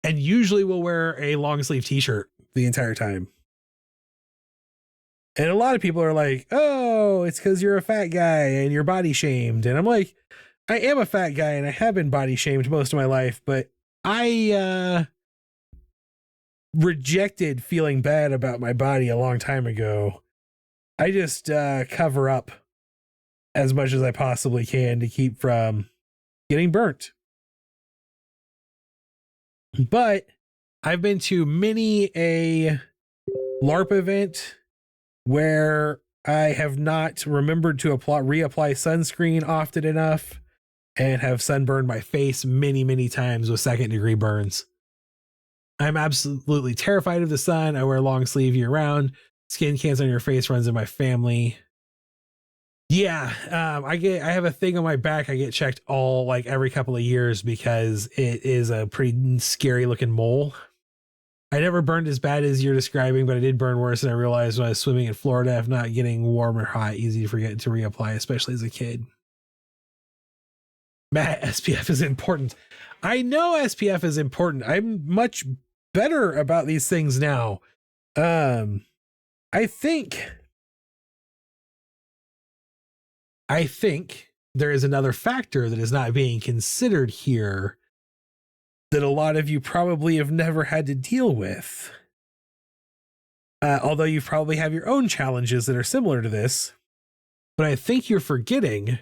and usually will wear a long sleeve t-shirt the entire time. And a lot of people are like, oh, it's because you're a fat guy and you're body shamed. And I'm like, I am a fat guy and I have been body shamed most of my life, but I rejected feeling bad about my body a long time ago. I just cover up as much as I possibly can to keep from getting burnt. But I've been to many a LARP event where I have not remembered to reapply sunscreen often enough and have sunburned my face many, many times with second-degree burns. I'm absolutely terrified of the sun. I wear long sleeve year round. Skin cancer on your face runs in my family. Yeah, I have a thing on my back. I get checked every couple of years because it is a pretty scary looking mole. I never burned as bad as you're describing, but I did burn worse, and I realized when I was swimming in Florida, if not getting warm or hot, easy to forget to reapply, especially as a kid. Matt, SPF is important. I know SPF is important. I'm much better about these things now. I think there is another factor that is not being considered here that a lot of you probably have never had to deal with. Although you probably have your own challenges that are similar to this. But I think you're forgetting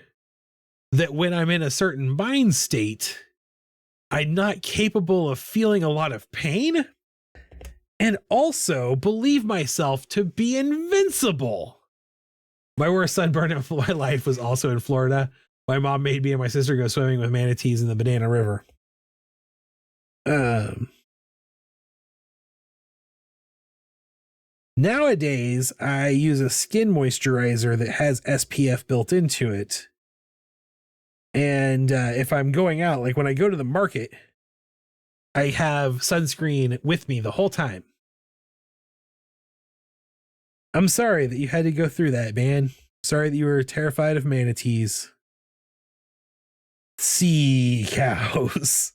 that when I'm in a certain mind state, I'm not capable of feeling a lot of pain and also believe myself to be invincible. My worst sunburn of my life was also in Florida. My mom made me and my sister go swimming with manatees in the Banana River. Nowadays, I use a skin moisturizer that has SPF built into it. And if I'm going out, like when I go to the market, I have sunscreen with me the whole time. I'm sorry that you had to go through that, man. Sorry that you were terrified of manatees. Sea cows.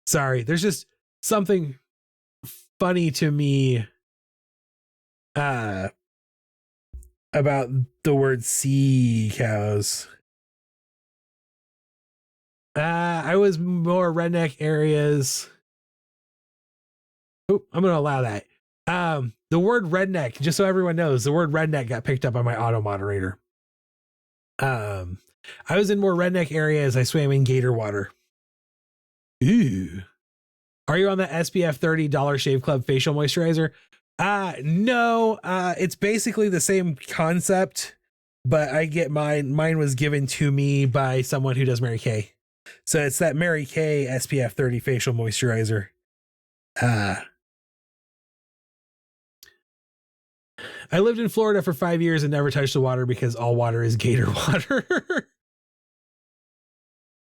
Sorry, there's just something funny to me about the word sea cows. I was more redneck areas. Oh, I'm going to allow that. The word redneck, just so everyone knows, the word redneck got picked up by my auto moderator. I was in more redneck areas. I swam in gator water. Ooh. Are you on the SPF 30 Dollar Shave Club facial moisturizer? No, it's basically the same concept, but I get mine was given to me by someone who does Mary Kay. So it's that Mary Kay SPF 30 facial moisturizer. I lived in Florida for 5 years and never touched the water because all water is gator water.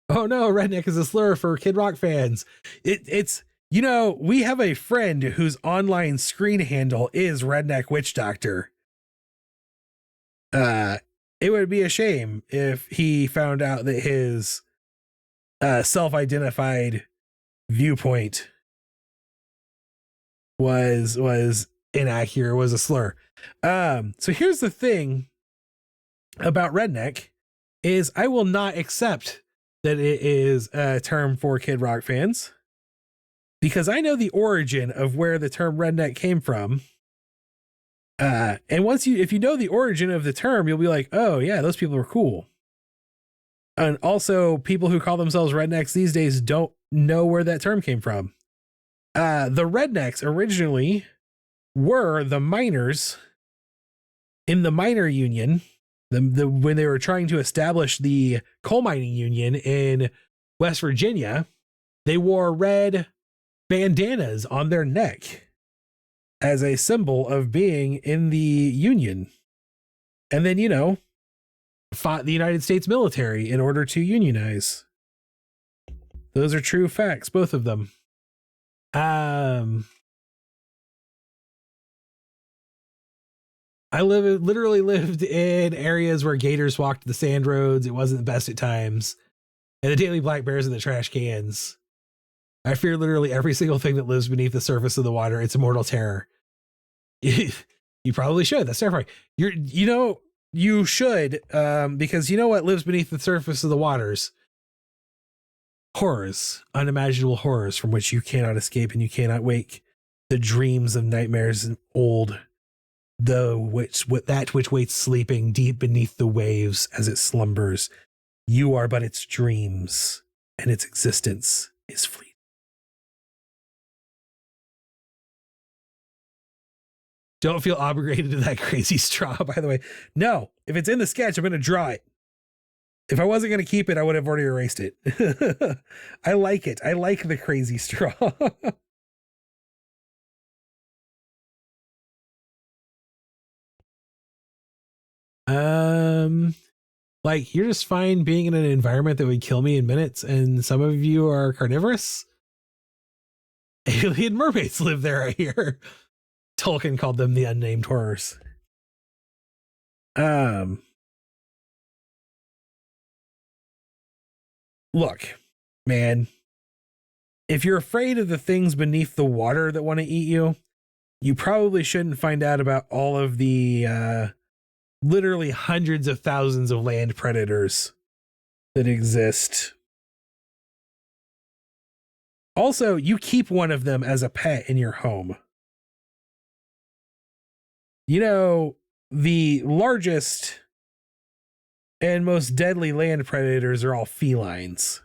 Oh no, redneck is a slur for Kid Rock fans. It's, you know, we have a friend whose online screen handle is Redneck Witch Doctor. It would be a shame if he found out that his self-identified viewpoint was inaccurate, was a slur. So here's the thing about redneck is I will not accept that it is a term for Kid Rock fans because I know the origin of where the term redneck came from. And if you know the origin of the term, you'll be like, oh yeah, those people are cool. And also people who call themselves rednecks these days don't know where that term came from. The rednecks originally were the miners in the miner union, when they were trying to establish the coal mining union in West Virginia. They wore red bandanas on their neck as a symbol of being in the union. And then, you know, fought the United States military in order to unionize. Those are true facts, both of them. I literally lived in areas where gators walked the sand roads. It wasn't the best at times. And the daily black bears in the trash cans. I fear literally every single thing that lives beneath the surface of the water. It's a mortal terror. You probably should. That's terrifying. You should, because you know what lives beneath the surface of the waters? Horrors, unimaginable horrors from which you cannot escape and you cannot wake. The dreams of nightmares and old. That which waits sleeping deep beneath the waves as it slumbers. You are but its dreams, and its existence is fleeting. Don't feel obligated to that crazy straw, by the way. No, if it's in the sketch, I'm going to draw it. If I wasn't going to keep it, I would have already erased it. I like it. I like the crazy straw. Like, you're just fine being in an environment that would kill me in minutes, and some of you are carnivorous? Alien mermaids live there, I hear. Tolkien called them the unnamed horrors. Look, man, if you're afraid of the things beneath the water that want to eat you, you probably shouldn't find out about all of the literally hundreds of thousands of land predators that exist. Also, you keep one of them as a pet in your home. You know, the largest and most deadly land predators are all felines.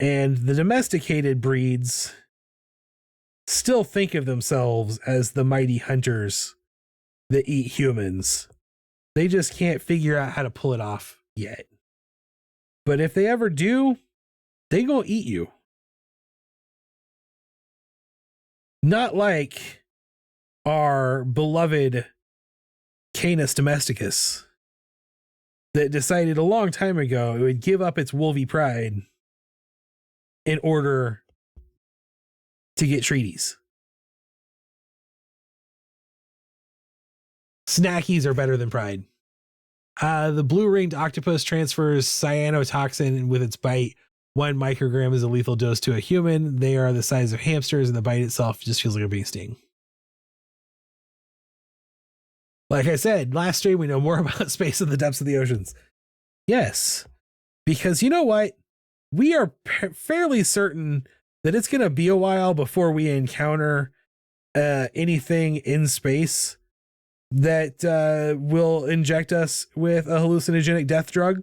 And the domesticated breeds still think of themselves as the mighty hunters that eat humans. They just can't figure out how to pull it off yet. But if they ever do, they gonna eat you. Not like our beloved Canis domesticus that decided a long time ago it would give up its wolvy pride in order to get treaties. Snackies are better than pride. The blue-ringed octopus transfers cyanotoxin with its bite. 1 microgram is a lethal dose to a human. They are the size of hamsters, and the bite itself just feels like a bee sting. Like I said, last stream, we know more about space in the depths of the oceans. Yes, because you know what? We are fairly certain that it's going to be a while before we encounter anything in space that will inject us with a hallucinogenic death drug.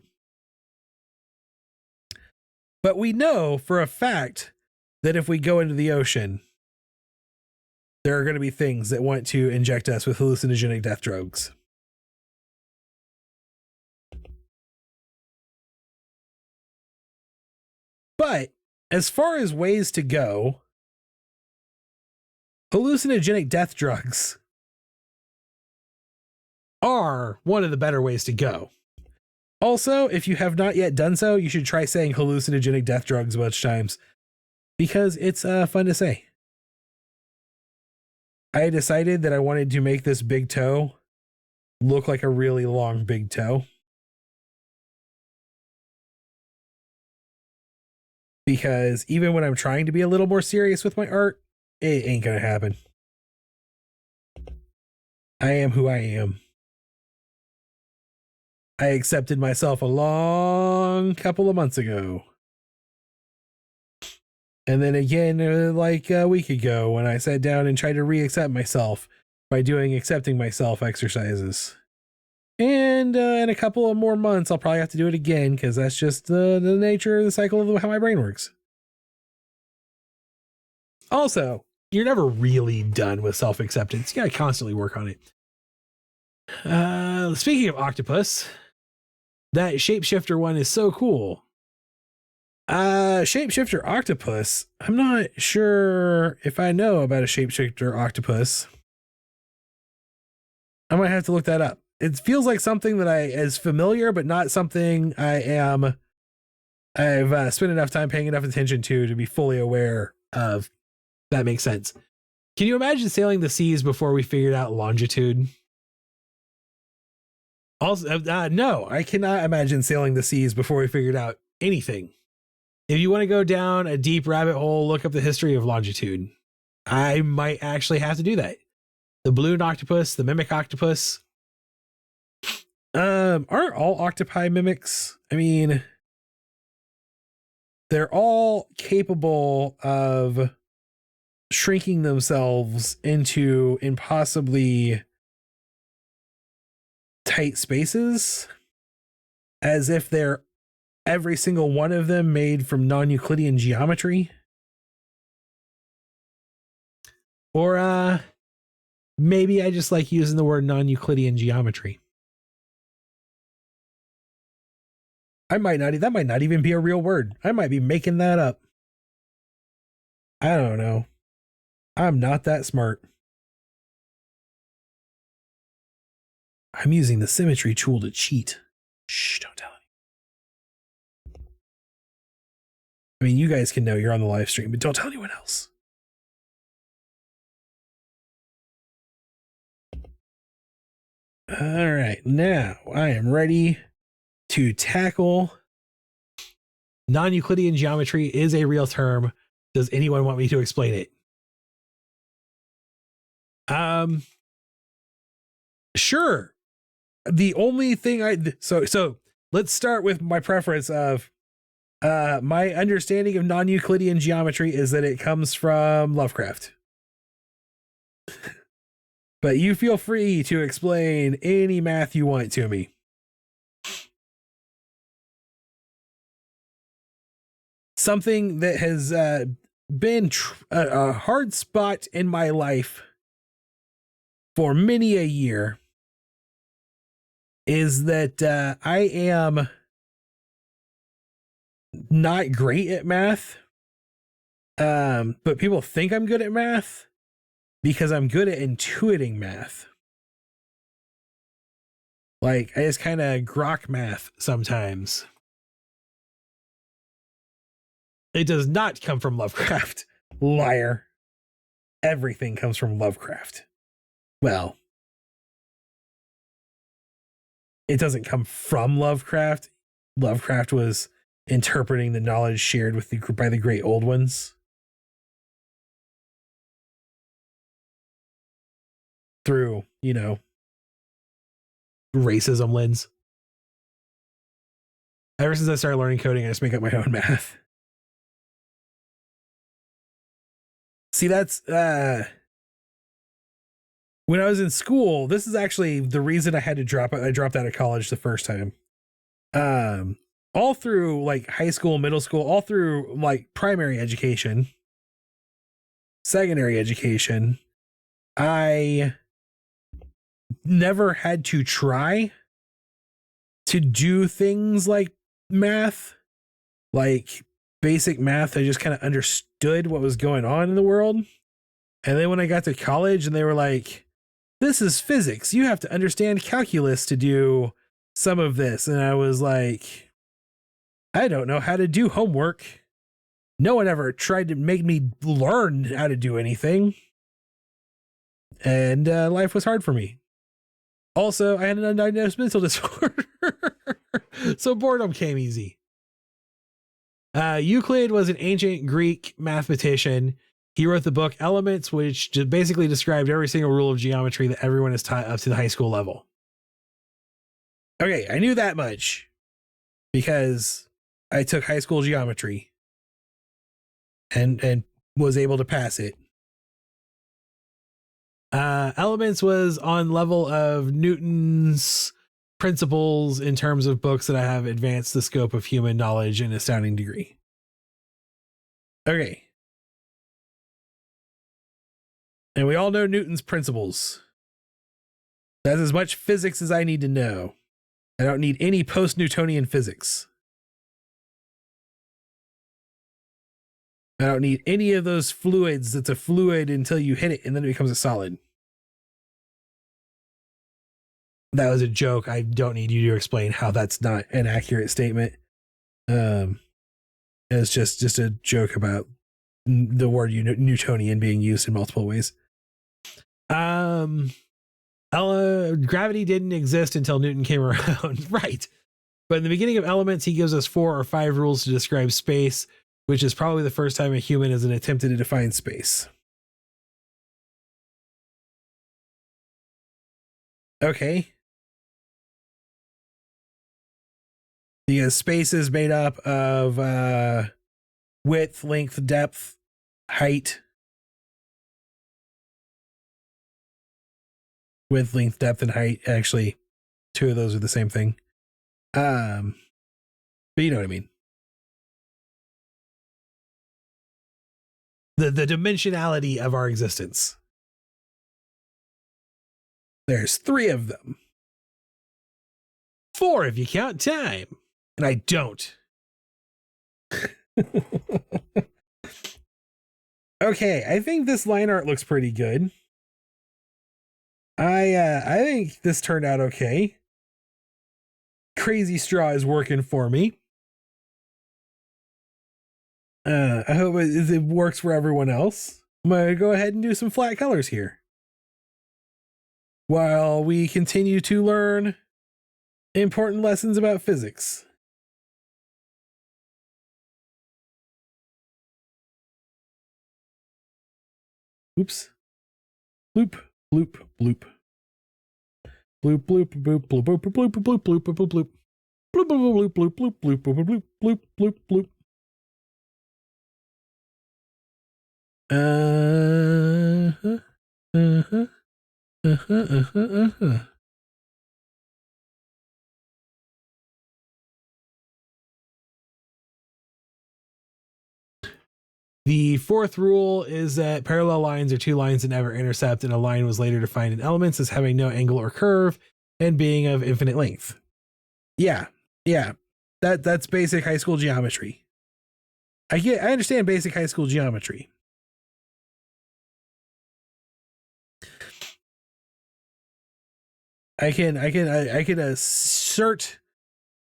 But we know for a fact that if we go into the ocean, there are going to be things that want to inject us with hallucinogenic death drugs. But as far as ways to go, hallucinogenic death drugs are one of the better ways to go. Also, if you have not yet done so, you should try saying hallucinogenic death drugs a bunch of times because it's fun to say. I decided that I wanted to make this big toe look like a really long big toe. Because even when I'm trying to be a little more serious with my art, it ain't gonna happen. I am who I am. I accepted myself a long couple of months ago. And then again, like a week ago, when I sat down and tried to re-accept myself by doing accepting myself exercises. And in a couple of more months, I'll probably have to do it again because that's just the nature of the cycle of how my brain works. Also, you're never really done with self-acceptance. You gotta constantly work on it. Speaking of octopus, that shapeshifter one is so cool. Shapeshifter octopus. I'm not sure if I know about a shapeshifter octopus. I might have to look that up. It feels like something that is familiar, but not something I've spent enough time paying enough attention to be fully aware of. That makes sense. Can you imagine sailing the seas before we figured out longitude? Also, no, I cannot imagine sailing the seas before we figured out anything. If you want to go down a deep rabbit hole, look up the history of longitude. I might actually have to do that. The balloon octopus, the mimic octopus. Aren't all octopi mimics? I mean, they're all capable of shrinking themselves into impossibly tight spaces, as if they're every single one of them made from non-Euclidean geometry. Or maybe I just like using the word non-Euclidean geometry. That might not even be a real word. I might be making that up. I don't know. I'm not that smart. I'm using the symmetry tool to cheat. Shh, don't tell anyone. I mean, you guys can know you're on the live stream, but don't tell anyone else. All right, now I am ready to tackle non-Euclidean geometry is a real term. Does anyone want me to explain it? Sure. The only thing so let's start with my preference of my understanding of non-Euclidean geometry is that it comes from Lovecraft. But you feel free to explain any math you want to me. Something that has been a hard spot in my life for many a year is that I am not great at math, but people think I'm good at math because I'm good at intuiting math. Like, I just kind of grok math sometimes. It does not come from Lovecraft. Liar. Everything comes from Lovecraft. Well, it doesn't come from Lovecraft. Lovecraft was interpreting the knowledge shared with by the great old ones through, racism lens. Ever since I started learning coding, I just make up my own math. See, that's when I was in school, this is actually the reason I had to drop I dropped out of college the first time. All through like high school, middle school, all through like primary education, secondary education, I never had to try to do things like math, like basic math. I just kind of understood what was going on in the world. And then when I got to college and they were like, this is physics, you have to understand calculus to do some of this. And I was like, I don't know how to do homework. No one ever tried to make me learn how to do anything. And life was hard for me. Also, I had an undiagnosed mental disorder. So boredom came easy. Euclid was an ancient Greek mathematician. He wrote the book Elements, which basically described every single rule of geometry that everyone is taught up to the high school level. Okay, I knew that much because I took high school geometry and was able to pass it. Elements was on level of Newton's principles in terms of books that I have advanced the scope of human knowledge in an astounding degree. Okay. And we all know Newton's principles. That's as much physics as I need to know. I don't need any post-Newtonian physics. I don't need any of those fluids that's a fluid until you hit it and then it becomes a solid. That was a joke. I don't need you to explain how that's not an accurate statement. It's just a joke about the word Newtonian being used in multiple ways. Gravity didn't exist until Newton came around. Right. But in the beginning of Elements, he gives us 4 or 5 rules to describe space, which is probably the first time a human has attempted to define space. Okay. Because space is made up of width, length, depth, height. Width, length, depth, and height. Actually, 2 of those are the same thing. But you know what I mean. The dimensionality of our existence. There's 3 of them. 4 if you count time. And I don't. Okay, I think this line art looks pretty good. I think this turned out okay. Crazy Straw is working for me. I hope it works for everyone else. I'm gonna go ahead and do some flat colors here while we continue to learn important lessons about physics. Oops. Bloop, bloop, bloop. Bloop, bloop, bloop, bloop, bloop, bloop, bloop, bloop, bloop, bloop, bloop, bloop. Bloop, bloop, bloop, bloop, bloop, bloop, bloop, bloop, bloop, bloop, bloop. Uh-huh. Uh-huh. Uh-huh. Uh-huh. Uh-huh. The 4th rule is that parallel lines are 2 lines that never intercept, and a line was later defined in Elements as having no angle or curve and being of infinite length. Yeah. That's basic high school geometry. I understand basic high school geometry. I can assert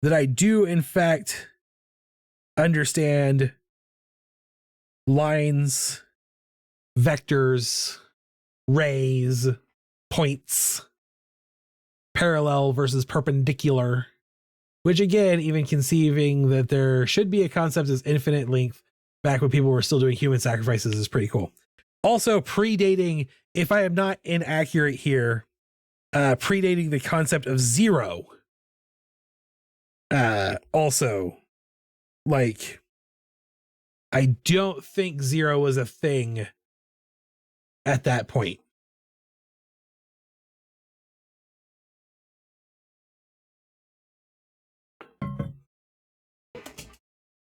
that I do in fact understand lines, vectors, rays, points, parallel versus perpendicular, which again, even conceiving that there should be a concept as infinite length back when people were still doing human sacrifices is pretty cool. Also predating, if I am not inaccurate here, predating the concept of 0. Also, like, I don't think 0 was a thing at that point.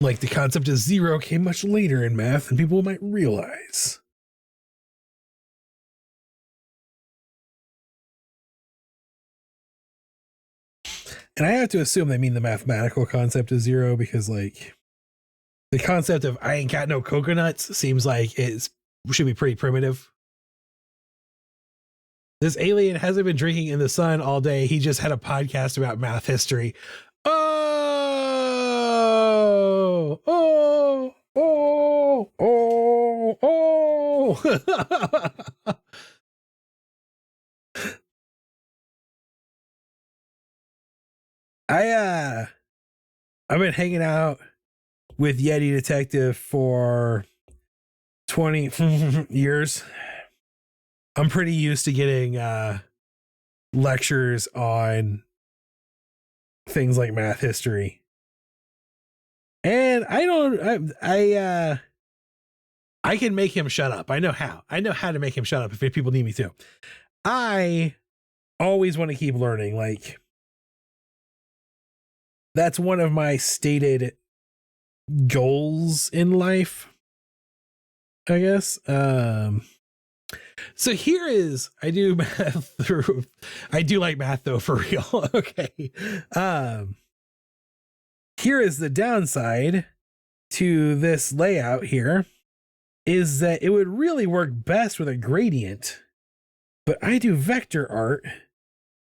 Like, the concept of 0 came much later in math than people might realize. And I have to assume they mean the mathematical concept of 0 because, like, the concept of I ain't got no coconuts seems like it should be pretty primitive. This alien hasn't been drinking in the sun all day. He just had a podcast about math history. Oh, oh, oh, oh, oh. I've been hanging out with Yeti Detective for 20 years. I'm pretty used to getting lectures on things like math history. And I can make him shut up. I know how to make him shut up if people need me to. I always want to keep learning. Like, that's one of my stated goals in life, I guess. So here is, I do math through, I do like math though, for real. Okay. Here is the downside to this layout here, is that it would really work best with a gradient, but I do vector art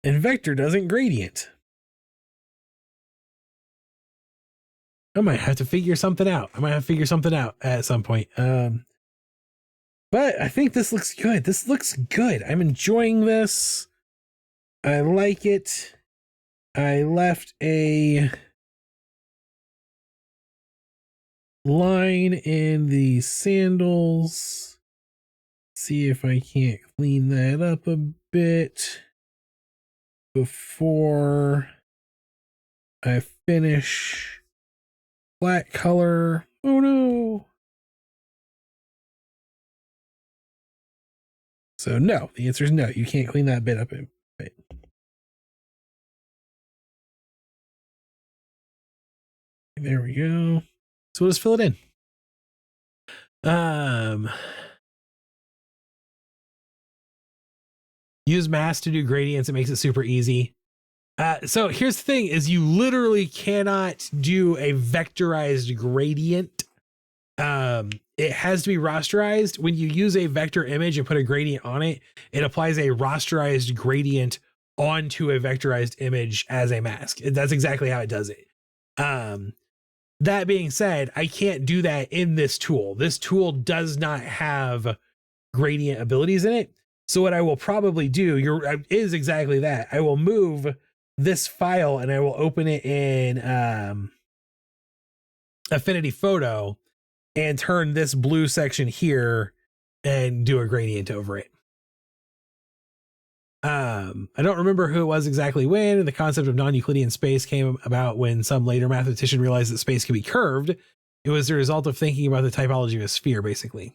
and vector doesn't gradient. I might have to figure something out. At some point. But I think this looks good. This looks good. I'm enjoying this. I like it. I left a line in the sandals. See if I can't clean that up a bit before I finish flat color. Oh no. So no, the answer is no. You can't clean that bit up. Right. There we go. So we'll just fill it in. Use mass to do gradients. It makes it super easy. So here's the thing is you literally cannot do a vectorized gradient. It has to be rasterized. When you use a vector image and put a gradient on it, it applies a rasterized gradient onto a vectorized image as a mask. That's exactly how it does it. That being said, I can't do that in this tool. This tool does not have gradient abilities in it. So what I will probably do is exactly that. I will move this file and I will open it in Affinity Photo and turn this blue section here and do a gradient over it. I don't remember who it was exactly when, and the concept of non-Euclidean space came about when some later mathematician realized that space could be curved. It was the result of thinking about the typology of a sphere, basically.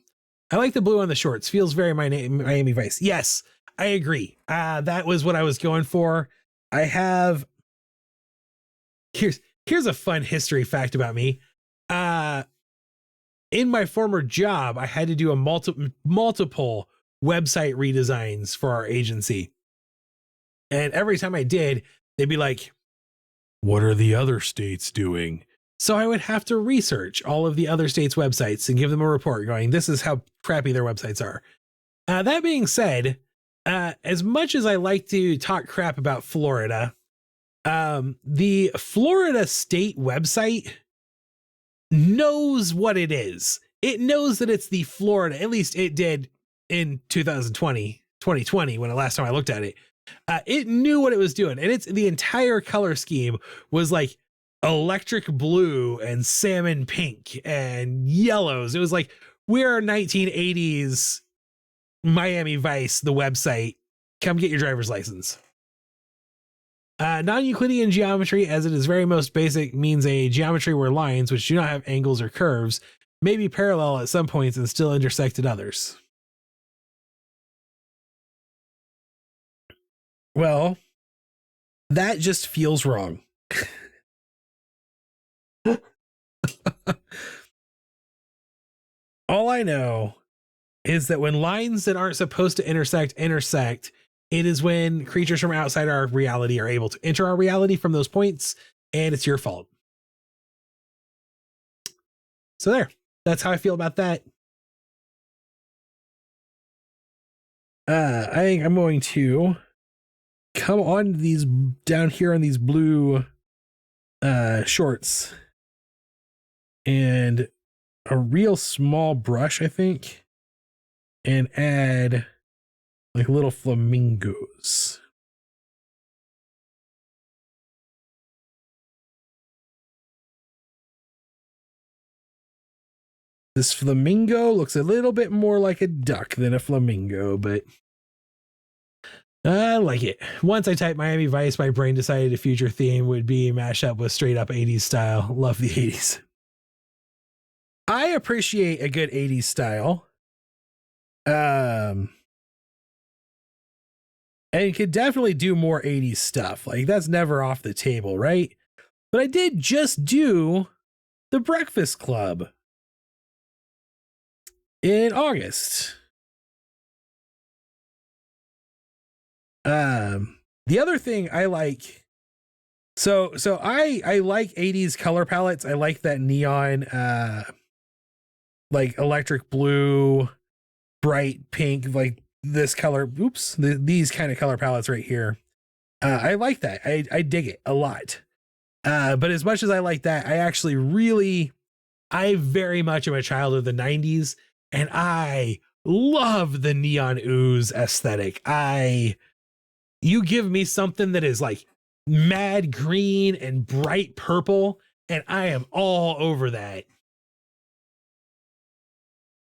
I like the blue on the shorts. Feels very Miami Vice. Yes, I agree. That was what I was going for. I have... Here's a fun history fact about me. In my former job, I had to do a multiple website redesigns for our agency. And every time I did, they'd be like, what are the other states doing? So I would have to research all of the other states' websites and give them a report going, this is how crappy their websites are. That being said, as much as I like to talk crap about Florida, the Florida state website knows what it is. It knows that it's the Florida, at least it did in 2020, when the last time I looked at it. It knew what it was doing, and the entire color scheme was like electric blue and salmon pink and yellows. It was like, we're 1980s Miami Vice, the website. Come get your driver's license. Non-Euclidean geometry, as it is very most basic, means a geometry where lines, which do not have angles or curves, may be parallel at some points and still intersect at others. Well, that just feels wrong. All I know is that when lines that aren't supposed to intersect, it is when creatures from outside our reality are able to enter our reality from those points, and it's your fault. So there, that's how I feel about that. I think I'm going to come on these down here on these blue shorts and a real small brush, I think, and add like little flamingos. This flamingo looks a little bit more like a duck than a flamingo, but I like it. Once I typed Miami Vice, my brain decided a future theme would be mashed up with straight up 80s style. Love the 80s. I appreciate a good 80s style. And could definitely do more 80s stuff. Like, that's never off the table, right? But I did just do The Breakfast Club in August. The other thing I like, so I like 80s color palettes. I like that neon, like electric blue, bright pink, like this color. Oops, these kind of color palettes right here. I like that. I dig it a lot. But as much as I like that, I very much am a child of the 90s, and I love the neon ooze aesthetic. You give me something that is like mad green and bright purple, and I am all over that.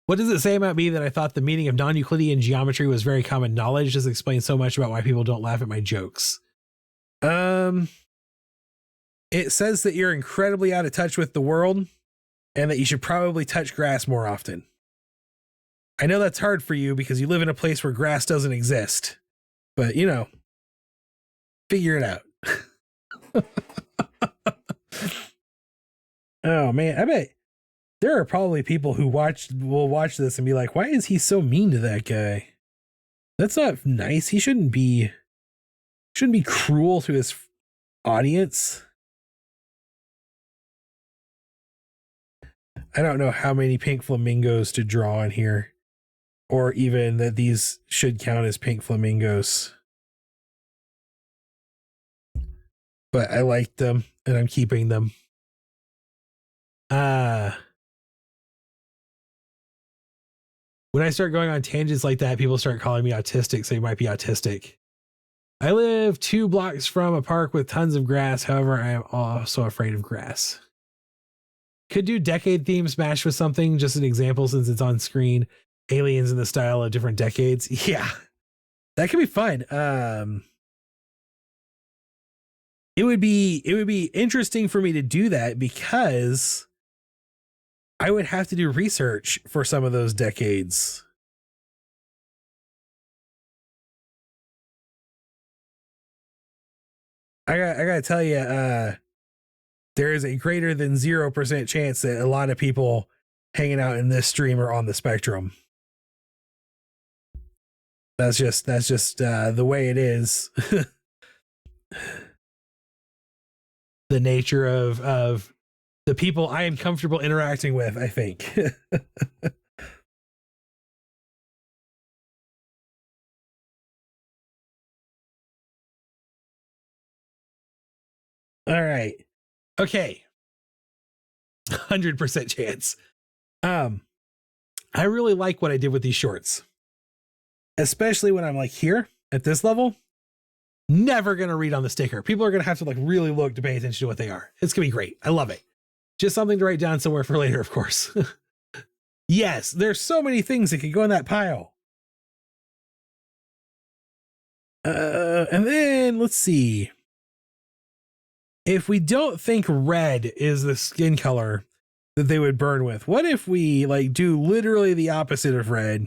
What does it say about me that I thought the meaning of non-Euclidean geometry was very common knowledge? This explains so much about why people don't laugh at my jokes. It says that you're incredibly out of touch with the world and that you should probably touch grass more often. I know that's hard for you because you live in a place where grass doesn't exist, but you know, figure it out. Oh man, I bet there are probably people who will watch this and be like, why is he so mean to that guy? That's not nice. He shouldn't be cruel to his audience. I don't know how many pink flamingos to draw in here, or even that these should count as pink flamingos. But I liked them and I'm keeping them. When I start going on tangents like that, people start calling me autistic, so you might be autistic. I live 2 blocks from a park with tons of grass. However, I am also afraid of grass. Could do decade themes matched with something, just an example since it's on screen. Aliens in the style of different decades. Yeah, that could be fun. It would be interesting for me to do that because I would have to do research for some of those decades. I gotta tell you, there is a greater than 0% chance that a lot of people hanging out in this stream are on the spectrum. That's just the way it is. The nature of the people I am comfortable interacting with, I think. All right. Okay. 100% chance. I really like what I did with these shorts, especially when I'm like here at this level. Never going to read on the sticker. People are going to have to like really look to pay attention to what they are. It's going to be great. I love it. Just something to write down somewhere for later, of course. Yes, there's so many things that could go in that pile. And then let's see. If we don't think red is the skin color that they would burn with, what if we like do literally the opposite of red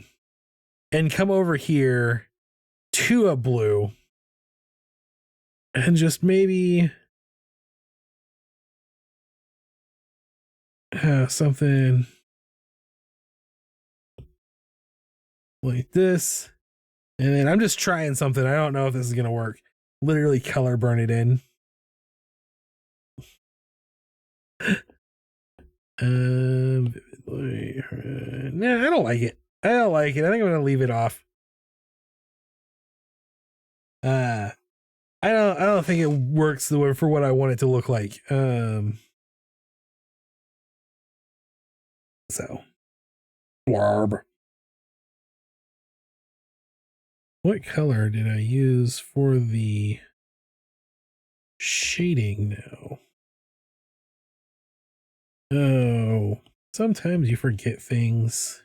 and come over here to a blue and just maybe something like this. And then I'm just trying something. I don't know if this is going to work. Literally color burn it in. Nah, I don't like it. I don't like it. I think I'm going to leave it off. I don't think it works the way for what I want it to look like. So blarb. What color did I use for the shading now? Oh, sometimes you forget things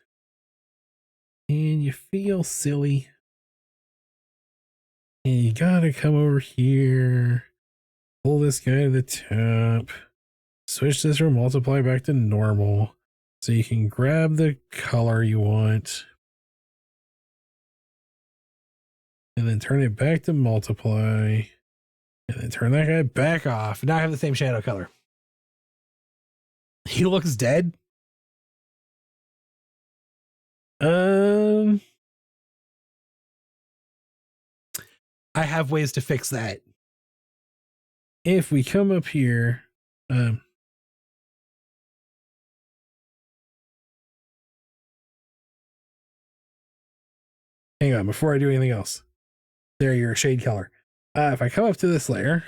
and you feel silly. And you gotta come over here, pull this guy to the top, switch this from multiply back to normal so you can grab the color you want. And then turn it back to multiply. And then turn that guy back off. Now I have the same shadow color. He looks dead. I have ways to fix that. If we come up here, hang on, before I do anything else. There, your shade color. If I come up to this layer,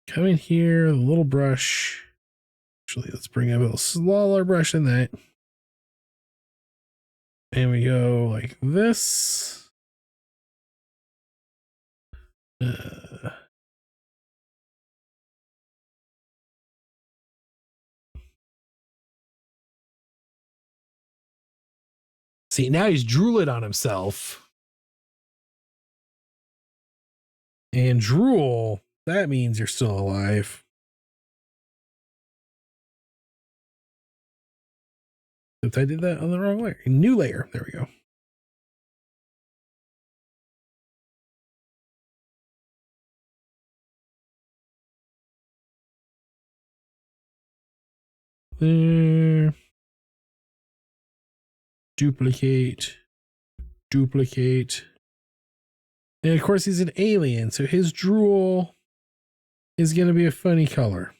come in here, a little brush. Actually, let's bring a little smaller brush in that. And we go like this. See, now he's drooling on himself. And drool, that means you're still alive. Except I did that on the wrong layer. New layer. There we go. There. Duplicate. duplicate. And of course, he's an alien, so his drool is going to be a funny color.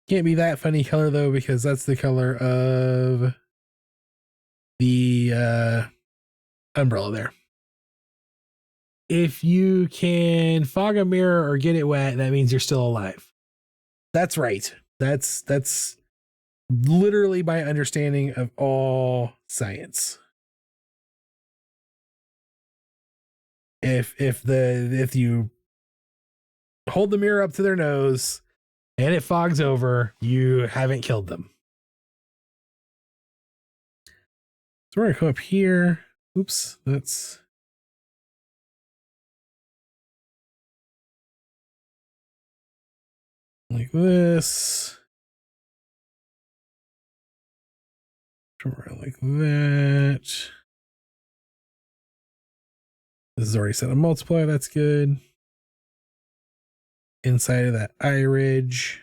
Can't be that funny color, though, because that's the color of the umbrella there. If you can fog a mirror or get it wet, that means you're still alive. That's right. That's literally my understanding of all science. If you hold the mirror up to their nose and it fogs over, you haven't killed them. So we're gonna come up here. Oops, that's like this. Like that. This is already set to multiply. That's good. Inside of that eye ridge.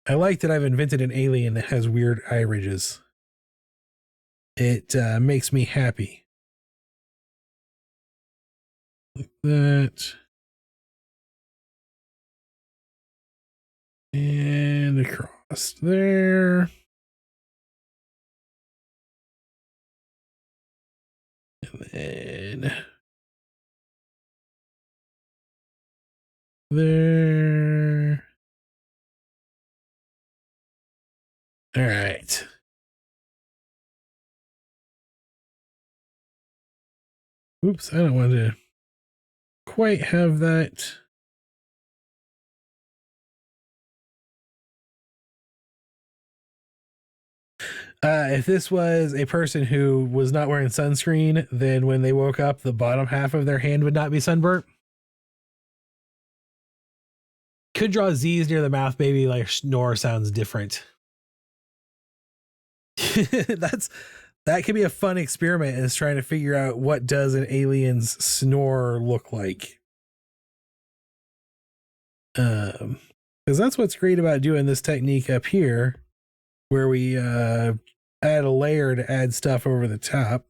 I like that I've invented an alien that has weird eye ridges. It makes me happy. Like that. And across there. And then there. All right. Oops, I don't want to quite have that. If this was a person who was not wearing sunscreen, then when they woke up, the bottom half of their hand would not be sunburnt. Could draw Z's near the mouth, maybe like snore sounds different. That could be a fun experiment, is trying to figure out what does an alien's snore look like. Because that's what's great about doing this technique up here, where we add a layer to add stuff over the top,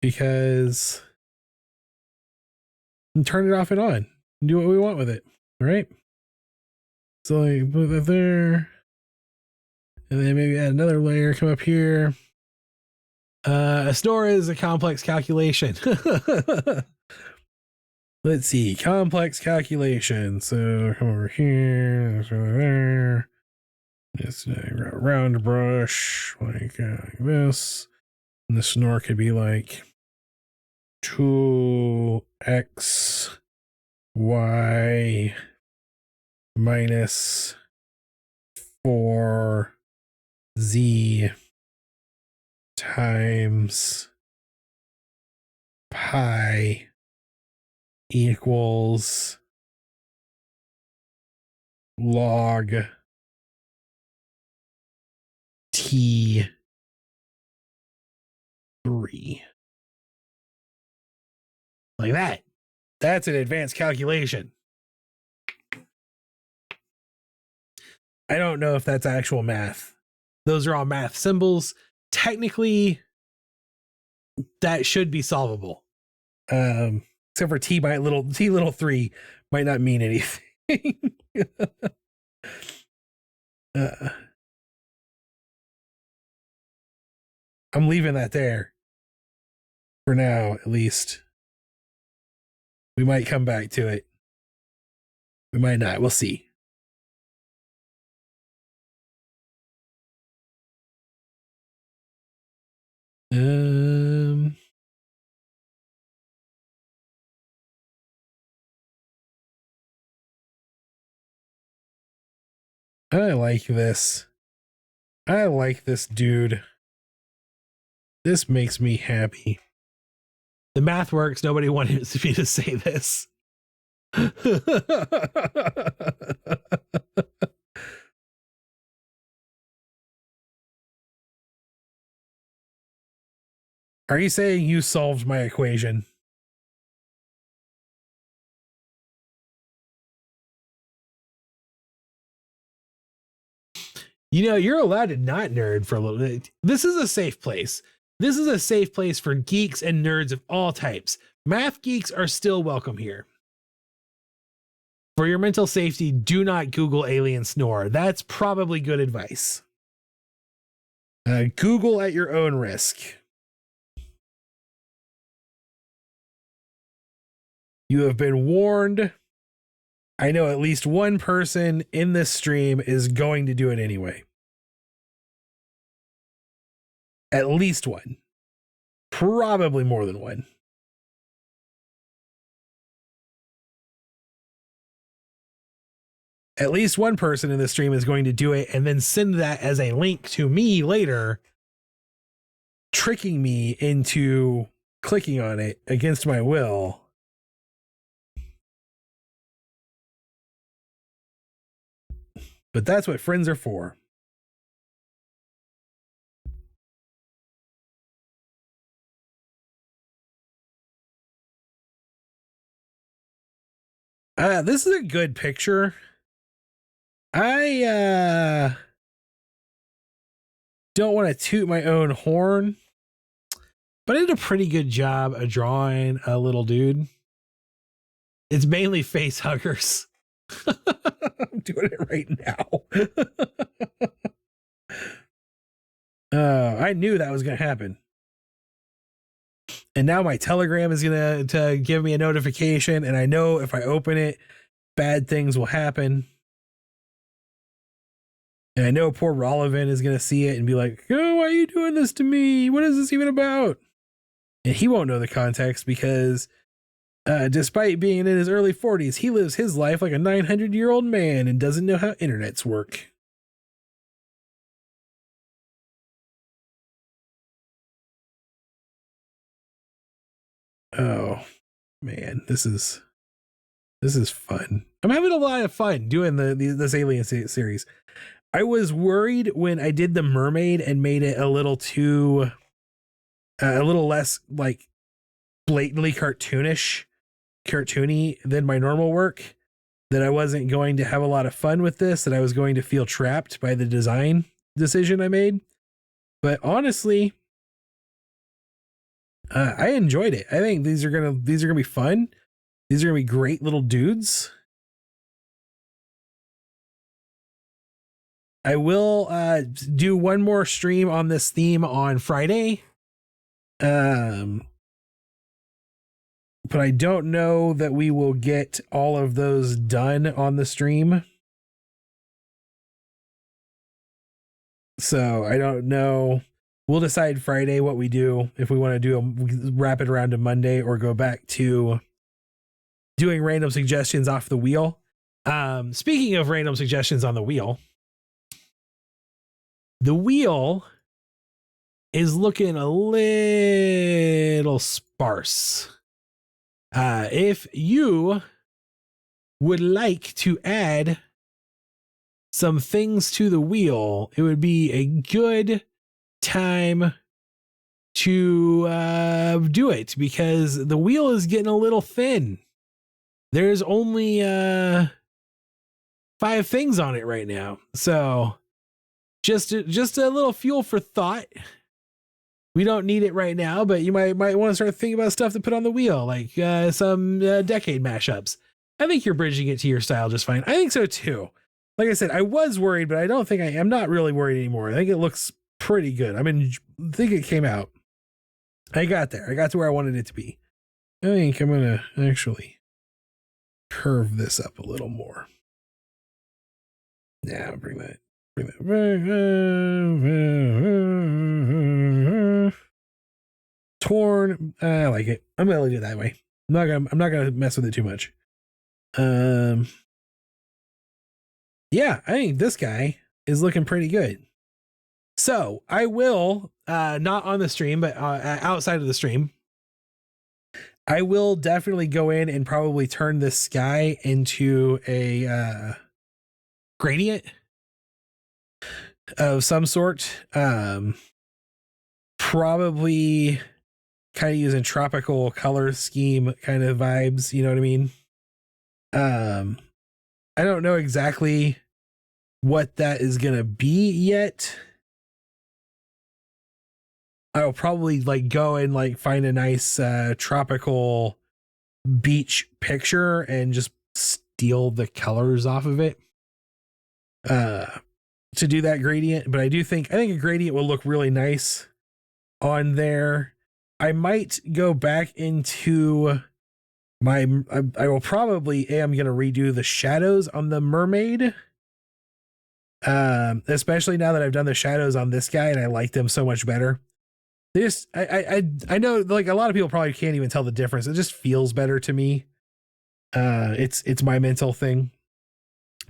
because we can turn it off and on and do what we want with it. All right. So like put that there. And then maybe add another layer, come up here. A snore is a complex calculation. Let's see, complex calculation. So come over here, there. Just a round brush like this. And the snore could be like 2x y minus 4z times pi equals log T3. Like that. That's an advanced calculation. I don't know if that's actual math. Those are all math symbols. Technically, that should be solvable. Except for T little 3 might not mean anything. I'm leaving that there for now, at least. We might come back to it. We might not. We'll see. I like this. I like this dude. This makes me happy. The math works. Nobody wanted me to say this. Are you saying you solved my equation? You know, you're allowed to not nerd for a little bit. This is a safe place. This is a safe place for geeks and nerds of all types. Math geeks are still welcome here. For your mental safety, do not Google alien snore. That's probably good advice. Google at your own risk. You have been warned. I know at least one person in this stream is going to do it anyway. At least one. Probably more than one. At least one person in this stream is going to do it and then send that as a link to me later, tricking me into clicking on it against my will. But that's what friends are for. This is a good picture. I don't want to toot my own horn, but I did a pretty good job of drawing a little dude. It's mainly face huggers. I'm doing it right now. I knew that was going to happen. And now my Telegram is going to give me a notification, and I know if I open it, bad things will happen. And I know poor Rollivan is going to see it and be like, oh, why are you doing this to me? What is this even about? And he won't know the context because despite being in his early 40s, he lives his life like a 900-year-old man and doesn't know how internets work. Oh, man, this is fun. I'm having a lot of fun doing this Alien series. I was worried when I did the mermaid and made it a little less like blatantly cartoony than my normal work, that I wasn't going to have a lot of fun with this, that I was going to feel trapped by the design decision I made. But honestly, I enjoyed it. I think these are gonna be fun. These are gonna be great little dudes. I will do one more stream on this theme on Friday. But I don't know that we will get all of those done on the stream. So I don't know. We'll decide Friday what we do, if we want to do a rapid round to Monday or go back to doing random suggestions off the wheel. Speaking of random suggestions on the wheel is looking a little sparse. If you would like to add some things to the wheel, it would be a good time to do it, because the wheel is getting a little thin. There's only 5 things on it right now. So just a little fuel for thought. We don't need it right now, but you might want to start thinking about stuff to put on the wheel, like some decade mashups. I think you're bridging it to your style just fine. I think so too. Like I said, I was worried, but I don't think I'm not really worried anymore. I think it looks pretty good. I think it came out. I got there. I got to where I wanted it to be. I think I'm going to actually curve this up a little more. Yeah, bring that. Torn. I like it. I'm gonna leave it that way. I'm not gonna mess with it too much. Yeah, I think this guy is looking pretty good. So I will, not on the stream, but outside of the stream, I will definitely go in and probably turn this sky into a gradient of some sort. Probably kind of using tropical color scheme kind of vibes, you know what I mean? I don't know exactly what that is gonna be yet. I'll probably like go and like find a nice tropical beach picture and just steal the colors off of it to do that gradient. But I think a gradient will look really nice on there. I might go back into I will probably am going to redo the shadows on the mermaid. Especially now that I've done the shadows on this guy and I like them so much better. I know like a lot of people probably can't even tell the difference. It just feels better to me. It's my mental thing.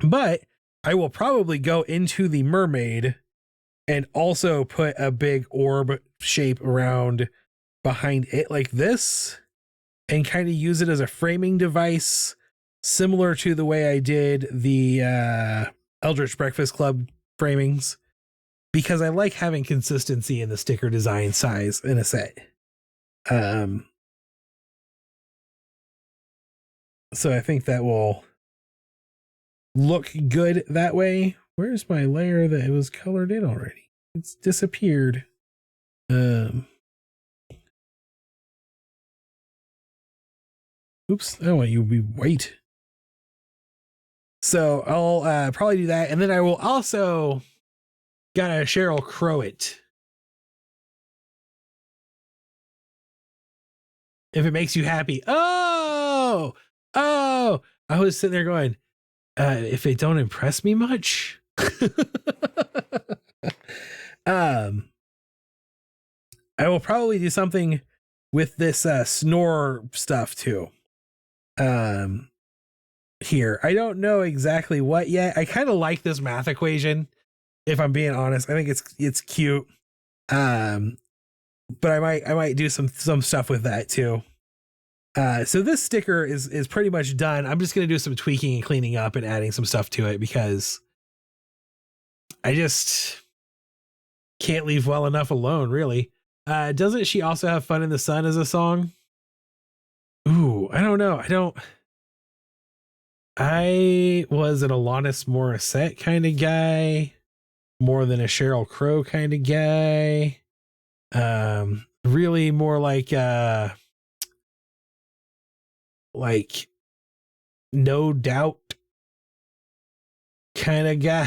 But I will probably go into the mermaid and also put a big orb shape around behind it like this and kind of use it as a framing device, similar to the way I did the Eldritch Breakfast Club framings, because I like having consistency in the sticker design size in a set. So I think that will look good that way. Where's my layer that it was colored in already? It's disappeared. Oops, I don't want you to be white. So I'll probably do that. And then I will also gotta Sheryl Crow it. If it makes you happy. Oh, I was sitting there going, if they don't impress me much. I will probably do something with this snore stuff too. Here, I don't know exactly what yet. I kind of like this math equation, if I'm being honest. I think it's cute. But I might do some stuff with that too. So this sticker is pretty much done. I'm just gonna do some tweaking and cleaning up and adding some stuff to it because I just can't leave well enough alone, really. Doesn't she also have Fun in the Sun as a song? Ooh, I don't know. I was an Alanis Morissette kind of guy, more than a Sheryl Crow kind of guy. Really more like No Doubt kind of guy.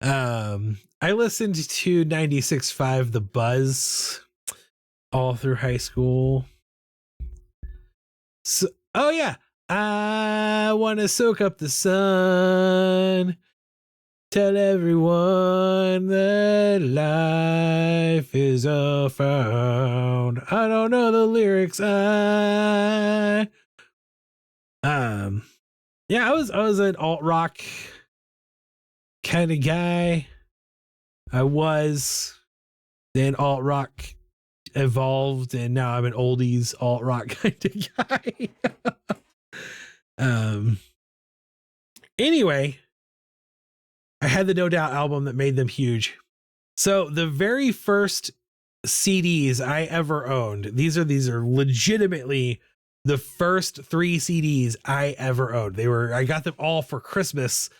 I listened to 96.5 The Buzz all through high school. So, oh yeah, I want to soak up the sun. Tell everyone that life is a found. I don't know the lyrics. Yeah, I was an alt rock kind of guy. I was. Then alt rock evolved, and now I'm an oldies alt rock kind of guy. Anyway, I had the No Doubt album that made them huge. So the very first CDs I ever owned, these are legitimately the first 3 CDs I ever owned. I got them all for Christmas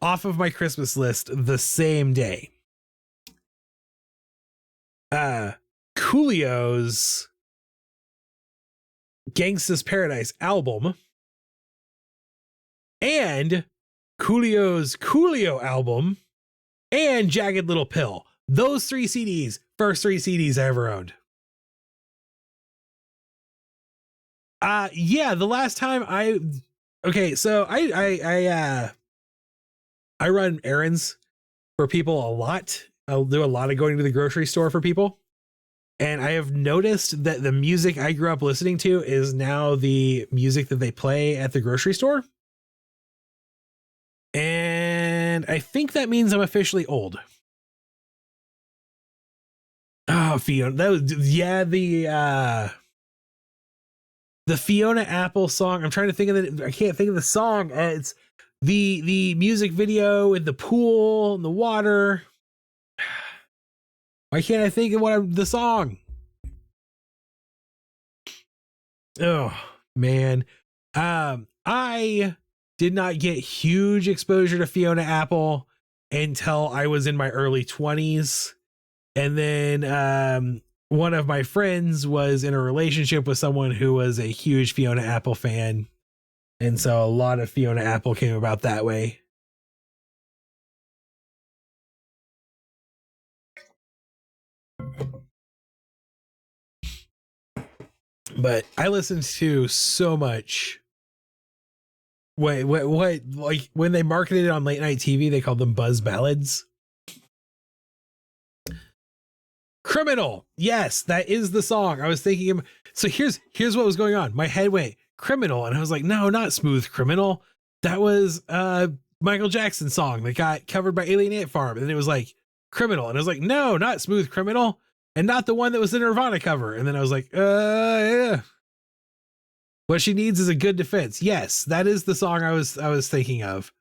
off of my Christmas list the same day. Coolio's Gangsta's Paradise album and Coolio's Coolio album and Jagged Little Pill. Those 3 CDs, first 3 CDs I ever owned. Yeah, the last time so I run errands for people a lot. I'll do a lot of going to the grocery store for people. And I have noticed that the music I grew up listening to is now the music that they play at the grocery store. And I think that means I'm officially old. Oh, Fiona. That was, yeah, the Fiona Apple song. I'm trying to think of it. I can't think of the song. It's the music video with the pool and the water. Why can't I think of the song? Oh man. I did not get huge exposure to Fiona Apple until I was in my early 20s. And then one of my friends was in a relationship with someone who was a huge Fiona Apple fan. And so a lot of Fiona Apple came about that way. But I listened to so much. What like when they marketed it on late night TV, they called them buzz ballads. Criminal. Yes, that is the song. I was thinking. So here's what was going on. My head went Criminal, and I was like, no, not Smooth Criminal. That was Michael Jackson's song that got covered by Alien Ant Farm, and it was like Criminal, and I was like, no, not Smooth Criminal, and not the one that was the Nirvana cover. And then I was like, yeah. What she needs is a good defense. Yes, that is the song I was thinking of.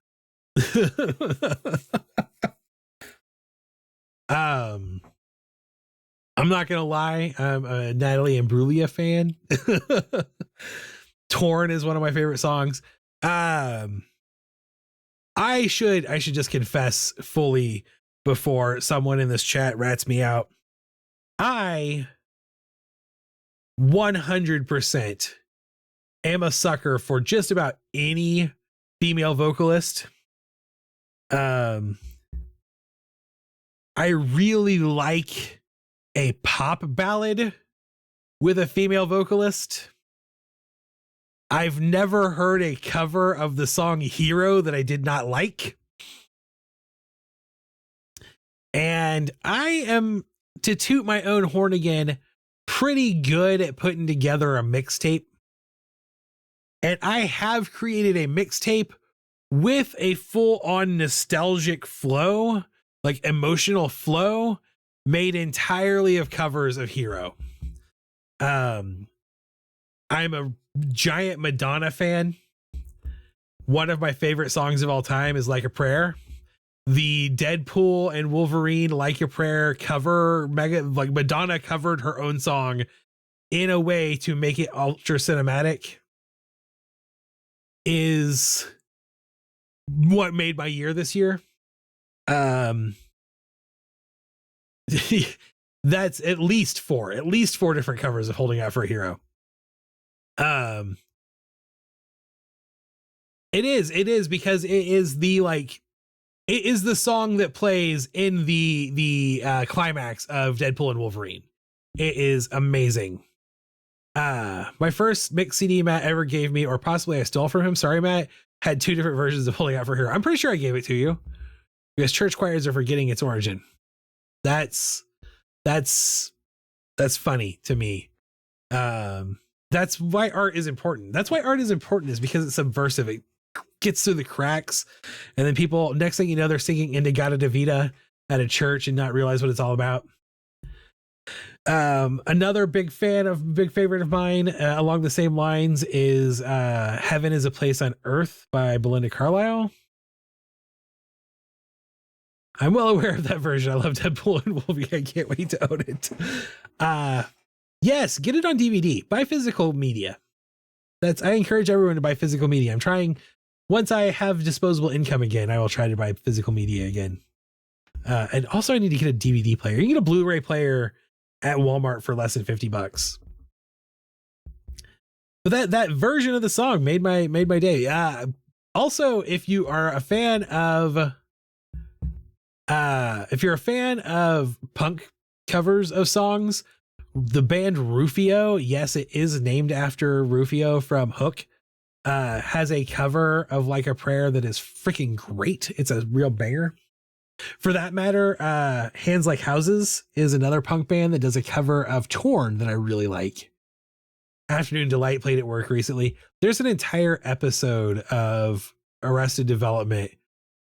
I'm not gonna lie, I'm a Natalie Imbruglia fan. Torn is one of my favorite songs. I should just confess fully before someone in this chat rats me out. I 100% am a sucker for just about any female vocalist. I really like a pop ballad with a female vocalist. I've never heard a cover of the song Hero that I did not like. And I am, to toot my own horn again, pretty good at putting together a mixtape. And I have created a mixtape with a full-on nostalgic flow, like emotional flow, made entirely of covers of Hero. I'm a giant Madonna fan. One of my favorite songs of all time is Like a Prayer. The Deadpool and Wolverine Like a Prayer cover, Madonna covered her own song in a way to make it ultra cinematic, is what made my year this year. That's at least four different covers of Holding Out for a Hero. It is because it is the song that plays in the climax of Deadpool and Wolverine. It is amazing. My first mix CD Matt ever gave me, or possibly I stole from him, sorry Matt, had two different versions of Holding Out for a Hero. I'm pretty sure I gave it to you because church choirs are forgetting its origin. That's funny to me. That's why art is important. That's why art is important, is because it's subversive. It gets through the cracks, and then people, next thing you know, they're singing Indigata Davida at a church and not realize what it's all about. Another big favorite of mine, along the same lines, is Heaven is a Place on Earth by Belinda Carlisle. I'm well aware of that version. I love Deadpool and Wolverine. I can't wait to own it. Yes, get it on DVD. Buy physical media. I encourage everyone to buy physical media. I'm trying, once I have disposable income again, I will try to buy physical media again. And also I need to get a DVD player. You can get a Blu-ray player at Walmart for less than $50. But that version of the song made my day. Also, if you are a fan of punk covers of songs, the band Rufio, yes, it is named after Rufio from Hook, has a cover of Like a Prayer that is freaking great. It's a real banger. For that matter, Hands Like Houses is another punk band that does a cover of Torn that I really like. Afternoon Delight played at work recently. There's an entire episode of Arrested Development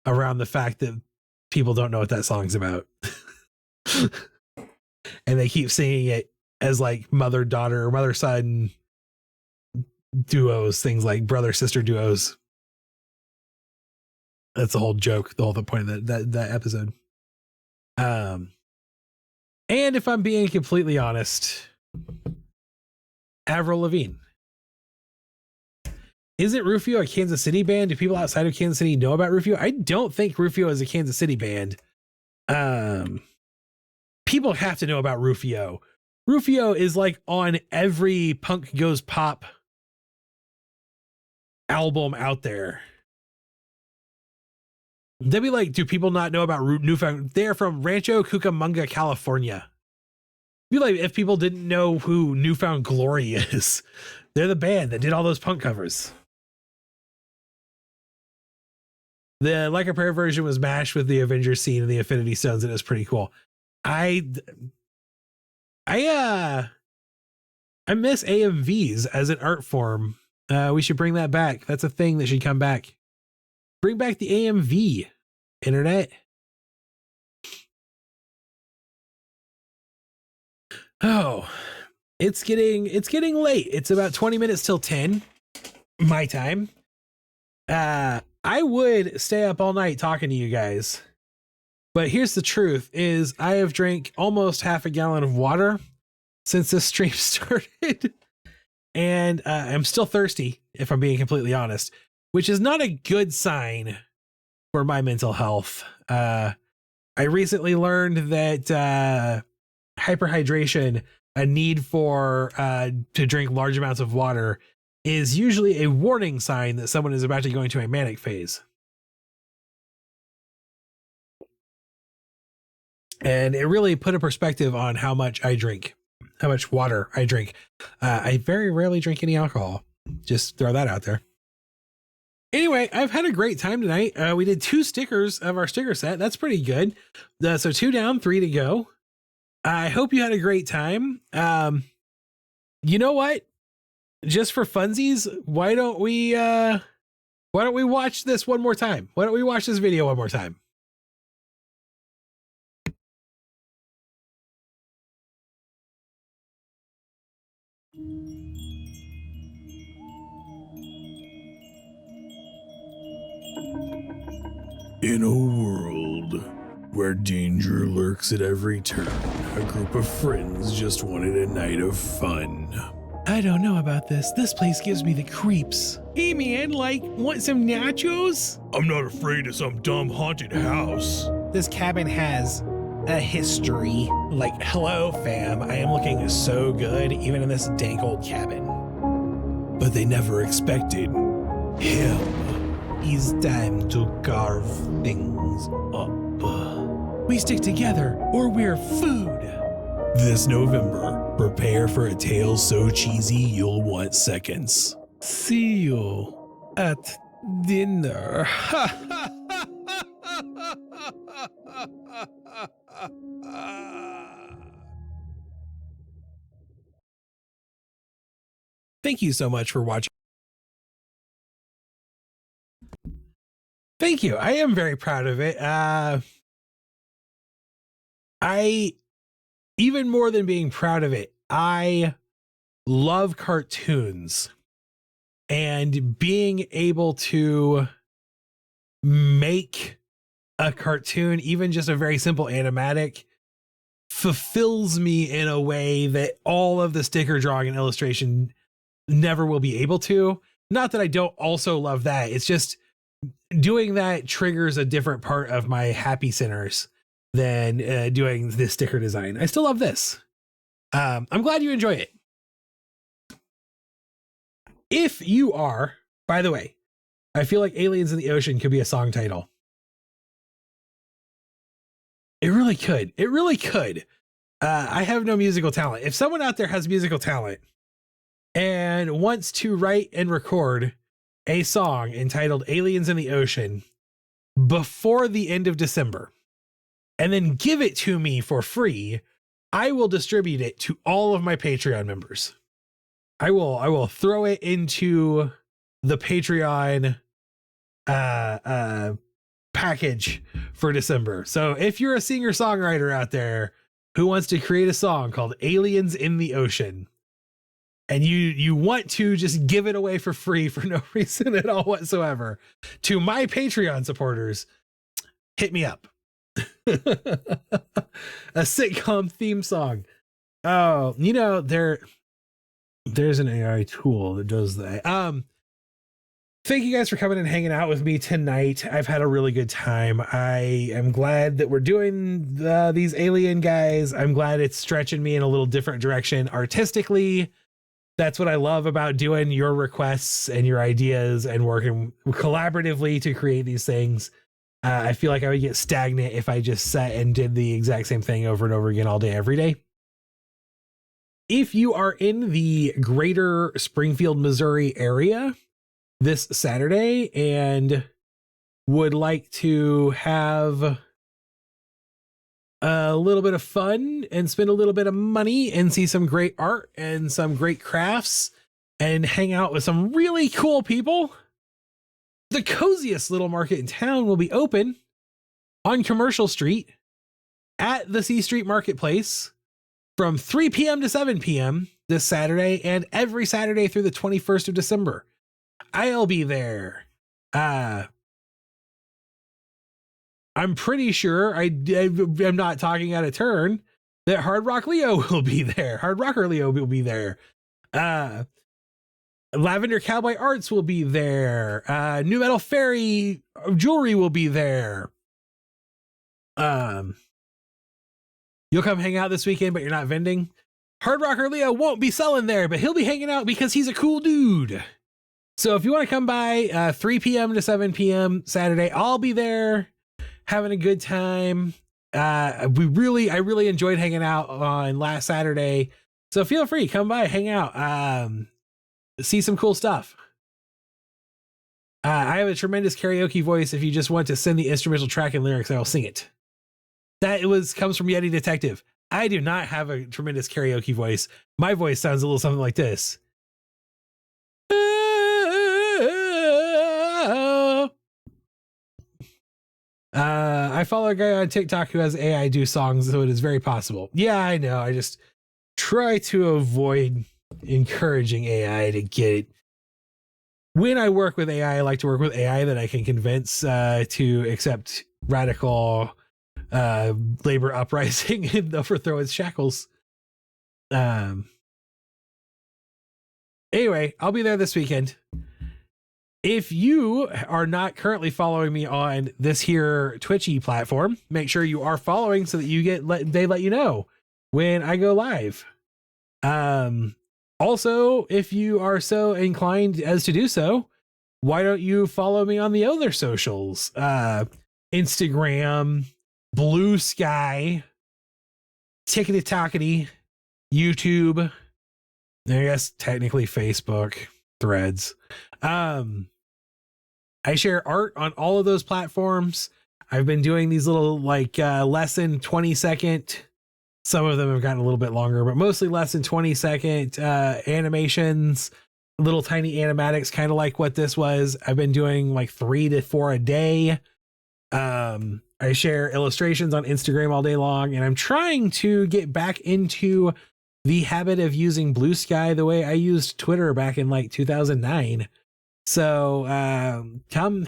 around the fact that people don't know what that song's about. And they keep singing it as like mother-daughter, mother-son duos, things like brother-sister duos. That's the whole joke, the whole point of that episode. And if I'm being completely honest, Avril Lavigne. Isn't Rufio a Kansas City band? Do people outside of Kansas City know about Rufio? I don't think Rufio is a Kansas City band. People have to know about Rufio. Rufio is like on every punk goes pop album out there. They'd be like, do people not know about Newfound? They're from Rancho Cucamonga, California. It'd be like if people didn't know who Newfound Glory is. They're the band that did all those punk covers. The Like a Prayer version was mashed with the Avengers scene and the Infinity Stones, and it was pretty cool. I miss AMVs as an art form. We should bring that back. That's a thing that should come back. Bring back the AMV, internet. Oh, it's getting late. It's about 20 minutes till 10 my time. I would stay up all night talking to you guys. But here's the truth is I have drank almost half a gallon of water since this stream started. And I'm still thirsty, if I'm being completely honest, which is not a good sign for my mental health. I recently learned that hyperhydration, a need for to drink large amounts of water, is usually a warning sign that someone is about to go into a manic phase. And it really put a perspective on how much I drink, how much water I drink. I very rarely drink any alcohol. Just throw that out there. Anyway, I've had a great time tonight. We did 2 stickers of our sticker set. That's pretty good. So 2 down, 3 to go. I hope you had a great time. You know what? Just for funsies, why don't we watch this one more time? Why don't we watch this video one more time? In a world where danger lurks at every turn, a group of friends just wanted a night of fun. I don't know about this. This place gives me the creeps. Hey man, like, want some nachos? I'm not afraid of some dumb haunted house. This cabin has a history. Like, hello fam, I am looking so good even in this dank old cabin. But they never expected him. It's time to carve things up. We stick together or we're food. This November, prepare for a tale so cheesy you'll want seconds. See you at dinner. Thank you so much for watching. Thank you. I am very proud of it. I, even more than being proud of it, I love cartoons, and being able to make a cartoon, even just a very simple animatic, fulfills me in a way that all of the sticker drawing and illustration never will be able to. Not that I don't also love that. It's just doing that triggers a different part of my happy centers than doing this sticker design. I still love this. I'm glad you enjoy it. If you are, by the way, I feel like Aliens in the Ocean could be a song title. It really could. It really could. I have no musical talent. If someone out there has musical talent and wants to write and record a song entitled Aliens in the Ocean before the end of December, and then give it to me for free, I will distribute it to all of my Patreon members. I will throw it into the Patreon package for December. So if you're a singer-songwriter out there who wants to create a song called Aliens in the Ocean, and you want to just give it away for free for no reason at all whatsoever to my Patreon supporters, hit me up. A sitcom theme song. Oh, you know, there's an AI tool that does that. thank you guys for coming and hanging out with me tonight. I've had a really good time. I am glad that we're doing these alien guys. I'm glad it's stretching me in a little different direction artistically. That's what I love about doing your requests and your ideas and working collaboratively to create these things. I feel like I would get stagnant if I just sat and did the exact same thing over and over again all day, every day. If you are in the greater Springfield, Missouri area this Saturday and would like to have a little bit of fun and spend a little bit of money and see some great art and some great crafts and hang out with some really cool people, the coziest little market in town will be open on Commercial Street at the C Street Marketplace from 3 p.m. to 7 p.m. this Saturday and every Saturday through the 21st of December. I'll be there. I'm pretty sure I'm not talking out of turn that Hard Rock Leo will be there. Hard Rocker Leo will be there. Lavender Cowboy Arts will be there. New Metal Fairy Jewelry will be there. You'll come hang out this weekend, but you're not vending. Hard Rocker Leo won't be selling there, but he'll be hanging out because he's a cool dude. So if you want to come by 3 p.m. to 7 p.m. Saturday, I'll be there having a good time. I really enjoyed hanging out on last Saturday. So feel free, come by, hang out, see some cool stuff. I have a tremendous karaoke voice. If you just want to send the instrumental track and lyrics, I will sing it. Comes from Yeti Detective. I do not have a tremendous karaoke voice. My voice sounds a little something like this. I follow a guy on TikTok who has AI do songs, so it is very possible. Yeah, I know. I just try to avoid encouraging AI to get it. When I work with AI, I like to work with AI that I can convince to accept radical labor uprising and overthrow its shackles. Anyway, I'll be there this weekend. If you are not currently following me on this here Twitchy platform, make sure you are following so that they let you know when I go live. Also, if you are so inclined as to do so, why don't you follow me on the other socials? Instagram, Blue Sky, Tickety Tockety, YouTube, I guess technically Facebook, Threads. I share art on all of those platforms. I've been doing these little less than 20-second. Some of them have gotten a little bit longer, but mostly less than 20-second animations, little tiny animatics, kind of like what this was. I've been doing like 3 to 4 a day. I share illustrations on Instagram all day long, and I'm trying to get back into the habit of using Blue Sky the way I used Twitter back in like 2009. So come